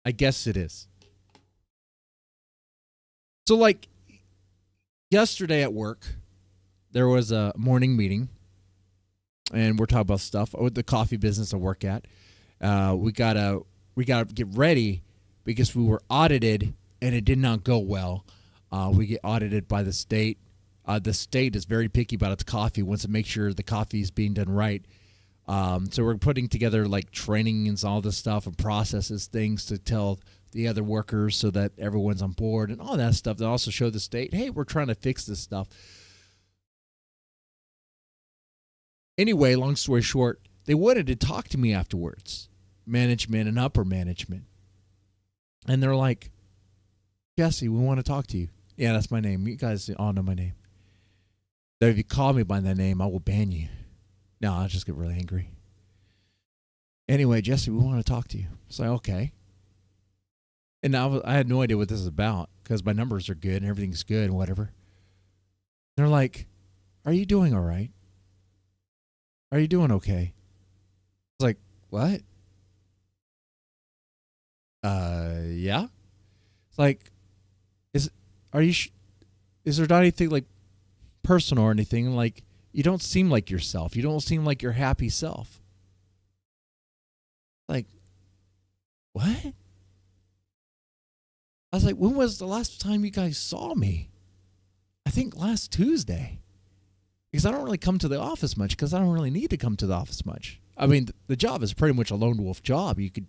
I guess it is. So, like, yesterday at work, there was a morning meeting. And we're talking about stuff with the coffee business I work at. We gotta get ready because we were audited and it did not go well. We get audited by the state. The state is very picky about its coffee, wants to make sure the coffee is being done right. So we're putting together like training and all this stuff and processes, things to tell the other workers so that everyone's on board and all that stuff. They also show the state, hey, we're trying to fix this stuff. Anyway, long story short, they wanted to talk to me afterwards, management and upper management. And they're like, Jesse, we want to talk to you. Yeah, that's my name. You guys all know my name. So if you call me by that name, I will ban you. No, I'll just get really angry. Anyway, Jesse, we want to talk to you. It's like, okay. And I had no idea what this is about because my numbers are good and everything's good and whatever. They're like, are you doing all right? Are you doing okay? I was like, what? Yeah. It's like, is there not anything like personal or anything? Like, you don't seem like yourself. You don't seem like your happy self. Like, what? I was like, when was the last time you guys saw me? I think last Tuesday. Because I don't really come to the office much because I don't really need to come to the office much. I mean, the job is pretty much a lone wolf job. You could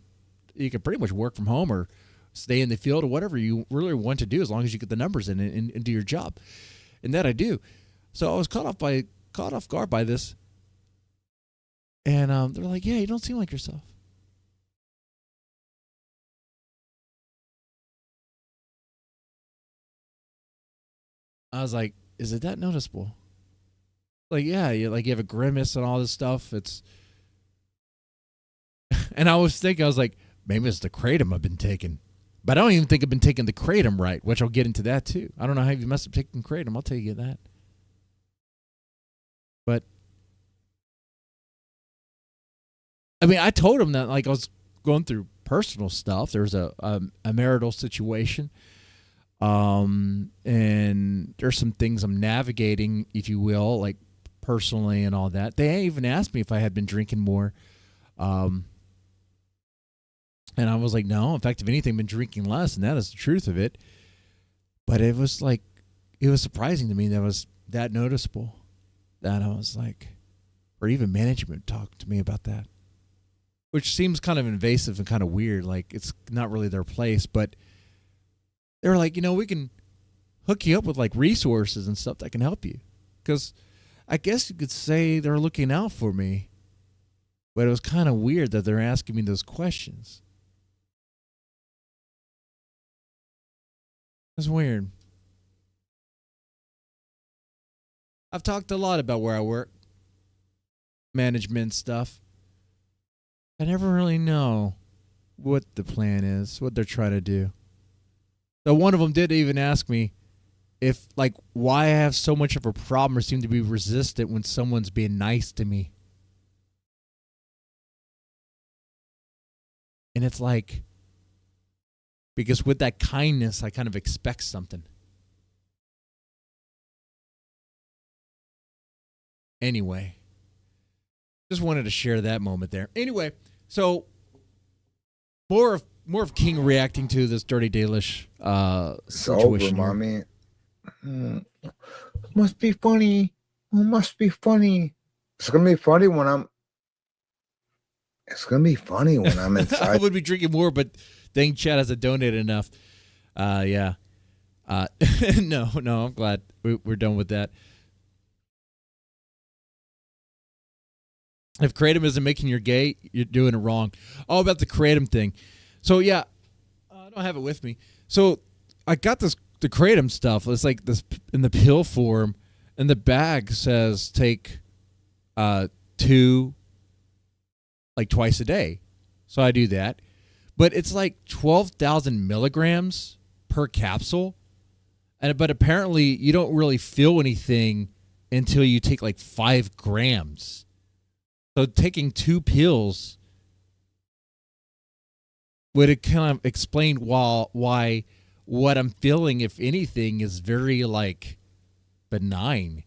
pretty much work from home or stay in the field or whatever you really want to do as long as you get the numbers in and do your job. And that I do. So I was caught off guard by this. And they're like, yeah, you don't seem like yourself. I was like, is it that noticeable? Like, yeah, you have a grimace and all this stuff. It's, and I was like, maybe it's the kratom I've been taking. But I don't even think I've been taking the kratom right, which I'll get into that too. I don't know how you must have taken kratom. I'll tell you that. But, I mean, I told him that, like, I was going through personal stuff. There was a marital situation. And there's some things I'm navigating, if you will, like personally and all that. They even asked me if I had been drinking more. And I was like, no. In fact, if anything, I've been drinking less, and that is the truth of it. But it was surprising to me that it was that noticeable. That I was like, or even management talked to me about that, which seems kind of invasive and kind of weird. Like, it's not really their place, but they were like, we can hook you up with like resources and stuff that can help you. Because I guess you could say they're looking out for me, but it was kind of weird that they're asking me those questions. It's weird. I've talked a lot about where I work, management stuff. I never really know what the plan is, what they're trying to do. So one of them did even ask me if, like, why I have so much of a problem or seem to be resistant when someone's being nice to me. And it's like, because with that kindness, I kind of expect something. Anyway, just wanted to share that moment there. Anyway, so more of King reacting to this Dirty Dalish situation. Over, mommy. Must be funny. Must be funny. It's gonna be funny when I'm. It's gonna be funny when I'm inside. I would be drinking more, but thank Chad hasn't donated enough. Yeah. No, I'm glad we're done with that. If kratom isn't making you gay, you're doing it wrong. Oh, about the kratom thing. So yeah, I don't have it with me. So I got the kratom stuff. It's like this in the pill form, and the bag says take 2 like twice a day. So I do that. But it's like 12,000 milligrams per capsule. But apparently you don't really feel anything until you take like 5 grams. So taking 2 pills would kind of explain why what I'm feeling, if anything, is very like benign.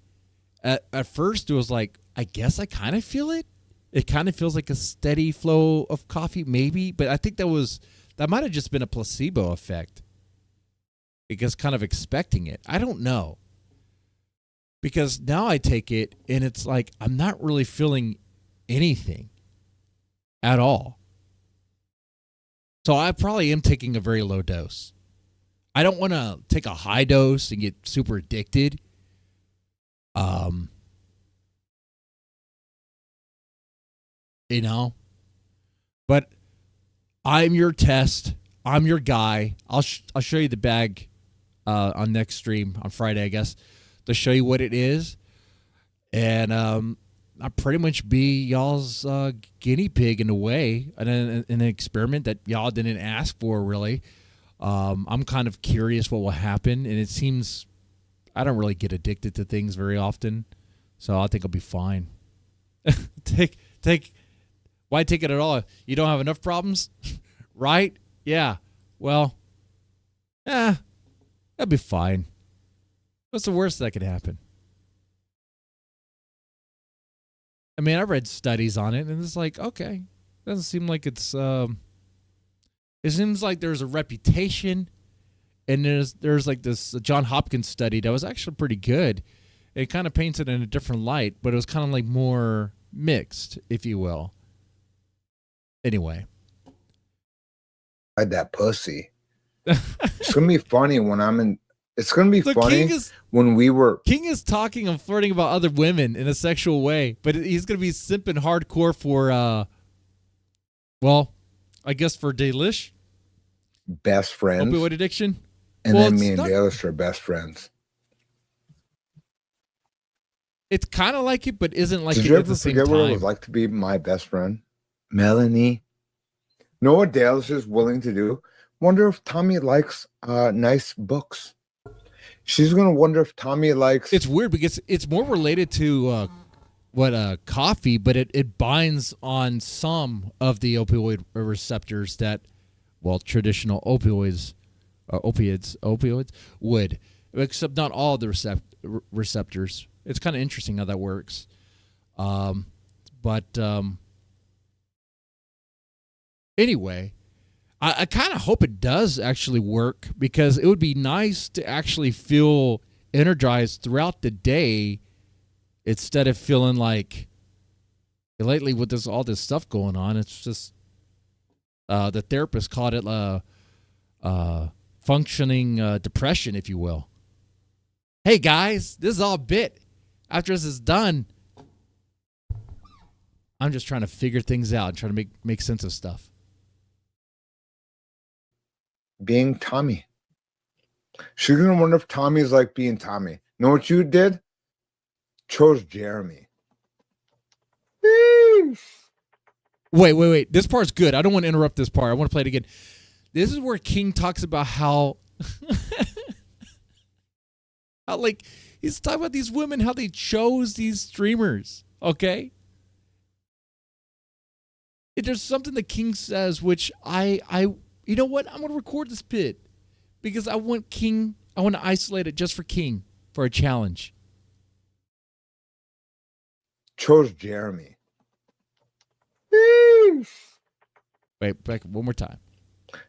At first it was like, I guess I kind of feel it. It kind of feels like a steady flow of coffee, maybe. But I think that might have just been a placebo effect. Because kind of expecting it. I don't know. Because now I take it and it's like I'm not really feeling anything at all. So I probably am taking a very low dose. I don't want to take a high dose and get super addicted. But I'm your test. I'm your guy. I'll show you the bag on next stream on Friday, I guess, to show you what it is. And I'll pretty much be y'all's guinea pig in a way, in an experiment that y'all didn't ask for, really. I'm kind of curious what will happen, and it seems I don't really get addicted to things very often, so I think I'll be fine. Why take it at all? You don't have enough problems, right? Yeah. Well, that'd be fine. What's the worst that could happen? I mean, I read studies on it, and it's like, okay, doesn't seem like it's. It seems like there's a reputation, and there's like this John Hopkins study that was actually pretty good. It kind of paints it in a different light, but it was kind of like more mixed, if you will. Anyway, I had that pussy. It's gonna be funny when I'm in. It's gonna be funny when we were. King is talking and flirting about other women in a sexual way, but he's gonna be simping hardcore for, well, I guess for Dalish. Best friends. Opioid addiction. And then me and Dalish are best friends. It's kind of like it, but isn't like Did it you at ever the same forget time. what it was like to be my best friend? Melanie. Know what Dalish is willing to do? Wonder if Tommy likes nice books. She's gonna wonder if Tommy likes. It's weird because it's more related to coffee, but it binds on some of the opioid receptors that, well, traditional opioids opioids would, except not all the receptors. It's kind of interesting how that works. But anyway, I kind of hope it does actually work, because it would be nice to actually feel energized throughout the day instead of feeling like lately with all this stuff going on. It's just the therapist called it functioning depression, if you will. Hey guys, this is all bit. After this is done, I'm just trying to figure things out and trying to make sense of stuff. Being Tommy. She's gonna wonder if Tommy is like being Tommy. Know what you did? Chose Jeremy. Wait. This part's good. I don't want to interrupt this part. I want to play it again. This is where King talks about how like he's talking about these women, how they chose these streamers. Okay. There's something that King says, which I you know what? I'm going to record this bit because I want to isolate it just for King for a challenge. Chose Jeremy. Wait, back one more time.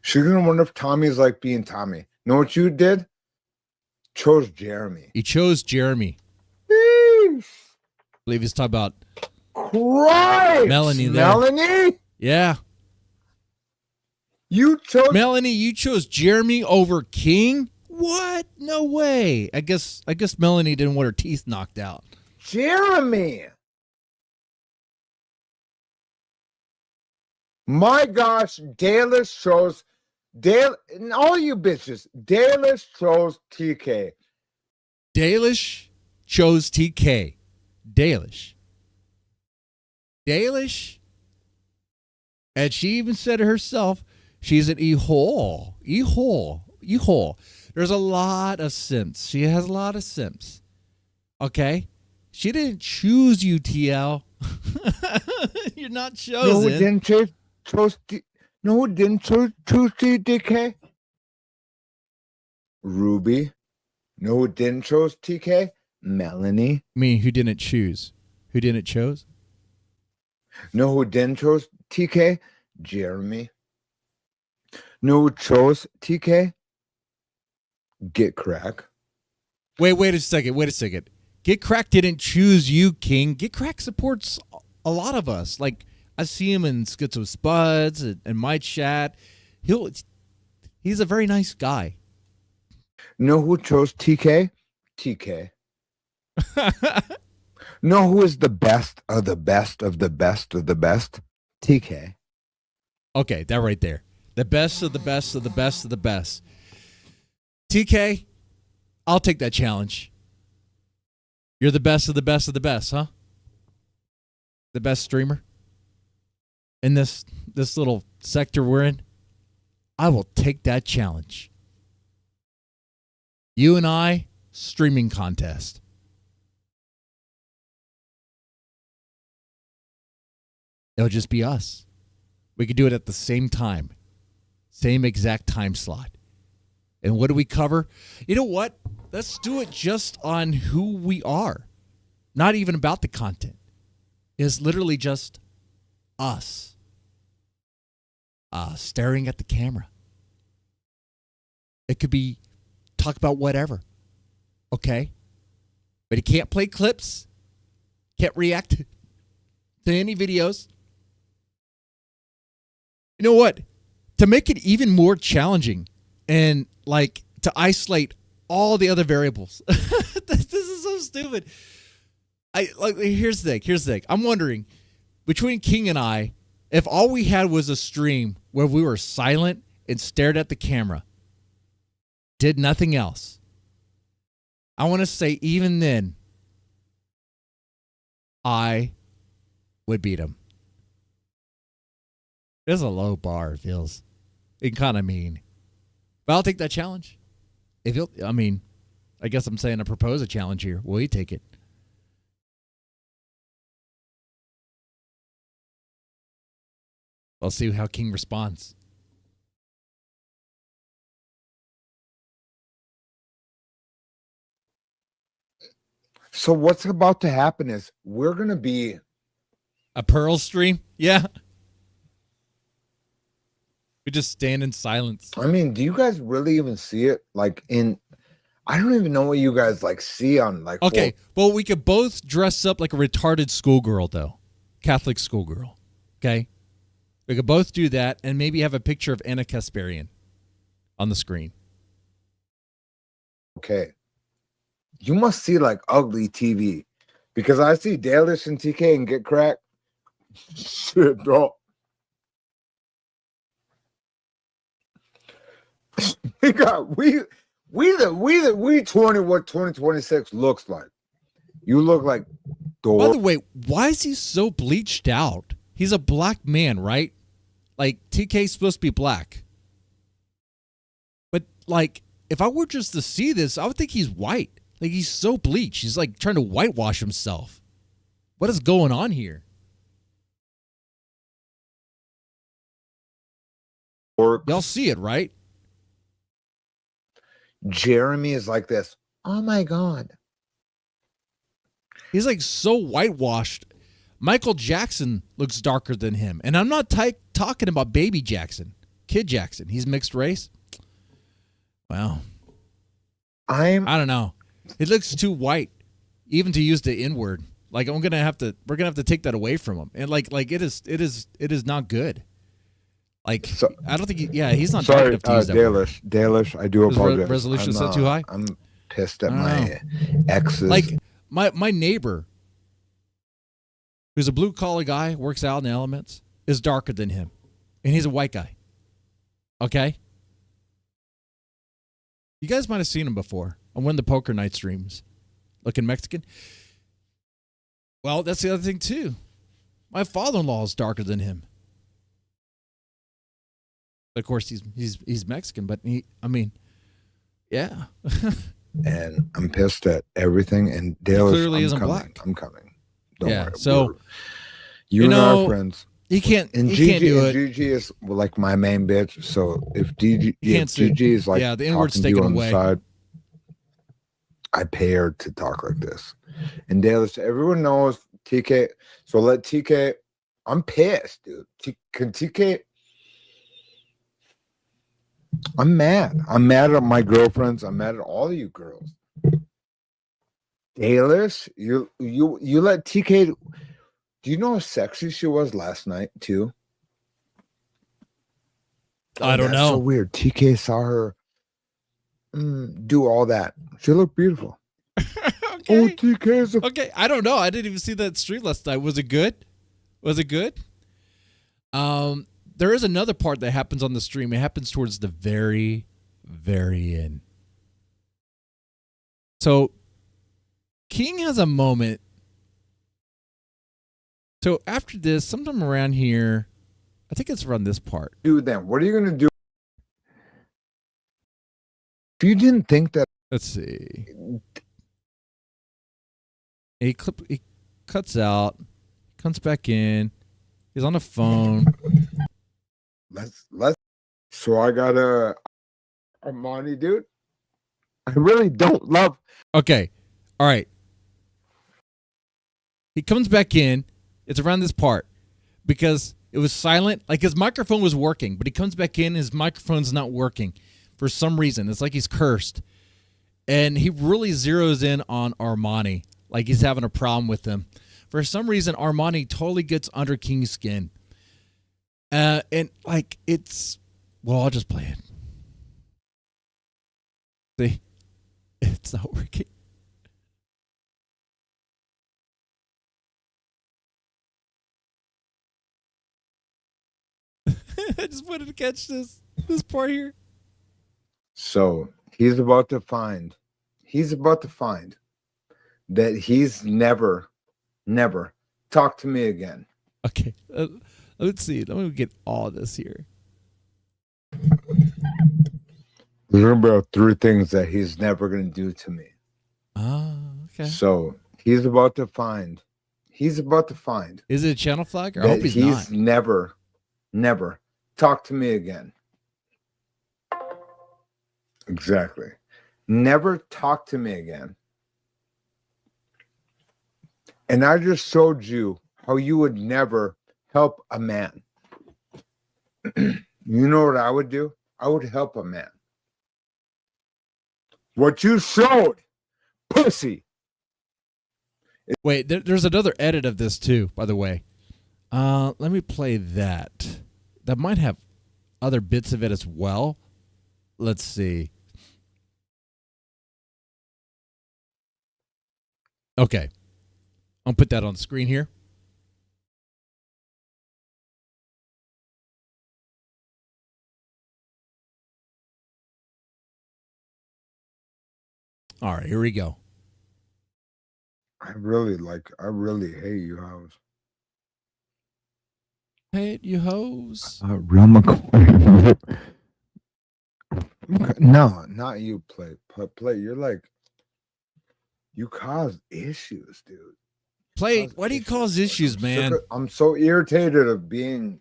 She's going to wonder if Tommy is like being Tommy. Know what you did? Chose Jeremy. He chose Jeremy. I believe he's talking about Melanie there. Melanie? Yeah. You chose Melanie, you chose Jeremy over King? What? No way. I guess Melanie didn't want her teeth knocked out. Jeremy. My gosh, Dallas chose and all you bitches, Dallas chose TK. Dalish chose TK. Dalish. And she even said it herself, she's an e-hole. There's a lot of simps. She has a lot of simps. Okay? She didn't choose you, TL. You're not chosen. No, it didn't choose TK. Ruby. No, it didn't choose TK. Melanie. I mean, who didn't choose? Who didn't chose? No, who didn't chose TK? Jeremy. No, who chose TK? Get Crack. Wait a second. Get Crack didn't choose you, King. Get Crack supports a lot of us. Like, I see him in Schizo Spuds and my chat. He's a very nice guy. Know who chose TK? TK. Know who is the best of the best of the best of the best? TK. Okay, that right there. The best of the best of the best of the best. TK, I'll take that challenge. You're the best of the best of the best, huh? The best streamer in this little sector we're in. I will take that challenge. You and I, streaming contest. It'll just be us. We could do it at the same time. Same exact time slot. And what do we cover? You know what? Let's do it just on who we are. Not even about the content. It's literally just us. Staring at the camera. It could be talk about whatever. Okay? But he can't play clips. Can't react to any videos. You know what? To make it even more challenging and like to isolate all the other variables. This is so stupid. Here's the thing. I'm wondering, between King and I, if all we had was a stream where we were silent and stared at the camera, did nothing else, I want to say even then, I would beat him. It's a low bar, it feels. It kind of mean. But I'll take that challenge. I guess I'm saying I propose a challenge here. Will you take it? I'll see how King responds. So what's about to happen is we're going to be a Pearl stream. Yeah. We just stand in silence. I mean, do you guys really even see it? Like I don't even know what you guys like see on like. Okay, well, we could both dress up like a retarded schoolgirl, though. Catholic schoolgirl. Okay? We could both do that and maybe have a picture of Anna Kasparian on the screen. Okay. You must see like ugly TV because I see Dalish and TK and Get Cracked. Shit, bro. we 20 what 2026 looks like. You look like By the way, why is he so bleached out? He's a black man, right? Like TK's supposed to be black. But like if I were just to see this, I would think he's white. Like he's so bleached. He's like trying to whitewash himself. What is going on here? Y'all see it, right? Jeremy is like this. Oh my God. He's like so whitewashed. Michael Jackson looks darker than him. And I'm not talking about baby Jackson. Kid Jackson. He's mixed race. Wow. I don't know. It looks too white, even to use the N-word. Like we're gonna have to take that away from him. And like it is not good. Like so, I don't think he's not sorry, enough to use that word. Dalish, I do apologize. Resolution set too high? I'm pissed at my exes. Like my neighbor, who's a blue collar guy, works out in the elements, is darker than him. And he's a white guy. Okay? You guys might have seen him before on one of the poker night streams. Looking Mexican. Well, that's the other thing too. My father-in-law is darker than him. Of course, he's Mexican, but yeah. And I'm pissed at everything. And Dale clearly isn't black. I'm coming. Don't worry. So you and I are friends. He can't. And he can't do it. Gigi is like my main bitch. So if Gigi is like the N-word's talking to you taken on away. the side, I pay her to talk like this. And Dale, everyone knows TK. So let TK. I'm pissed, dude. Can TK? I'm mad. I'm mad at my girlfriends. I'm mad at all of you girls. Dalish, you let TK. Do you know how sexy she was last night too? I don't know. So weird. TK saw her do all that. She looked beautiful. Okay. Oh, TK's okay. I don't know. I didn't even see that stream last night. Was it good? Was it good? There is another part that happens on the stream. It happens towards the very, very end. So King has a moment. So after this, sometime around here, I think it's around this part. Dude, then what are you going to do? If you didn't think that. Let's see. He cuts out, comes back in. He's on the phone. Let's. So I got a Monty, dude. I really don't love. Okay. All right. He comes back in. It's around this part because it was silent. Like his microphone was working, but he comes back in. His microphone's not working for some reason. It's like he's cursed. And he really zeroes in on Armani. Like he's having a problem with him. For some reason, Armani totally gets under King's skin. And like it's, well, I'll just play it. See? It's not working. I just wanted to catch this part here. So he's about to find that he's never talked to me again. Okay. Let's see. Let me get all this here. Remember about 3 things that he's never going to do to me. Okay. So he's about to find. Is it a channel flag? I hope he's not. Never talk to me again. Exactly. Never talk to me again. And I just showed you how you would never help a man. You know what I would do? I would help a man. What you showed, pussy. Wait, there's another edit of this too, by the way. Let me play that. That might have other bits of it as well. Let's see. Okay. I'll put that on the screen here. All right, here we go. I really hate you hoes. Hate you hoes. Real No, not you, play. You're like, you cause issues, dude. Play. Why do you cause issues, man? I'm so irritated of being.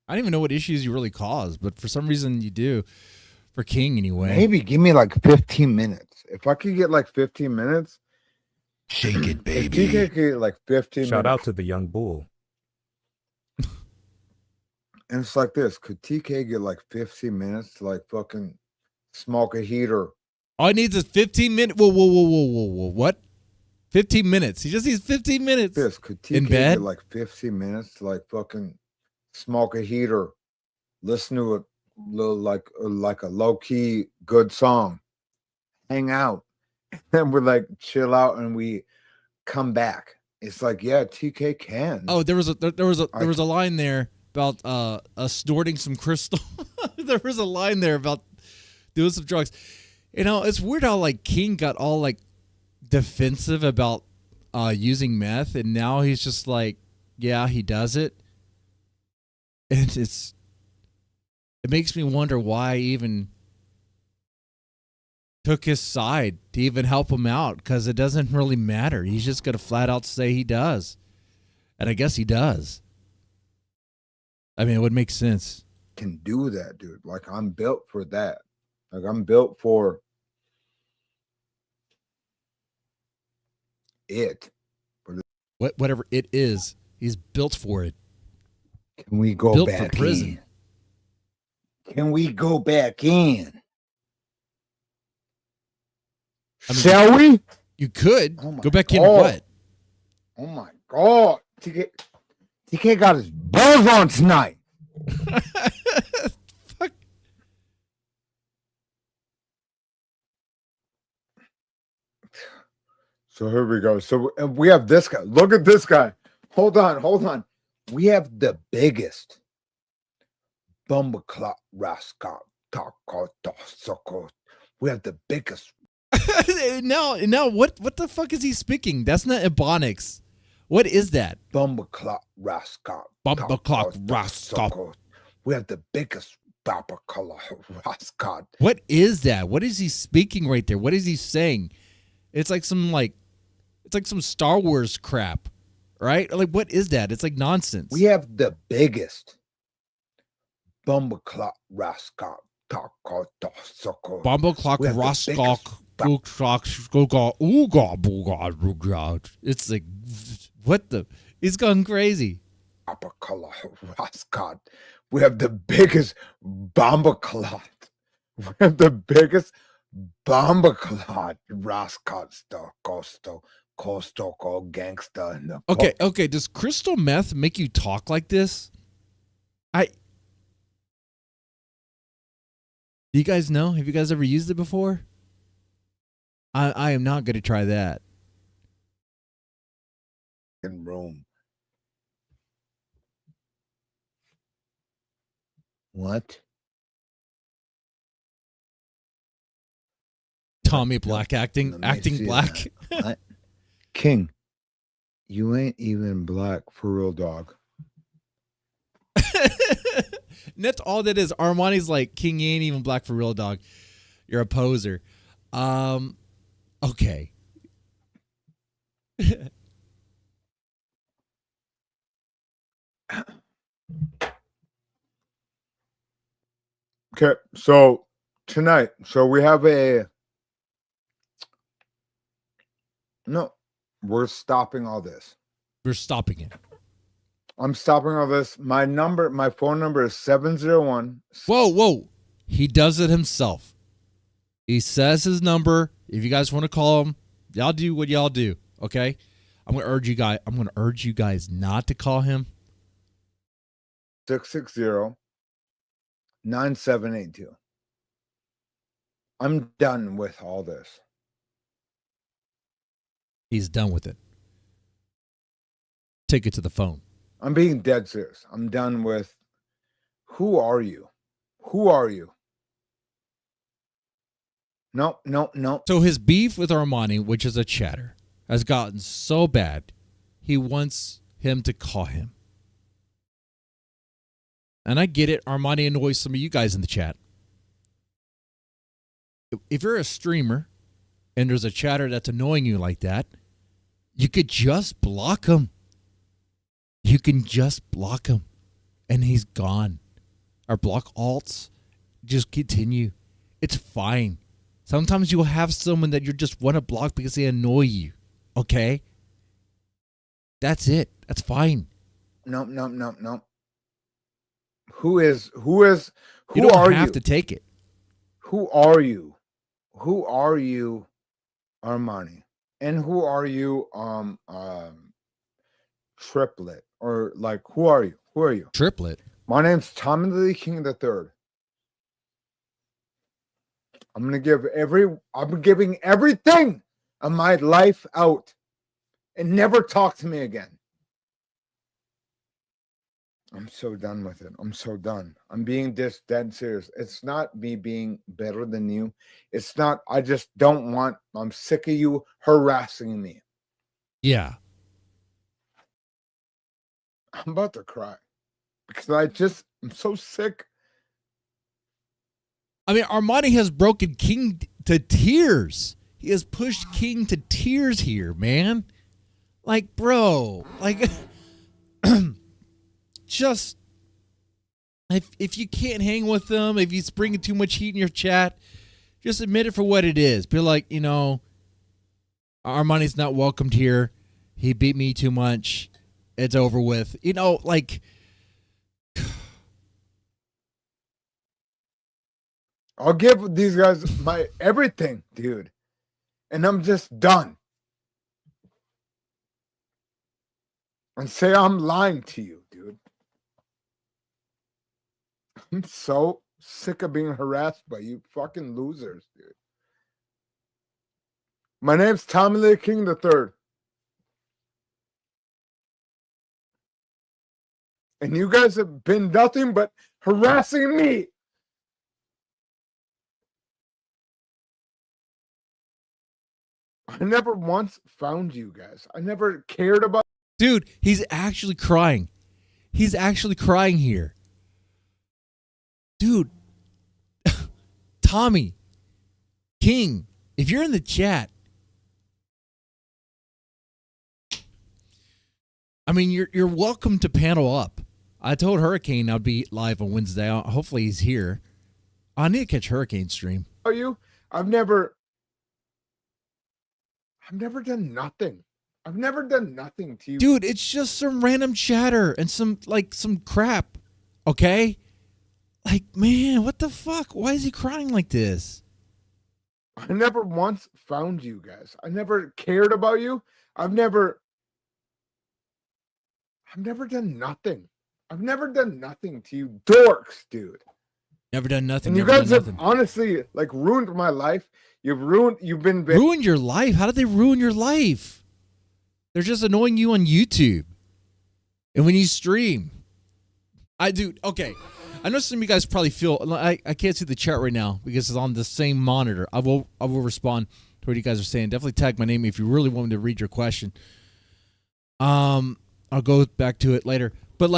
I don't even know what issues you really cause, but for some reason you do. For King, anyway. Maybe give me like 15 minutes. If I could get like 15 minutes, shake it, baby. If TK could get like 15 Shout minutes. out to the young bull. And it's like this. Could TK get like 15 minutes to like fucking smoke a heater? All he needs is 15 minutes. Whoa. What? 15 minutes. He just needs 15 minutes. This could TK in bed? get like 15 minutes to like fucking smoke a heater, listen to a little like a low key good song, hang out, and we're like chill out, and we come back. It's like, yeah, TK can. Oh, there was a line there about snorting some crystal. There was a line there about doing some drugs. You know, it's weird how like King got all like defensive about using meth, and now he's just like, yeah, he does it. And it makes me wonder why I even took his side to even help him out, because it doesn't really matter. He's just going to flat out say he does. And I guess he does. I mean, it would make sense. Can do that, dude. Like, I'm built for that. Like, I'm built for it. Whatever it is, he's built for it. Can we go built back for prison. in? Can we go back in? I mean, shall we? You could go back in. God. What? Oh my God. TK got his balls on tonight. Fuck. So here we go. So we have this guy. Look at this guy. Hold on. We have the biggest bumbleclot rascal. We have the biggest. No, what the fuck is he speaking? That's not Ebonics. What is that? Bumbleclot rascal. Bumbleclot rascal. We have the biggest bumbleclot rascal. What is that? What is he speaking right there? What is he saying? It's like some Star Wars crap, right? Like, what is that? It's like nonsense. We have the biggest bumbleclot rascal. Bumbleclock Roscock. It's like, what the? He's gone crazy. We have the biggest bumbleclot. We have the biggest bumbleclot rascal. Coastal gangster. In the Okay. Does crystal meth make you talk like this? Do you guys know? Have you guys ever used it before? I am not going to try that. In Rome. What? Tommy Black acting black. What? King, you ain't even black for real, dog. And that's all that is. Armani's like, King, you ain't even black for real, dog. You're a poser. Okay. Okay, so tonight, we have a no. We're stopping all this. We're stopping it. I'm stopping all this. My phone number is 701. Whoa. He does it himself. He says his number. If you guys want to call him, y'all do what y'all do. Okay? I'm gonna urge you guys not to call him. 660-9782. I'm done with all this. He's done with it. Take it to the phone. I'm being dead serious. I'm done with, who are you? Who are you? No. So his beef with Armani, which is a chatter, has gotten so bad, he wants him to call him. And I get it. Armani annoys some of you guys in the chat. If you're a streamer and there's a chatter that's annoying you like that, you could just block him. You can just block him and he's gone. Or block alts. Just continue. It's fine. Sometimes you'll have someone that you just want to block because they annoy you. Okay? That's it. That's fine. No. Who are you? You don't have to take it. Who are you? Who are you, Armani? And who are you, Triplet? Or like, who are you? Who are you? Triplet. My name's Tommy Lee King III. I'm giving everything of my life out and never talk to me again. I'm so done with it. I'm so done. I'm being this dead serious. It's not me being better than you. It's not, I just don't want, I'm sick of you harassing me. Yeah. I'm about to cry because I'm so sick. I mean, Armani has broken King to tears. He has pushed King to tears here, man. Like, bro, like, just, if you can't hang with them, if he's bringing too much heat in your chat, just admit it for what it is. Be like, Armani's not welcomed here. He beat me too much. It's over with. Like, I'll give these guys my everything, dude. And I'm just done. And say I'm lying to you, dude. I'm so sick of being harassed by you fucking losers, dude. My name's Tommy Lee King III. And you guys have been nothing but harassing me. I never once found you guys. I never cared about. Dude, he's actually crying. He's actually crying here. Dude, Tommy, King, if you're in the chat, I mean, you're welcome to panel up. I told Hurricane I'd be live on Wednesday. Hopefully he's here. I need to catch Hurricane stream. Are you? I've never done nothing. I've never done nothing to you. Dude, it's just some random chatter and some crap. Okay? Like, man, what the fuck? Why is he crying like this? I never once found you guys. I never cared about you. I've never done nothing. I've never done nothing to you dorks, dude. Never done nothing. And you guys have honestly ruined my life. You've been ruined your life. How did they ruin your life? They're just annoying you on YouTube. And when you stream. Okay. I know some of you guys probably feel I can't see the chat right now because it's on the same monitor. I will respond to what you guys are saying. Definitely tag my name if you really want me to read your question. I'll go back to it later. But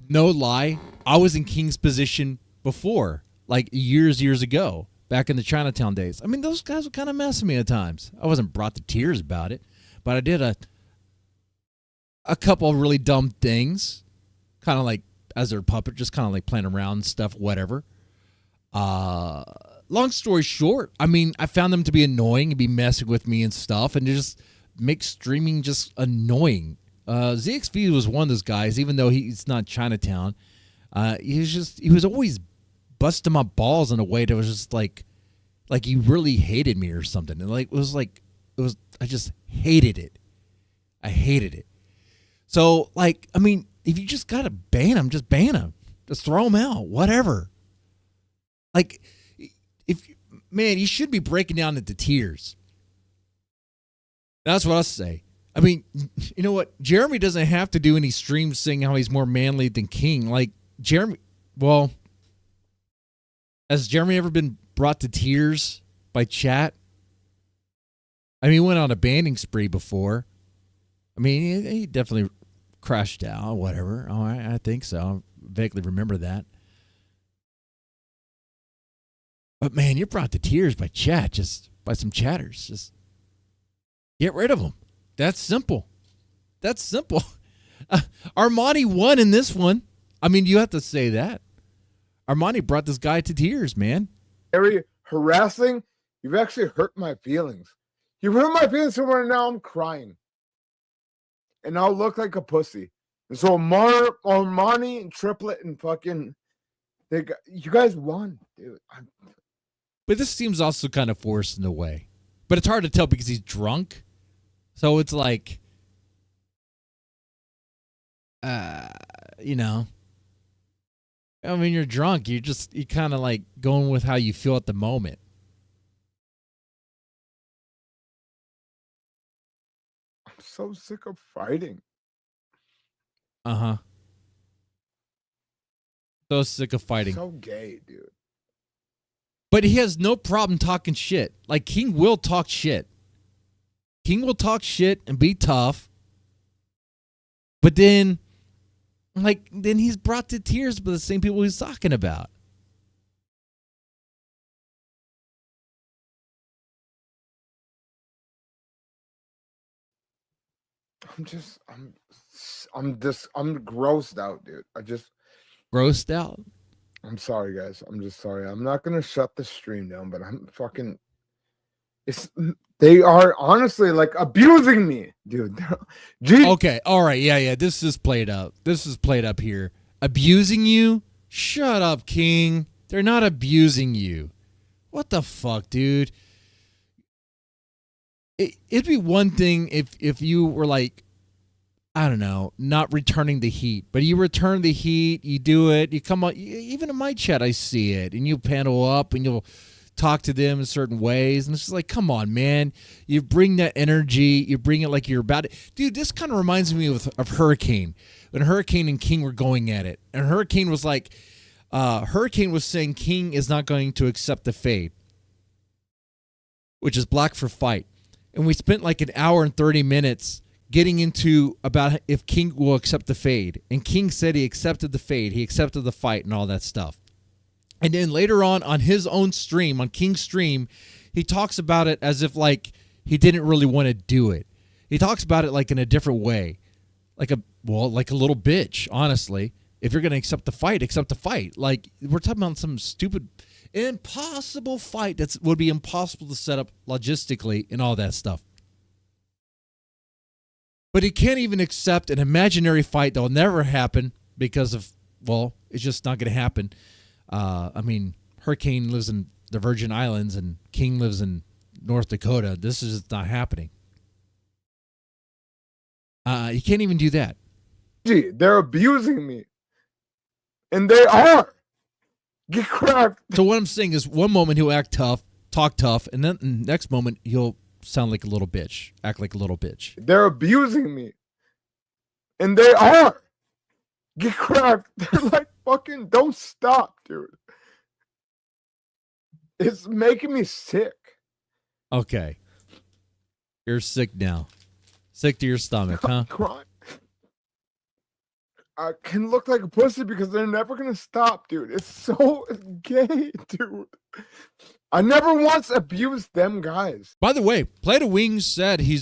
no lie, I was in King's position before, years ago, back in the Chinatown days. I mean, those guys were kind of messing me at times. I wasn't brought to tears about it, but I did a couple of really dumb things, kind of as their puppet, just kind of playing around and stuff, whatever. Long story short, I mean, I found them to be annoying and be messing with me and stuff, and makes streaming just annoying. ZXV was one of those guys, even though he's not Chinatown. He was always busting my balls in a way that was just like he really hated me or something. And I just hated it. I hated it. So if you just gotta ban him, just ban him. Just throw him out. Whatever. You should be breaking down into tears. That's what I say. I mean, you know what? Jeremy doesn't have to do any streams saying how he's more manly than King. Has Jeremy ever been brought to tears by chat? I mean, he went on a banning spree before. I mean, he definitely crashed out, whatever. All right, I think so. I vaguely remember that. But man, you're brought to tears by chat, just by some chatters. Just get rid of them. That's simple. Armani won in this one. I mean, you have to say that. Armani brought this guy to tears, man. Very harassing. You've actually hurt my feelings. You've hurt my feelings to where now I'm crying. And I'll look like a pussy. And so Armani and Triplet and fucking... you guys won, dude. But this seems also kind of forced in a way. But it's hard to tell because he's drunk. So it's like, I mean, you're drunk. You kind of like going with how you feel at the moment. I'm so sick of fighting. Uh-huh. So sick of fighting. So gay, dude. But he has no problem talking shit. Like, King will talk shit. King will talk shit and be tough. But then he's brought to tears by the same people he's talking about. I'm grossed out, dude. Grossed out? I'm sorry, guys. I'm just sorry. I'm not gonna shut the stream down, but they are honestly like abusing me, dude. Okay, all right, yeah. This is played up. Here. Abusing you? Shut up, King. They're not abusing you. What the fuck, dude? It'd be one thing if you were like, I don't know, not returning the heat. But you return the heat, you do it, you come on, even in my chat I see it, and you panel up and you'll talk to them in certain ways. And it's just like, come on, man. You bring that energy, you bring it like you're about it. Dude, this kind of reminds me of Hurricane. When Hurricane and King were going at it. And Hurricane was like, Hurricane was saying King is not going to accept the fade, which is black for fight. And we spent like an hour and 30 minutes getting into about if King will accept the fade. And King said he accepted the fade. He accepted the fight and all that stuff. And then later on his own stream, on King's stream, he talks about it as if like he didn't really want to do it. He talks about it like in a different way. Like a little bitch, honestly. If you're going to accept the fight, accept the fight. Like, we're talking about some stupid, impossible fight that would be impossible to set up logistically and all that stuff. But he can't even accept an imaginary fight that will never happen because of, it's just not going to happen. I mean, Hurricane lives in the Virgin Islands and King lives in North Dakota. This is just not happening. You can't even do that. Gee, they're abusing me. And they are. Get cracked. So what I'm saying is one moment he'll act tough, talk tough, and then the next moment he'll sound like a little bitch, act like a little bitch. They're abusing me. And they are. Get cracked. They're like, fucking don't stop, dude. It's making me sick. Okay. You're sick now. Sick to your stomach, huh? Crying. I can look like a pussy because they're never going to stop, dude. It's so gay, dude. I never once abused them guys. By the way, Play to Wings said he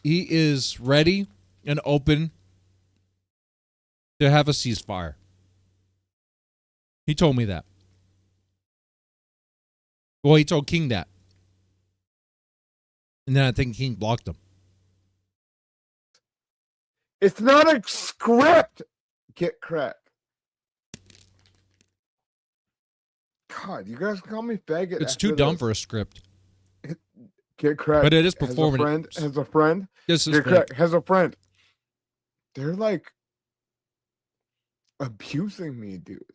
is ready and open to have a ceasefire. He told me that. Well, he told King that. And then I think King blocked him. It's not a script. Get cracked. God, you guys call me faggot. It's too dumb for a script. Get cracked. But it is Has performing. Has a friend. This is Get fake. cracked. Has a friend. They're like abusing me, dude.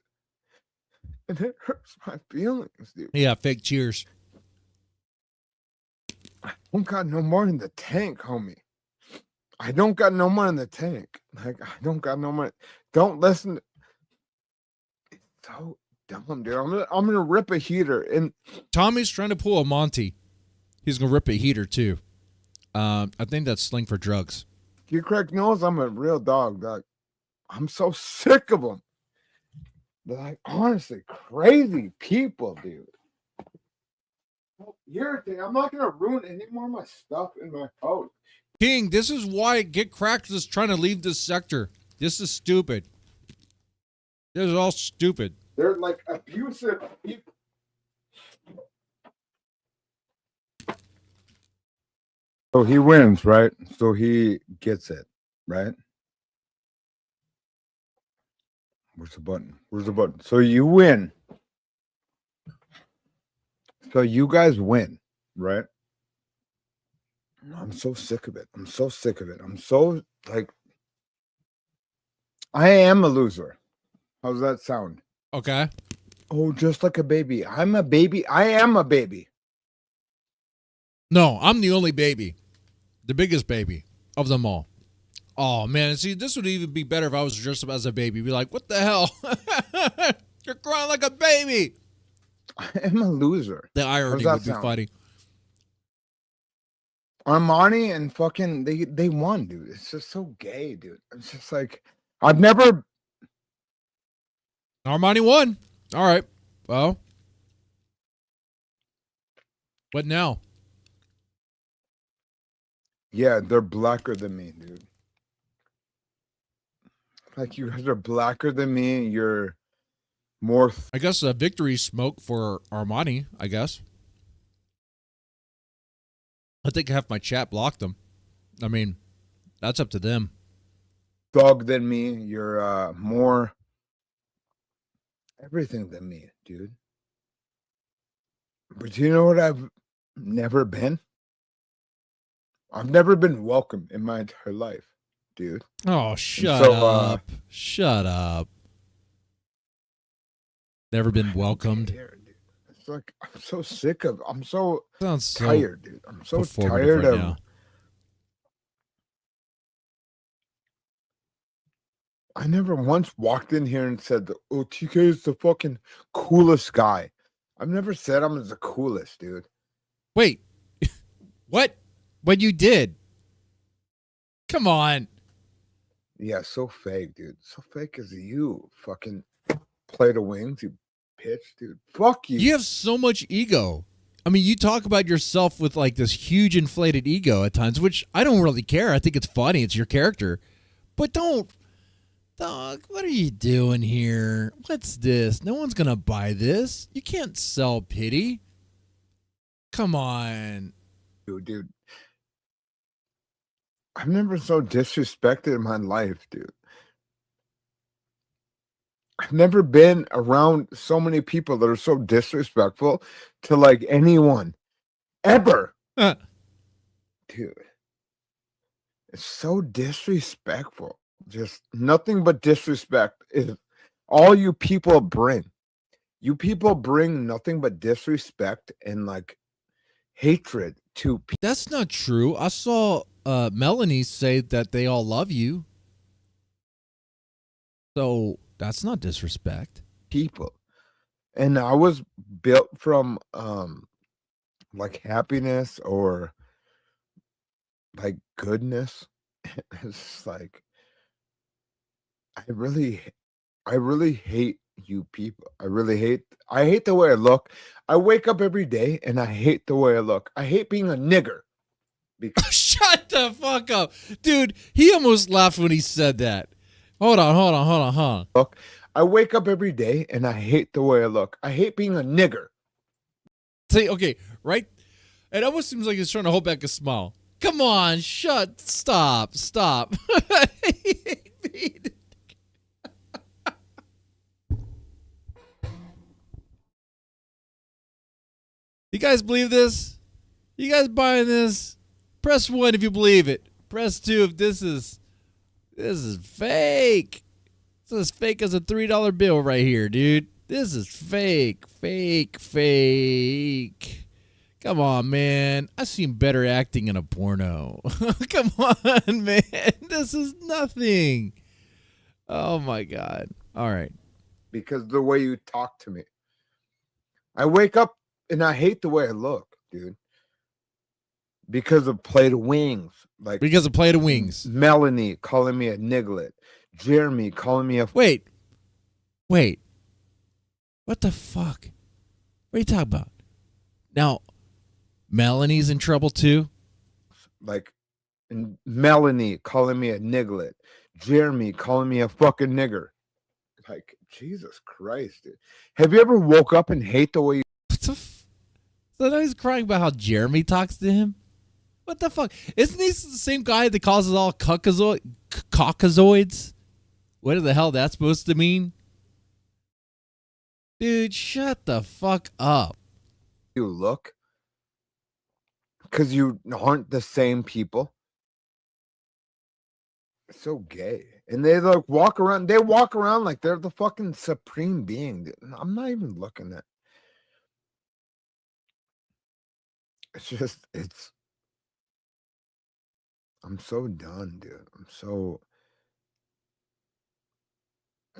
And it hurts my feelings, dude. Yeah, fake cheers. I don't got no more in the tank, homie. I don't got no more in the tank. Like, I don't got no more. Don't listen. It's so dumb, dude. I'm gonna rip a heater. And Tommy's trying to pull a Monty. He's gonna rip a heater too. I think that's slang for drugs. Get cracked knows I'm a real dog. I'm so sick of them. They're like, honestly, crazy people, dude. Irritating. I'm not gonna ruin any more of my stuff in my house. King, this is why Get Cracked is trying to leave this sector. This is stupid. This is all stupid. They're like abusive people. So he wins, right? So he gets it, right? Where's the button? Where's the button? So you win. So you guys win, right? I'm so sick of it. I'm so sick of it. I'm so like, I am a loser. How's that sound? Okay. Oh, just like a baby. I'm a baby. I am a baby. No, I'm the only baby. The biggest baby of them all. Oh, man. See, this would even be better if I was dressed up as a baby. Be like, what the hell? You're crying like a baby. I am a loser. The irony would be funny. Armani and fucking, they won, dude. It's just so gay, dude. It's just like, I've never. Armani won. All right. Well. What now? Yeah, they're blacker than me, dude. Like, you guys are blacker than me. You're more. I guess a victory smoke for Armani, I guess. I think half my chat blocked them. I mean, that's up to them. Dog than me. You're more everything than me, dude. But you know what I've never been? I've never been welcome in my entire life, dude. Oh, shut up. Shut up. Never been welcomed. It's like, I'm so sick of, I'm so Sounds tired, dude. I'm so performative tired right of. now. I never once walked in here and said, oh, TK is the fucking coolest guy. I've never said I'm the coolest, dude. Wait. What? What you did? Come on. Yeah, so fake, dude. So fake as you. Fucking play the wings, you bitch, dude. Fuck you. You have so much ego. I mean, you talk about yourself with like this huge inflated ego at times, which I don't really care. I think it's funny. It's your character. But don't. Dog, what are you doing here? What's this? No one's going to buy this. You can't sell pity. Come on. Dude. I've never been so disrespected in my life, dude. I've never been around so many people that are so disrespectful to like anyone ever. Dude, it's so disrespectful. Just nothing but disrespect is all you people bring. You people bring nothing but disrespect and like hatred to people. That's not true. I saw Melanie say that they all love you. So that's not disrespect. People. And I was built from like happiness or like goodness. It's like I really hate you people. I hate the way I look. I wake up every day and I hate the way I look. I hate being a nigger. Shut the fuck up. Dude, he almost laughed when he said that. Hold on. Look, I wake up every day and I hate the way I look. I hate being a nigger. See, okay, right? It almost seems like he's trying to hold back a smile. Come on, stop. You guys believe this? You guys buying this? Press 1 if you believe it. Press 2 if this is fake. This is fake as a $3 bill right here, dude. This is fake. Come on, man. I've seen better acting in a porno. Come on, man. This is nothing. Oh, my God. All right. Because the way you talk to me. I wake up and I hate the way I look, dude. Because of plate of wings. Because of plate of wings. Melanie calling me a niglet. Jeremy calling me a... Wait. What the fuck? What are you talking about? Now, Melanie's in trouble too? And Melanie calling me a niglet. Jeremy calling me a fucking nigger. Jesus Christ, dude. Have you ever woke up and hate the way you... So now he's crying about how Jeremy talks to him? What the fuck? Isn't he the same guy that calls us all caucasoids? What the hell that's supposed to mean? Dude, shut the fuck up. You look? Because you aren't the same people. It's so gay. And they walk around like they're the fucking supreme being. Dude. I'm not even looking at... I'm so done, dude.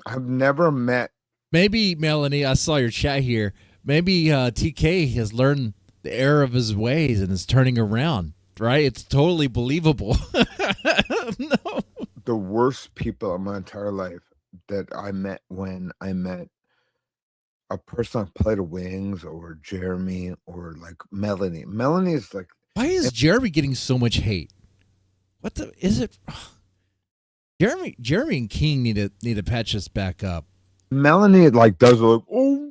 I've never met... Maybe, Melanie, I saw your chat here. Maybe TK has learned the error of his ways and is turning around, right? It's totally believable. No. The worst people in my entire life that I met when I met a person on Plate of Wings or Jeremy or Melanie. Melanie is like... Why is Jeremy getting so much hate? What the... Is it... Jeremy and King need to patch us back up. Melanie does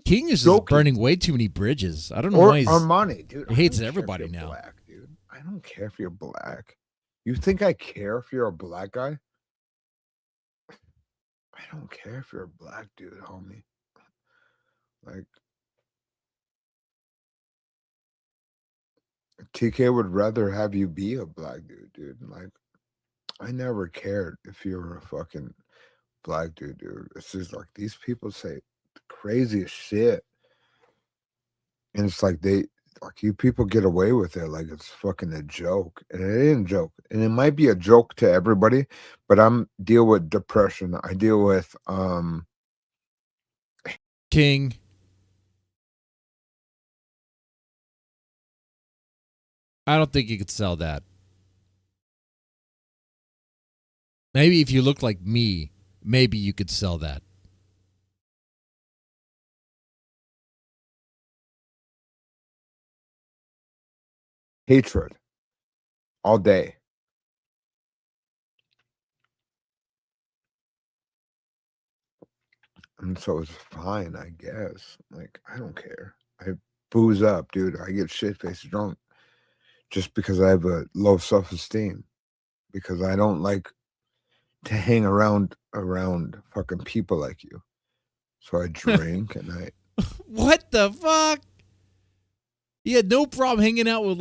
King is just burning way too many bridges. I don't know why he's... Armani, dude. He hates everybody now. Black, dude. I don't care if you're black. You think I care if you're a black guy? I don't care if you're a black dude, homie. TK would rather have you be a black dude. I never cared if you were a fucking black dude. It's just these people say the craziest shit. And it's you people get away with it like it's fucking a joke. And it ain't a joke. And it might be a joke to everybody, but I'm deal with depression. I deal with King. I don't think you could sell that. Maybe if you look like me, maybe you could sell that. hatred all day. And so it's fine, I guess. I don't care. I booze up, dude. I get shit-faced drunk just because I have a low self-esteem. Because I don't like to hang around fucking people like you. So I drink and I... What the fuck? You had no problem hanging out with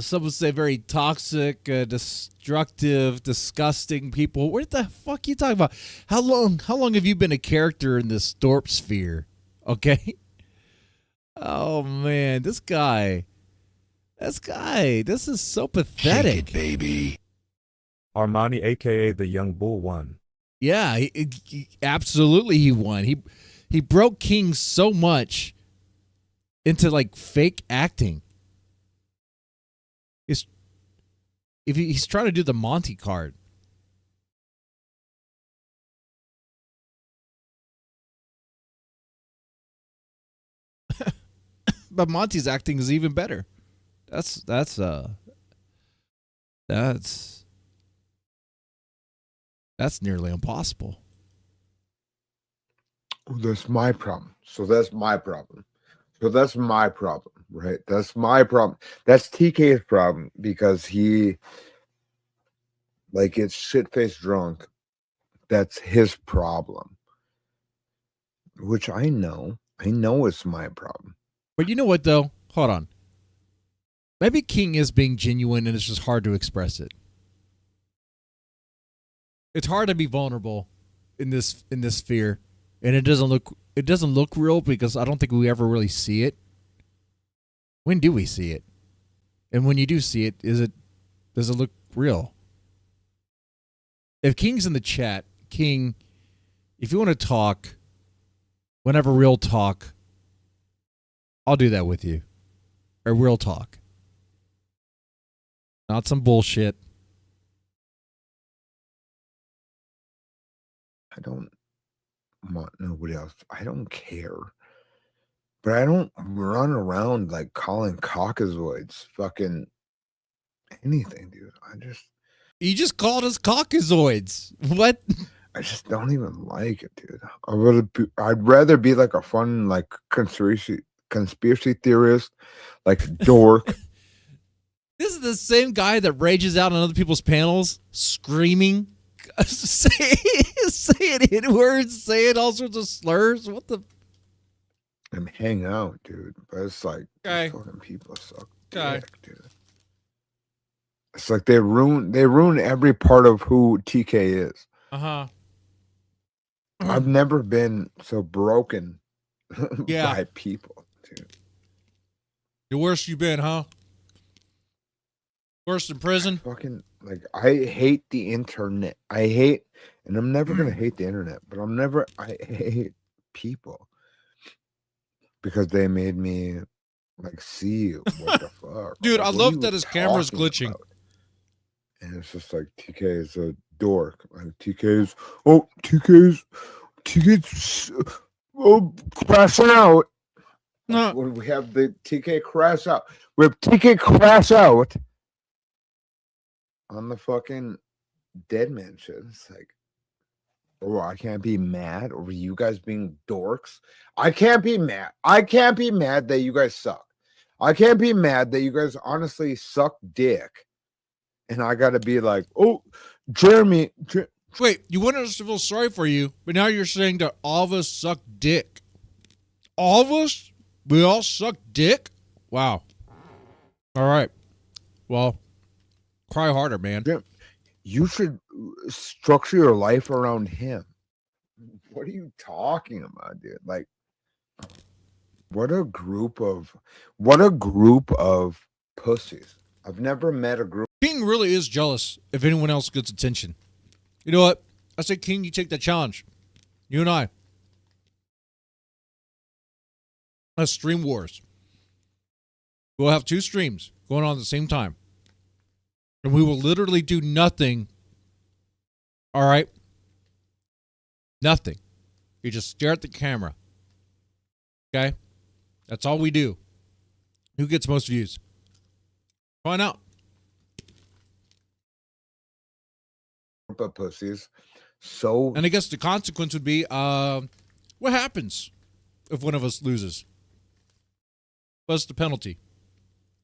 some would say very toxic, destructive, disgusting people. What the fuck are you talking about? How long have you been a character in this Thorp sphere? Okay. Oh man, this guy, this is so pathetic. Shake it, baby. Armani, aka the Young Bull, won. Yeah, he absolutely he won. He broke King so much into fake acting. He's trying to do the Monty card. But Monty's acting is even better. That's nearly impossible. That's my problem. So that's my problem. So that's my problem, right? That's my problem. That's TK's problem because he like gets shit-faced drunk. That's his problem. Which I know. I know it's my problem. But you know what though? Hold on. Maybe King is being genuine and it's just hard to express it. It's hard to be vulnerable in this sphere. And it doesn't look real because I don't think we ever really see it. When do we see it? And when you do see it, does it look real? If King's in the chat, King, if you want to talk, whenever real talk, I'll do that with you. Or real talk. Not some bullshit. I don't want nobody else. I don't care. But I don't run around like calling caucasoids fucking anything, dude. You just called us caucasoids. What? I just don't even like it, dude. I'd rather be like a fun like conspiracy theorist, like a dork. This is the same guy that rages out on other people's panels, screaming, saying N-words, saying all sorts of slurs. What the? I'm hang out, dude. But it's like Okay. fucking people suck Okay. dick, dude. It's like they ruin every part of who TK is. Uh-huh. I've never been so broken Yeah. by people, dude. The worst you been, huh? Worst in prison? Fucking like I hate the internet. And I'm never gonna hate the internet, but I hate people because they made me like see what the fuck. Dude, Like, I what are love you that his camera's talking glitching. about? And it's just like TK is a dork. Like TK's crashing out. No. When we have the TK crash out. We have TK crash out on the fucking dead man shit. It's like, oh, I can't be mad over you guys being dorks. I can't be mad. I can't be mad that you guys suck. I can't be mad that you guys honestly suck dick. And I gotta be like, oh, Jeremy. Wait, you wanted us to feel sorry for you, but now you're saying that all of us suck dick. All of us? We all suck dick? Wow. All right. Well, cry harder, man. You should structure your life around him. What are you talking about, dude? Like, what a group of pussies. I've never met a group. King really is jealous if anyone else gets attention. You know what? I say, King, you take that challenge. You and I. Let's stream wars. We'll have 2 streams going on at the same time. And we will literally do nothing. All right? Nothing. You just stare at the camera. Okay? That's all we do. Who gets most views? Find out. Of pussies. So, and I guess the consequence would be, what happens if one of us loses? What's the penalty?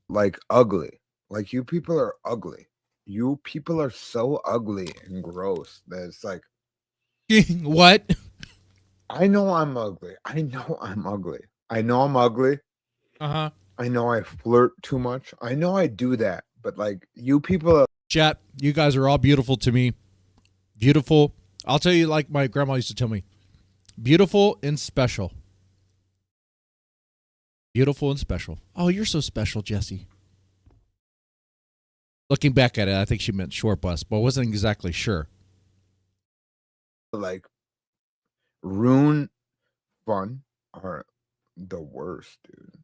Like ugly. Like you people are ugly. You people are so ugly and gross that it's like, what? I know I'm ugly. I know I'm ugly. I know I'm ugly. Uh-huh. I know I flirt too much. I know I do that. But like you people are. Chat, you guys are all beautiful to me. Beautiful. I'll tell you like my grandma used to tell me. Beautiful and special. Beautiful and special. Oh, you're so special, Jesse. Looking back at it, I think she meant short bus, but I wasn't exactly sure. Like ruin fun are the worst, dude.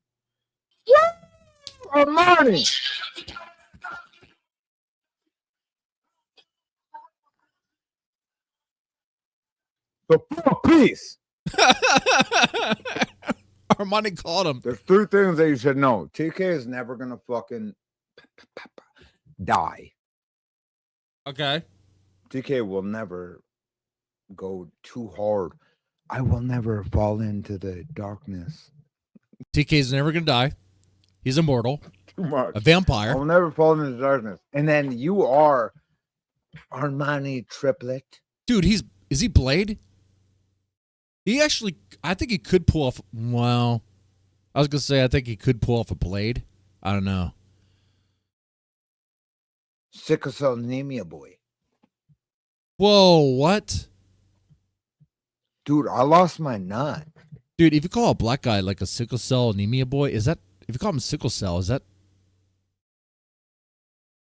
Yeah, Monty. The fuck peace. Armani called him. There's 3 things that you should know. TK is never gonna fucking die. Okay. TK will never go too hard. I will never fall into the darkness. TK's never gonna die. He's immortal. Too much. A vampire. I'll never fall into the darkness. And then you are Armani triplet. Dude, is he Blade? He actually, I think he could pull off. Well, I was gonna say I think he could pull off a Blade. I don't know. Sickle cell anemia boy. Whoa, what? Dude, I lost my nut. Dude, if you call a black guy like a sickle cell anemia boy, is that, if you call him sickle cell, is that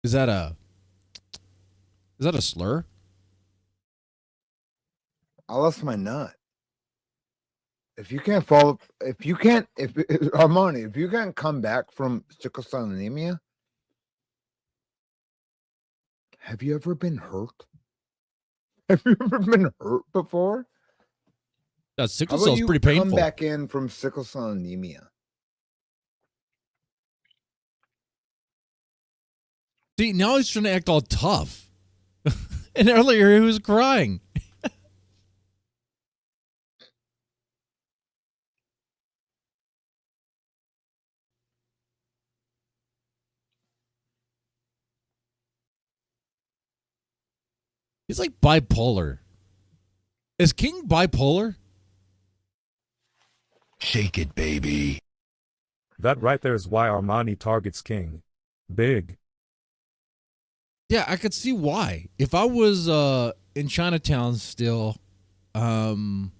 a slur? I lost my nut. If you can't follow, Armani, if you can't come back from sickle cell anemia, have you ever been hurt? Have you ever been hurt before? Sickle How about cell is you pretty painful. Come back in from sickle cell anemia. See, now he's trying to act all tough. And earlier he was crying. He's like bipolar. Is King bipolar? Shake it, baby. That right there is why Armani targets King. Big. Yeah, I could see why. If I was in Chinatown still, we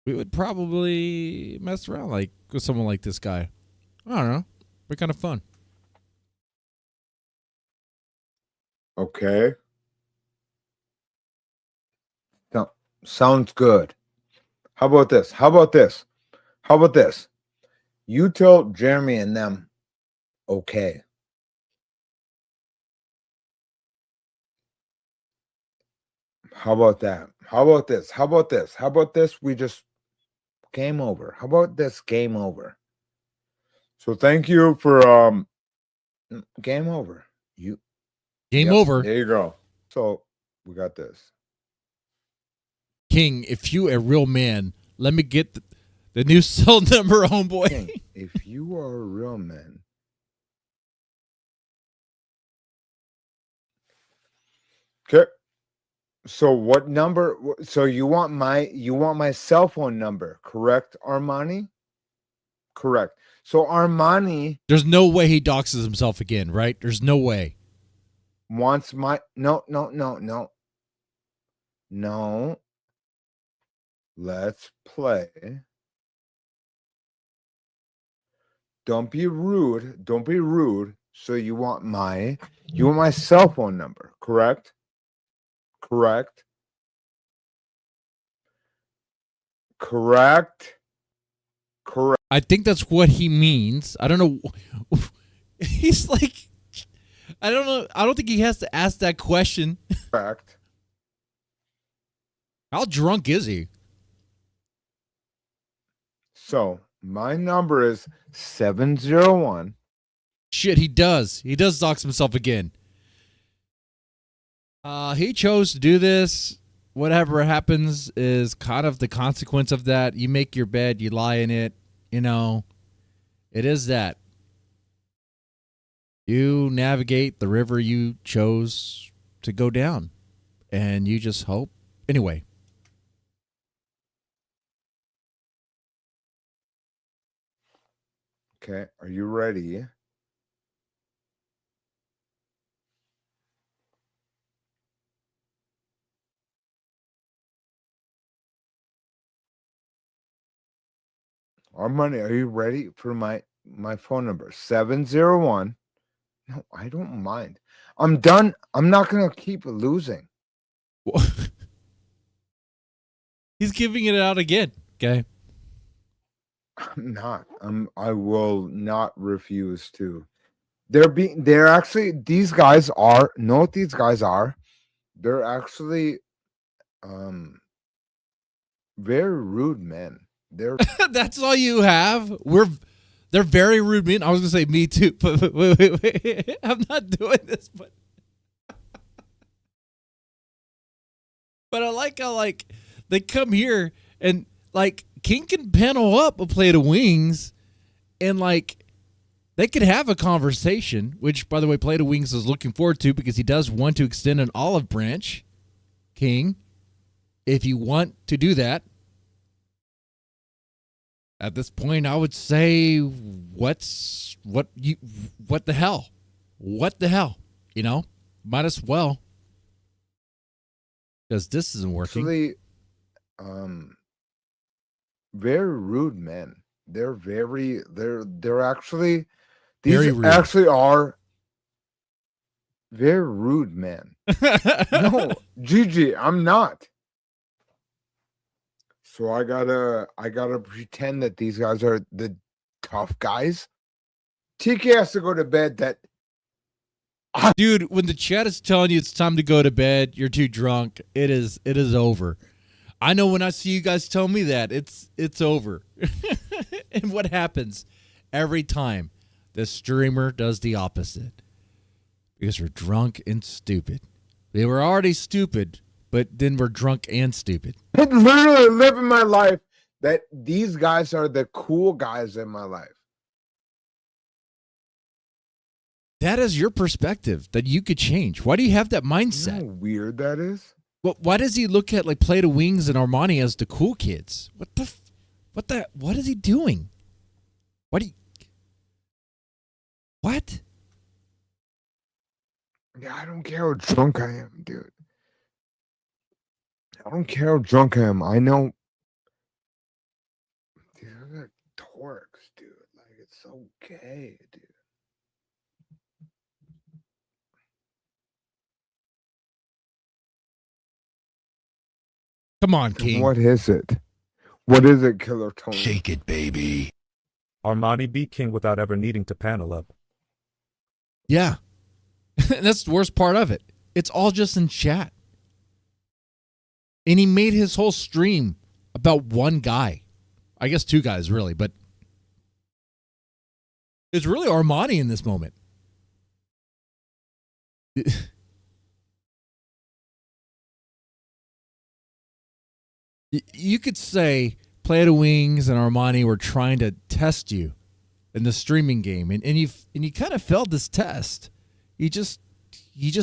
would probably mess around like with someone like this guy. I don't know. Be kind of fun. Okay. Sounds good. How about this? How about this? How about this? You tell Jeremy and them, okay. How about that? How about this? How about this? How about this? We just game over. How about this? Game over. So thank you for game over. Game Yep, over. There you go. So we got this. King, if you a real man, let me get the new cell number, homeboy. King, if you are a real man, okay. So what number? So you want my cell phone number, correct, Armani? Correct. So Armani, There's no way he doxes himself again, right? There's no way. wants my no. Let's play. Don't be rude. Don't be rude. So you want my cell phone number, correct? Correct. Correct. Correct. I think that's what he means. I don't know. He's like, I don't know. I don't think he has to ask that question. Correct. How drunk is he? So my number is 701. Shit, he does. He does dox himself again. He chose to do this. Whatever happens is kind of the consequence of that. You make your bed, you lie in it. You know, it is that. You navigate the river you chose to go down. And you just hope. Anyway. Okay, are you ready? Armani, are you ready for my phone number? 701. No, I don't mind. I'm done. I'm not going to keep losing. He's giving it out again. Okay. I'm not. I will not refuse to. They're actually, these guys are, know what these guys are? They're actually very rude men. They're That's all you have? They're very rude men. I was gonna say me too, but wait. I'm not doing this, but I like how they come here and like King can panel up a plate of wings, and like they could have a conversation. Which, by the way, Plate of Wings is looking forward to because he does want to extend an olive branch. King, if you want to do that, at this point, I would say, what the hell? What the hell? You know, might as well, because this isn't working. Actually, very rude men. They're actually, these Very rude. actually are very rude men. No, Gigi, I'm not. So I gotta pretend that these guys are the tough guys. TK has to go to bed. Dude, when the chat is telling you it's time to go to bed, you're too drunk. It is over. I know when I see you guys tell me that, it's over. And what happens every time? The streamer does the opposite. Because we're drunk and stupid. They were already stupid, but then we're drunk and stupid. I'm literally living my life that these guys are the cool guys in my life. That is your perspective that you could change. Why do you have that mindset? You know how weird that is? Well, why does he look at like Plate of Wings and Armani as the cool kids? What is he doing? What? Yeah, I don't care how drunk I am, dude. I don't care how drunk I am. I know these are like dorks, dude. Like, it's okay, dude. Come on, King. What is it? What is it, Killer Tony? Shake it, baby. Armani beat King without ever needing to panel up. Yeah. And that's the worst part of it. It's all just in chat. And he made his whole stream about one guy. I guess two guys, really, but it's really Armani in this moment. You could say Plate of Wings and Armani were trying to test you in the streaming game, and you kind of failed this test. You just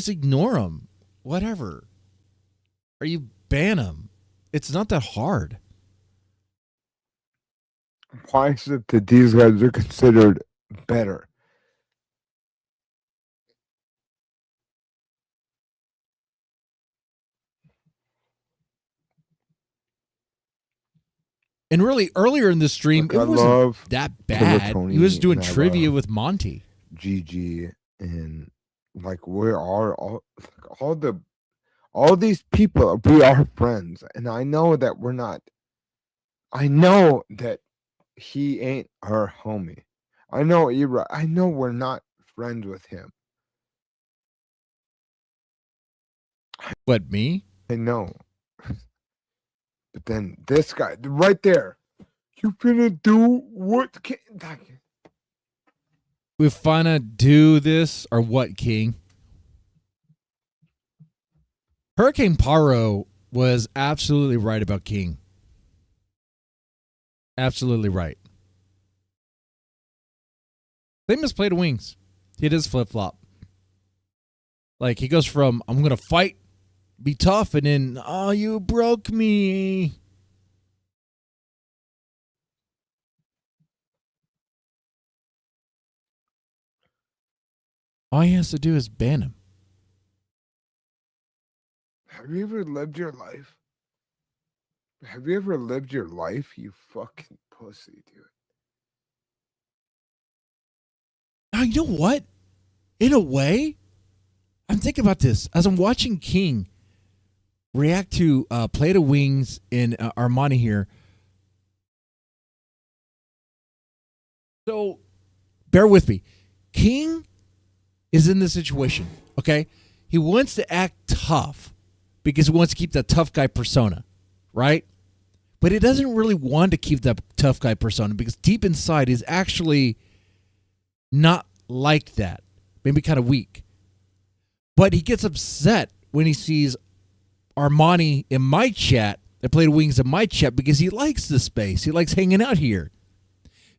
ignore them, whatever, or you ban them. It's not that hard. Why is it that these guys are considered better? And really, earlier in the stream, Look, it wasn't that bad. He was doing trivia with Monty. GG, and like all these people, we are friends, and I know that we're not. I know that he ain't our homie. I know I know we're not friends with him. What, me? I know. But then this guy right there, you finna do what? We finna do this or what, King? Hurricane Paro was absolutely right about King. Absolutely right. Same as Plate of Wings. He does flip-flop. Like, he goes from, I'm going to fight, be tough, and then, oh, you broke me. All he has to do is ban him. Have you ever lived your life? Have you ever lived your life, you fucking pussy, dude? Now, you know what? In a way, I'm thinking about this. As I'm watching King react to Plate of Wings and Armani here. So, bear with me. King is in this situation, okay? He wants to act tough because he wants to keep that tough guy persona, right? But he doesn't really want to keep that tough guy persona because deep inside he's actually not like that. Maybe kind of weak. But he gets upset when he sees Armani in my chat that played wings in my chat because he likes the space. He likes hanging out here.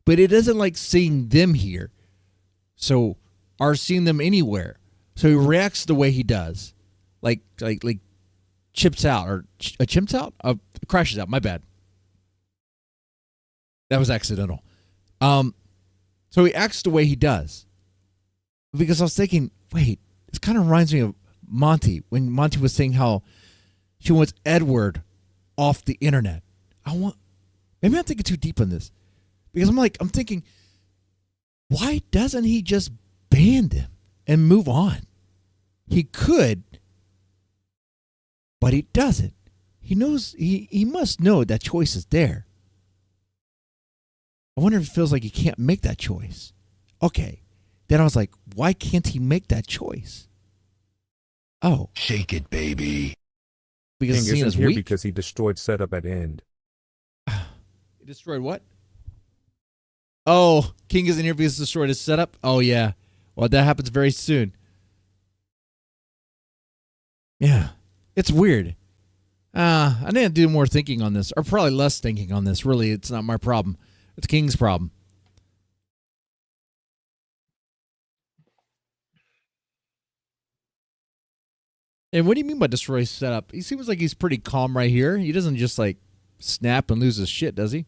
But he doesn't like seeing them here. So, or seeing them anywhere. So he reacts the way he does. Like chips out or chimps out? Crashes out. My bad. That was accidental. So he acts the way he does. Because I was thinking, wait, this kind of reminds me of Monty. When Monty was saying how she wants Edward off the internet. Maybe I'm thinking too deep on this. Because I'm thinking, why doesn't he just ban him and move on? He could, but he doesn't. He knows, he must know that choice is there. I wonder if it feels like he can't make that choice. Okay. Then I was like, why can't he make that choice? Oh. Shake it, baby. Because King Cena's isn't here weak? because he destroyed setup at end. He destroyed what? Oh, King isn't here because he destroyed his setup? Oh, yeah. Well, that happens very soon. Yeah. It's weird. I need to do more thinking on this, or probably less thinking on this. Really, it's not my problem. It's King's problem. And what do you mean by destroy setup? He seems like he's pretty calm right here. He doesn't just like snap and lose his shit, does he?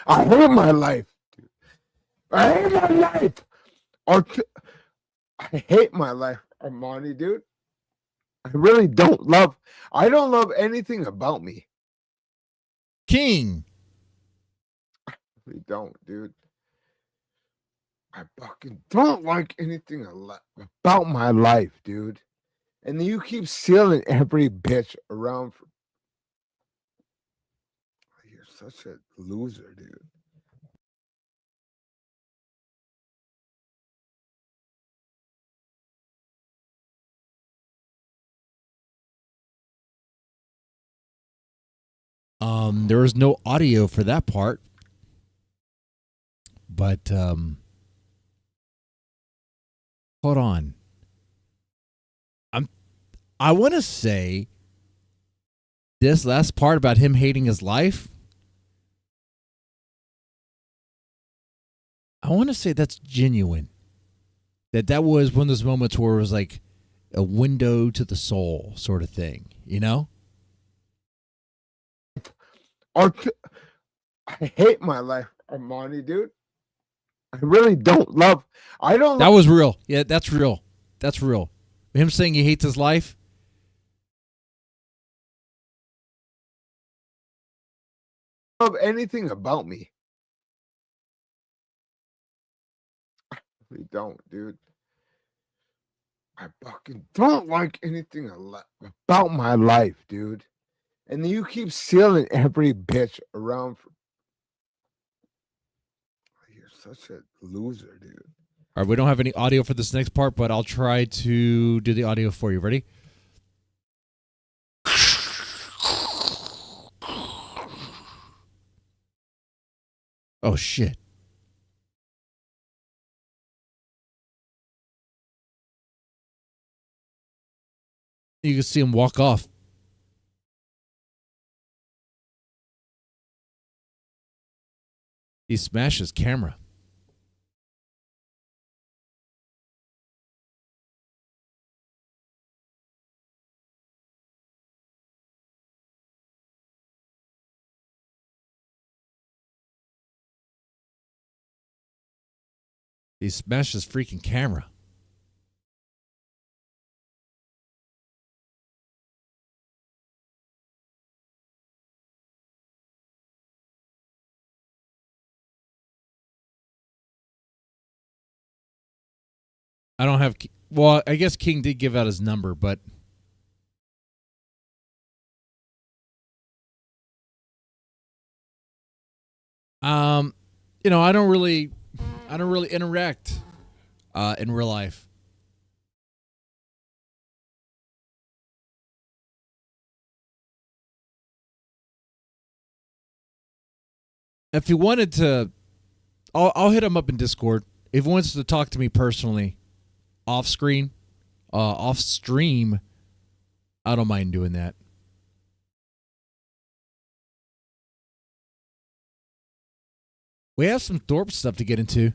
I hate my life, dude. I hate my life. I hate my life, Armani, dude. I really don't love. I don't love anything about me. King. I really don't, dude. I fucking don't like anything about my life, dude. And you keep stealing every bitch around. You're such a loser, dude. There was no audio for that part. But hold on. I want to say this last part about him hating his life. I want to say that's genuine. That was one of those moments where it was like a window to the soul sort of thing, you know? I hate my life, Armani, dude. I really don't love. I don't. That was real. Yeah, that's real. That's real. Him saying he hates his life. Love anything about me. I really don't, dude. I fucking don't like anything about my life, dude. And you keep stealing every bitch around. You're such a loser, dude. All right, we don't have any audio for this next part, but I'll try to do the audio for you. Ready? Oh, shit. You can see him walk off. He smashed his camera. He smashed his freaking camera. I don't have. Well, I guess King did give out his number, but you know, I don't really interact in real life. If he wanted to, I'll hit him up in Discord. If he wants to talk to me personally, off screen, off stream, I don't mind doing that. We have some Thorp stuff to get into.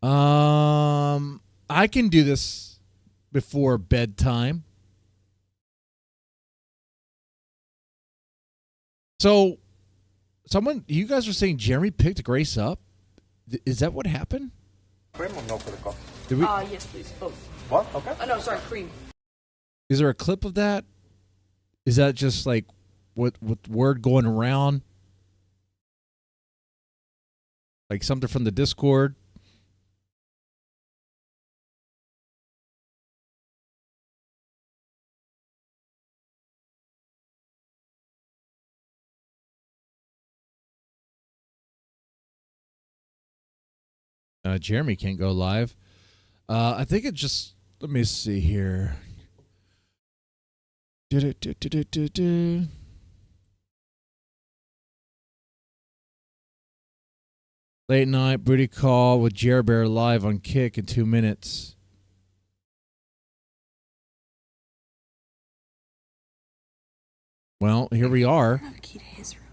I can do this before bedtime. So, you guys are saying Jeremy picked Grace up? Is that what happened? Cream or no for the coffee? Did we, Yes, please. Both. What? Okay. Oh, no, sorry, cream. is there a clip of that? Is that just like what word going around? Like something from the Discord? Jeremy can't go live. I think it just, let me see here. Late night booty call with Jer Bear live on Kick in 2 minutes. Well, here we are. I have a key to his room.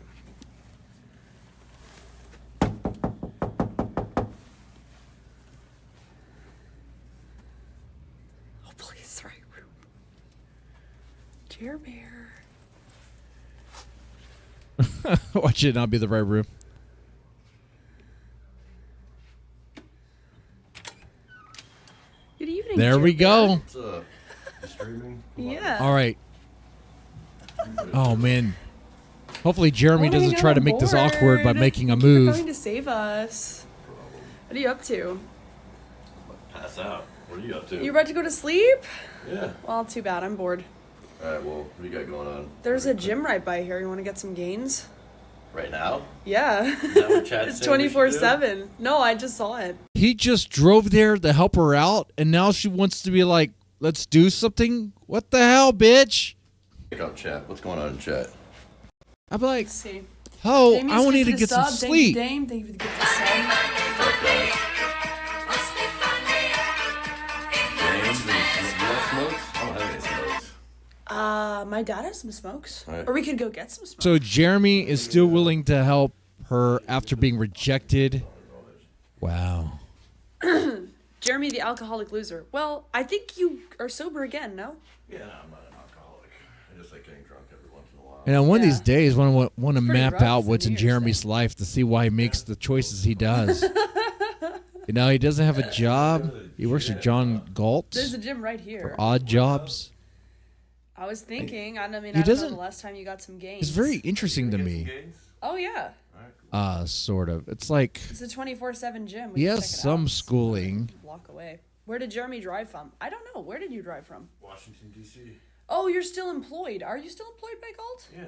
Oh, please, right room. Jer Bear. Watch it not be the right room. Good evening. There Jer we go. Bear. What's up? You streaming? Yeah. All right. Oh, man. Hopefully Jeremy What are you doesn't try to doing make this bored? awkward by making a Thank you for move. coming to save us. What are you up to? Pass out. What are you up to? You about to go to sleep? Yeah. Well, too bad. I'm bored. All right. Well, what do you got going on There's a gym right by here. You want to get some gains? right now? Yeah. Is that what Chad It's said we should 24/7. No, I just saw it. He just drove there to help her out, and now she wants to be like, let's do something? What the hell, bitch? Check out chat. What's going on in chat? I'm like, Let's see. oh, Jamie's I want you to gifted get a some sub. sleep. Thank you, Dame. Thank you for the gift of the sub. What's up, guys? James and you want smokes? I don't have any smokes. My dad has some smokes. All right. Or we could go get some smokes. So Jeremy is still willing to help her after being rejected. Wow. Jeremy, the alcoholic loser. Well, I think you are sober again, no? Yeah, no, I'm not an alcoholic. I just like getting drunk every once in a while. And on one of these days, I want to pretty map rough out for what's in New Year's Jeremy's life to see why he makes the choices he does. You know, he doesn't have a job. He works for John Galt. There's a gym right here. For odd jobs. I was thinking, I mean, He I don't know doesn't- the last time you got some gains. It's very interesting to me. Oh, yeah. Sort of. It's like It's a 24/7 gym. We he can has check it some out. schooling. Block away. Where did Jeremy drive from? I don't know. Where did you drive from? Washington, D.C. Oh, you're still employed. Are you still employed by Galt? Yeah.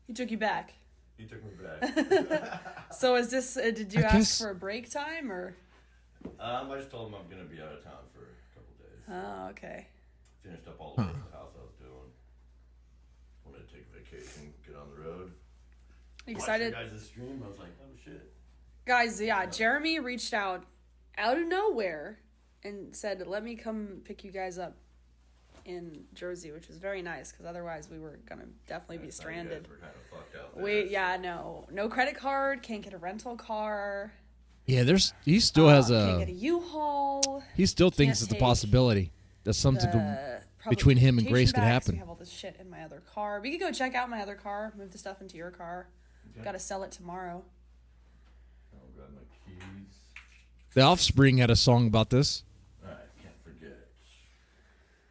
He took you back. He took me back. So is this, did you I ask guess- for a break time or? I just told him I'm going to be out of town for a couple days. Oh, okay. Finished up all the work at the house I was doing. Wanted to take a vacation, get on the road. Excited? Watched your guys' stream, I was like, oh shit. Guys, yeah, Jeremy reached out of nowhere and said, let me come pick you guys up in Jersey, which was very nice because otherwise we were going to definitely be stranded. We're kind of fucked out there. No credit card, can't get a rental car. Yeah, he still has Can't get a U-Haul. he still thinks can't it's a take possible that something the between him and public Grace could transportation bags. happen. We have all this shit in my other car. We could go check out my other car, move the stuff into your car. Got to sell it tomorrow. I'll grab my keys. The Offspring had a song about this. Alright, can't forget.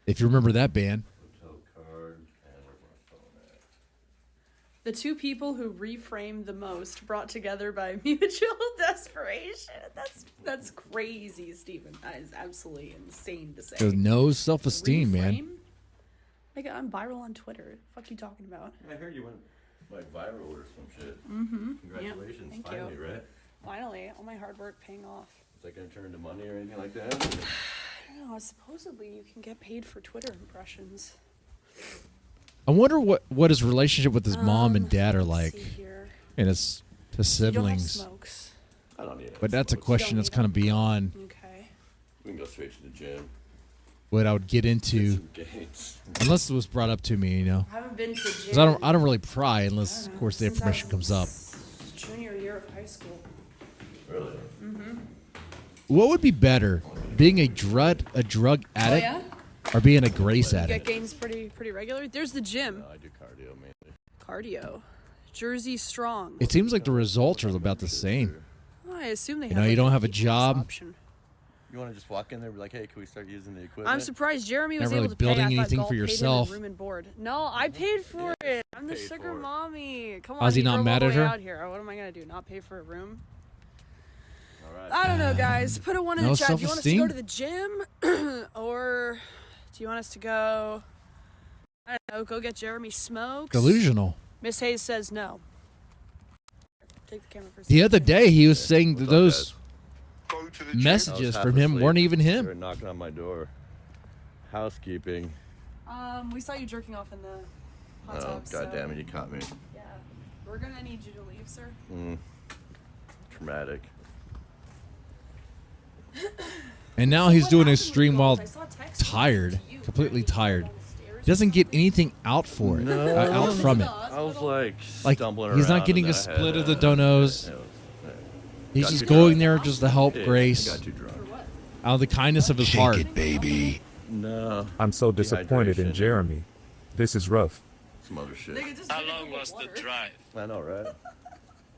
If you remember that band. Hotel card, and where's my phone at? The two people who reframed the most brought together by mutual desperation. That's crazy, Stephen. That is absolutely insane to say. There's no self-esteem, man. Reframe? Like, I'm viral on Twitter. What the fuck you talking about? I heard you went like viral or some shit. Mm-hmm. Congratulations, Thank finally, you. right? Finally, all my hard work paying off. Is that gonna turn into money or anything like that? I don't know. Supposedly, you can get paid for Twitter impressions. I wonder what his relationship with his mom and dad are like, see here. and his You don't have siblings. smokes. I don't need it. But that's a You question don't that's need kind of beyond Okay. We can go straight to the gym. what I would get into, Some gains. unless it was brought up to me, you know. I haven't been to the gym. 'Cause I don't really pry unless, of course, the since I information comes up. was junior year of high school. Really? Mm-hmm. What would be better, being a drug addict, yeah? or being a grace You addict? get gains pretty regular. There's the gym. No, I do cardio mainly. Cardio. Jersey Strong. It seems like the results are about the same. Well, I assume they You have. know, you like, don't have a weight loss job. option. You want to just walk in there and be like, hey, can we start using the equipment? I'm surprised Jeremy was Not really able to pay. building I thought anything Galt for paid him in yourself. room and board. No, I paid for it. I'm the sugar mommy. Come on. How's he not drove mad all at the way her? Out here. What am I gonna do? Not pay for a room? All right. I don't know, guys. Put a one in no the chat. Do you want us to go self-esteem? to the gym, or do you want us to go? I don't know. Go get Jeremy smokes. Delusional. Miss Hayes says no. Take the camera for a The second. other day, he was saying that those I messages was half from him asleep. weren't even They him. were knocking on my door. Housekeeping. We saw you jerking off in the hot Oh, tub. God damn it, you caught me. Yeah. We're gonna need you to leave, sir. Traumatic. And now he's doing his stream while tired, completely tired. Doesn't get anything out for it, out from it. I was like stumbling He's around not getting and a then I split had, of the donos. He's got just too going drunk. there just to help Yeah, Grace I got too drunk. out of the kindness of his heart. baby. No. I'm so disappointed in Dehydration. Jeremy. This is rough. Some other shit. How long was the drive? I know, right?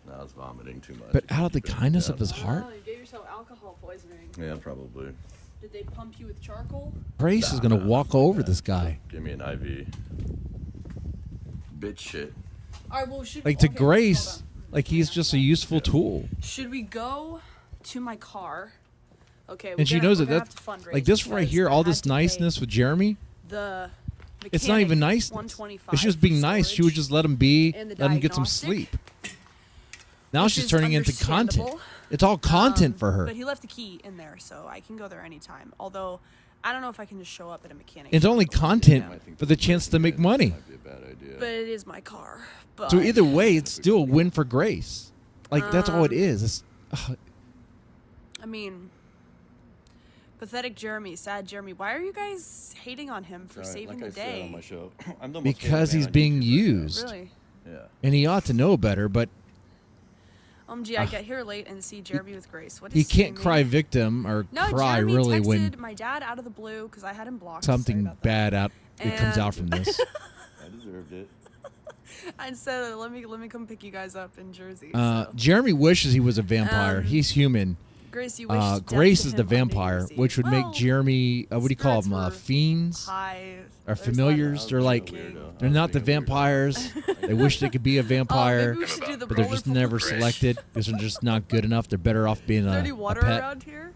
No, I was vomiting too much. But out of the kindness of his heart, Oh, you gave yourself alcohol poisoning. Yeah, probably. Did they pump you with charcoal? Grace is going to walk over this guy. Give me an IV. Bitch shit. All right. Well, should Like to okay, Grace, hold like he's just a useful tool. on. Should we go to my car? Okay. And she knows that that's that's like this right here, all this niceness with Jeremy. The It's not even mechanic, nice. 125 If she was being nice, she would just let him be, and the let him get some diagnostic, sleep. Now which she's is turning into content. understandable. It's all content for her. But he left the key in there, so I can go there anytime. Although, I don't know if I can just show up at a mechanic. It's only content for the chance to make money. But it is my car. But So either way, it's still a win for Grace. Like that's all it is. It's, I mean, pathetic Jeremy, sad Jeremy. Why are you guys hating on him for All right, saving like the I said day? on my show, I'm the most because hated man he's on being YouTube right now. used. Really? Yeah. And he ought to know better, but Gee, I get here late and see Jeremy with Grace. What is he can't streaming? cry victim or No, cry Jeremy really texted when my dad out of the blue because I had him blocked. something bad out it comes out from And- this. I deserved it. I said, let me come pick you guys up in Jersey. Jeremy wishes he was a vampire. He's human. Grace, you wish death Grace to is the him on New vampire, Year's Eve. which would make Jeremy, what do you call them, fiends? Or familiars? They're like, they're not the vampires. They wish they could be a vampire, we should do the but they're roller just never pool. selected because they're just not good enough. They're better off being Is there any a water pet. around here?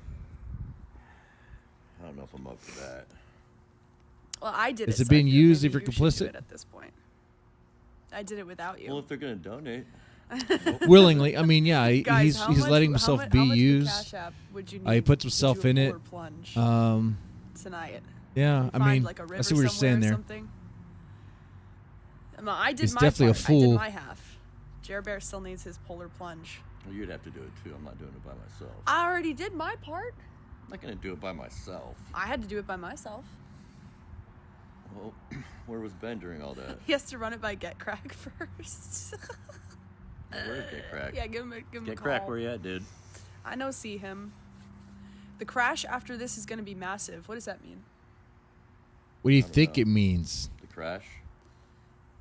I don't know if I'm up for that. Well, I did Is it. it so I being feel used maybe if you're you should do complicit? it at this point. I did it without you. Well, if they're gonna donate. Willingly, I mean, yeah, Guys, how he's much- letting how himself much- be how much used. Cash App would you He need puts to himself do a in it. polar plunge tonight. Yeah, I Find, mean, like, a I river see what you're somewhere saying or there. something. I did He's my definitely a part. I did fool. my half. Jer Bear still needs his polar plunge. Well, you'd have to do it too. I'm not doing it by myself. I already did my part. I'm not gonna do it by myself. I had to do it by myself. Well, where was Ben during all that? He has to run it by Get Crack first. Where's Get Crack? Yeah, give him a Get call. Crack, where you at, dude? I know, see him. The crash after this is going to be massive. What does that mean? What do you think it means? The crash?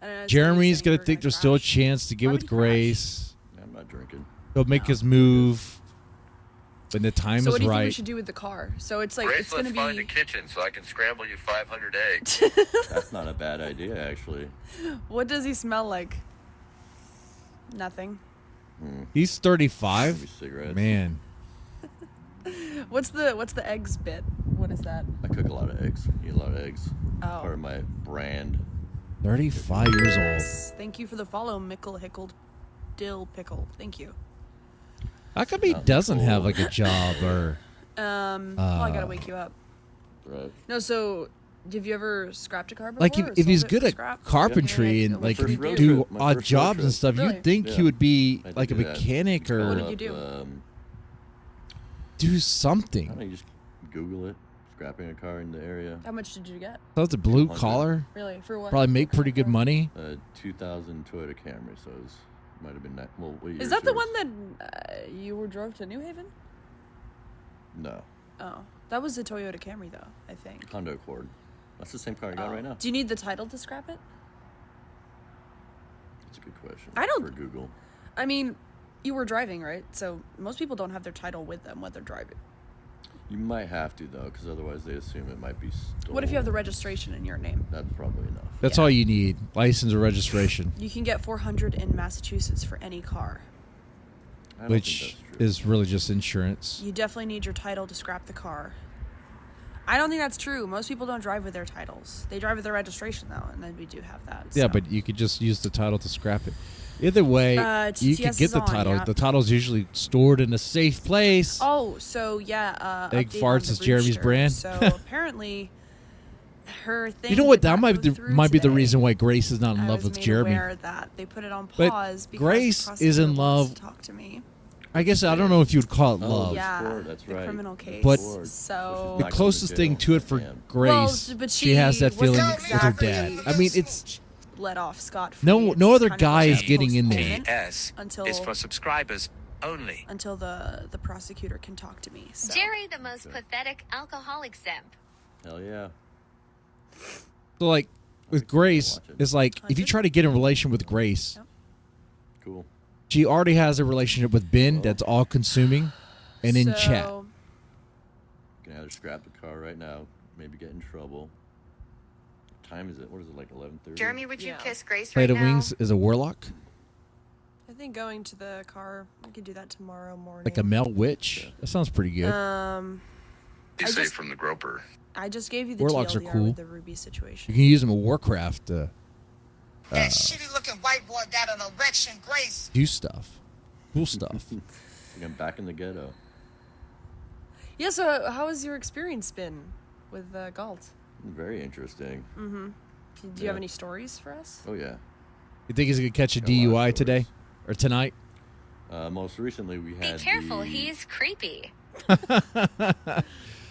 I don't know, it's Jeremy's saying gonna we're think there's still a chance to get with Grace. Yeah, I'm not drinking. He'll make his move when the time So is what do you think we right. should do with the car? So it's like Grace, it's going to let's find a be. kitchen so I can scramble you 500 eggs. That's not a bad idea, actually. What does he smell like? Nothing. He's 35. Maybe cigarettes. Man, What's the eggs bit? What is that? I cook a lot of eggs. Eat a lot of eggs. Oh. Part of my brand. 35 years old. Nice. Thank you for the follow, Mickle Hickled Dill Pickle. Thank you. How come he doesn't have like a job or? Oh, I gotta wake you up. Right. No, so have you ever scrapped a car before? Like or if he's sold it good for at scrap? carpentry and like first road do trip. My odd first road jobs and trip. stuff, Really? you'd think Yeah. he would be I did like a do that. mechanic or What did you do? do I don't something. know, you just Google it. Scrapping a car in the area. How much did you get? That's a blue 100. collar. Really? For what? Probably make pretty good money. 2000 Toyota Camry, so it was Might have been that. Well, what year Is that the yours? one that you drove to New Haven? No, Oh, that was a Toyota Camry, though, I think. Honda Accord. That's the same car I got right now. Do you need the title to scrap it? That's a good question. I don't- For Google. I mean, you were driving, right? So most people don't have their title with them when they're driving. You might have to though, because otherwise they assume it might be stolen. What if you have the registration in your name? That's probably enough. That's all you need. License or registration. You can get $400 in Massachusetts for any car. I don't Which is really just insurance. You definitely need your title to scrap the car. I don't think that's true. Most people don't drive with their titles. They drive with their registration, though, and then we do have that. Yeah, so. but you could just use the title to scrap it. Either way, you could TTS get is the on, title. yeah. The title's usually stored in a safe place. Oh, so yeah. Egg update farts on the is Jeremy's Brewster. brand. So apparently, her thing. You know what? did That not might go be the, through might be the today. reason why Grace is not in I love was with made Jeremy. aware that they put it on But pause because Grace the is in prosecutor wants love. to talk to me. I guess I don't know if you would call it Oh, love. Yeah, that's the right. criminal case. But so the closest thing to it for Grace, but she has that wasn't feeling with her dad. exactly I mean, it's let off scot-free. no It's other kind of guy like is a getting in there. postponement until is for subscribers only. until the prosecutor can talk to me. So. Jerry, the most pathetic alcoholic simp. Hell yeah. So like with Grace, it's like if you try to get in a relation with Grace, Cool. she already has a relationship with Ben that's all consuming and in chat. So, You can either scrap the car right now, maybe get in trouble. What time is it? What is it, like 11:30? Jeremy, would you kiss Grace Plate right of now? Wings is a warlock, I think going to the car, I could do that tomorrow morning. like a male witch. That sounds pretty good. Be I safe just- from the groper. I just gave you the Warlocks are TLDR cool. with the Ruby situation. You can use them in Warcraft to That shitty looking white boy got an erection, Grace. do stuff, cool stuff. I'm back in the ghetto. Yeah, so how has your experience been with Galt? Very interesting. Mm-hmm. Do you have any stories for us? Oh yeah. You think he's gonna catch a Got a lot of DUI today or tonight? Most recently we Be had careful, the, he's creepy.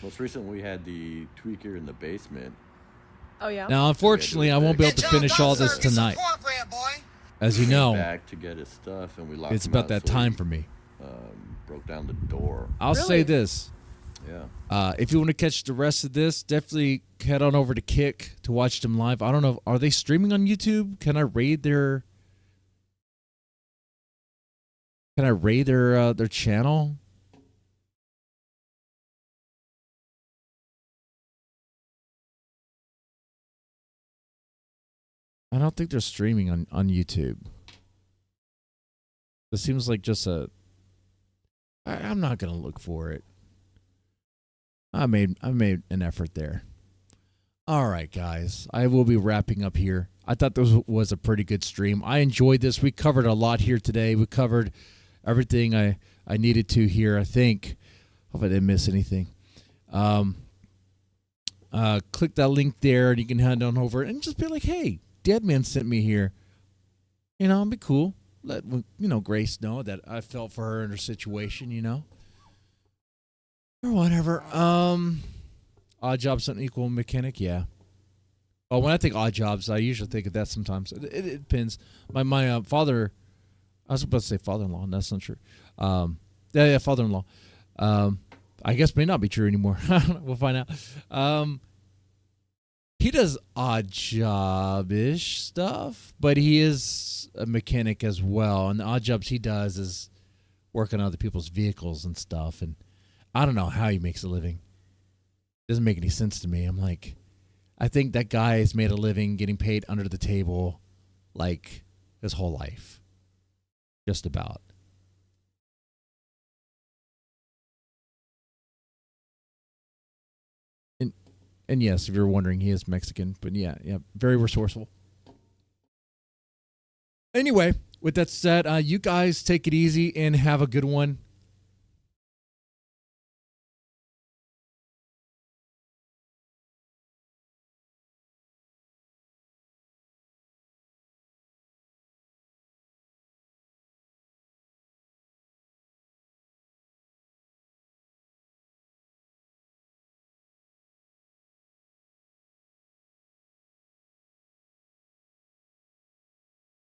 Most recently we had the tweaker in the basement. Oh yeah. Now, unfortunately, I won't be able to finish all this tonight. As you Came know, back to get his stuff, and we locked it's him about out, that so time we, for me. Broke down the door. I'll say this. Yeah. If you want to catch the rest of this, definitely head on over to Kick to watch them live. I don't know. Are they streaming on YouTube? Can I raid their channel? I don't think they're streaming on YouTube. It seems like just a... I'm not going to look for it. I made an effort there. All right, guys. I will be wrapping up here. I thought this was a pretty good stream. I enjoyed this. We covered a lot here today. We covered everything I needed to here, I think. Hope I didn't miss anything. Click that link there, and you can head on over and just be like, hey, Deadman sent me here. You know, it'd be cool. Let Grace know that I felt for her in her situation, or whatever. Odd jobs don't equal mechanic, yeah. Oh, when I think odd jobs, I usually think of that sometimes. It depends. My father, I was about to say father-in-law, and that's not true. Yeah, father-in-law. I guess may not be true anymore. We'll find out. He does odd job-ish stuff, but he is a mechanic as well. And the odd jobs he does is work on other people's vehicles and stuff. And I don't know how he makes a living. It doesn't make any sense to me. I'm like, I think that guy has made a living getting paid under the table like his whole life. Just about. And yes, if you're wondering, he is Mexican. But yeah, very resourceful. Anyway, with that said, you guys take it easy and have a good one.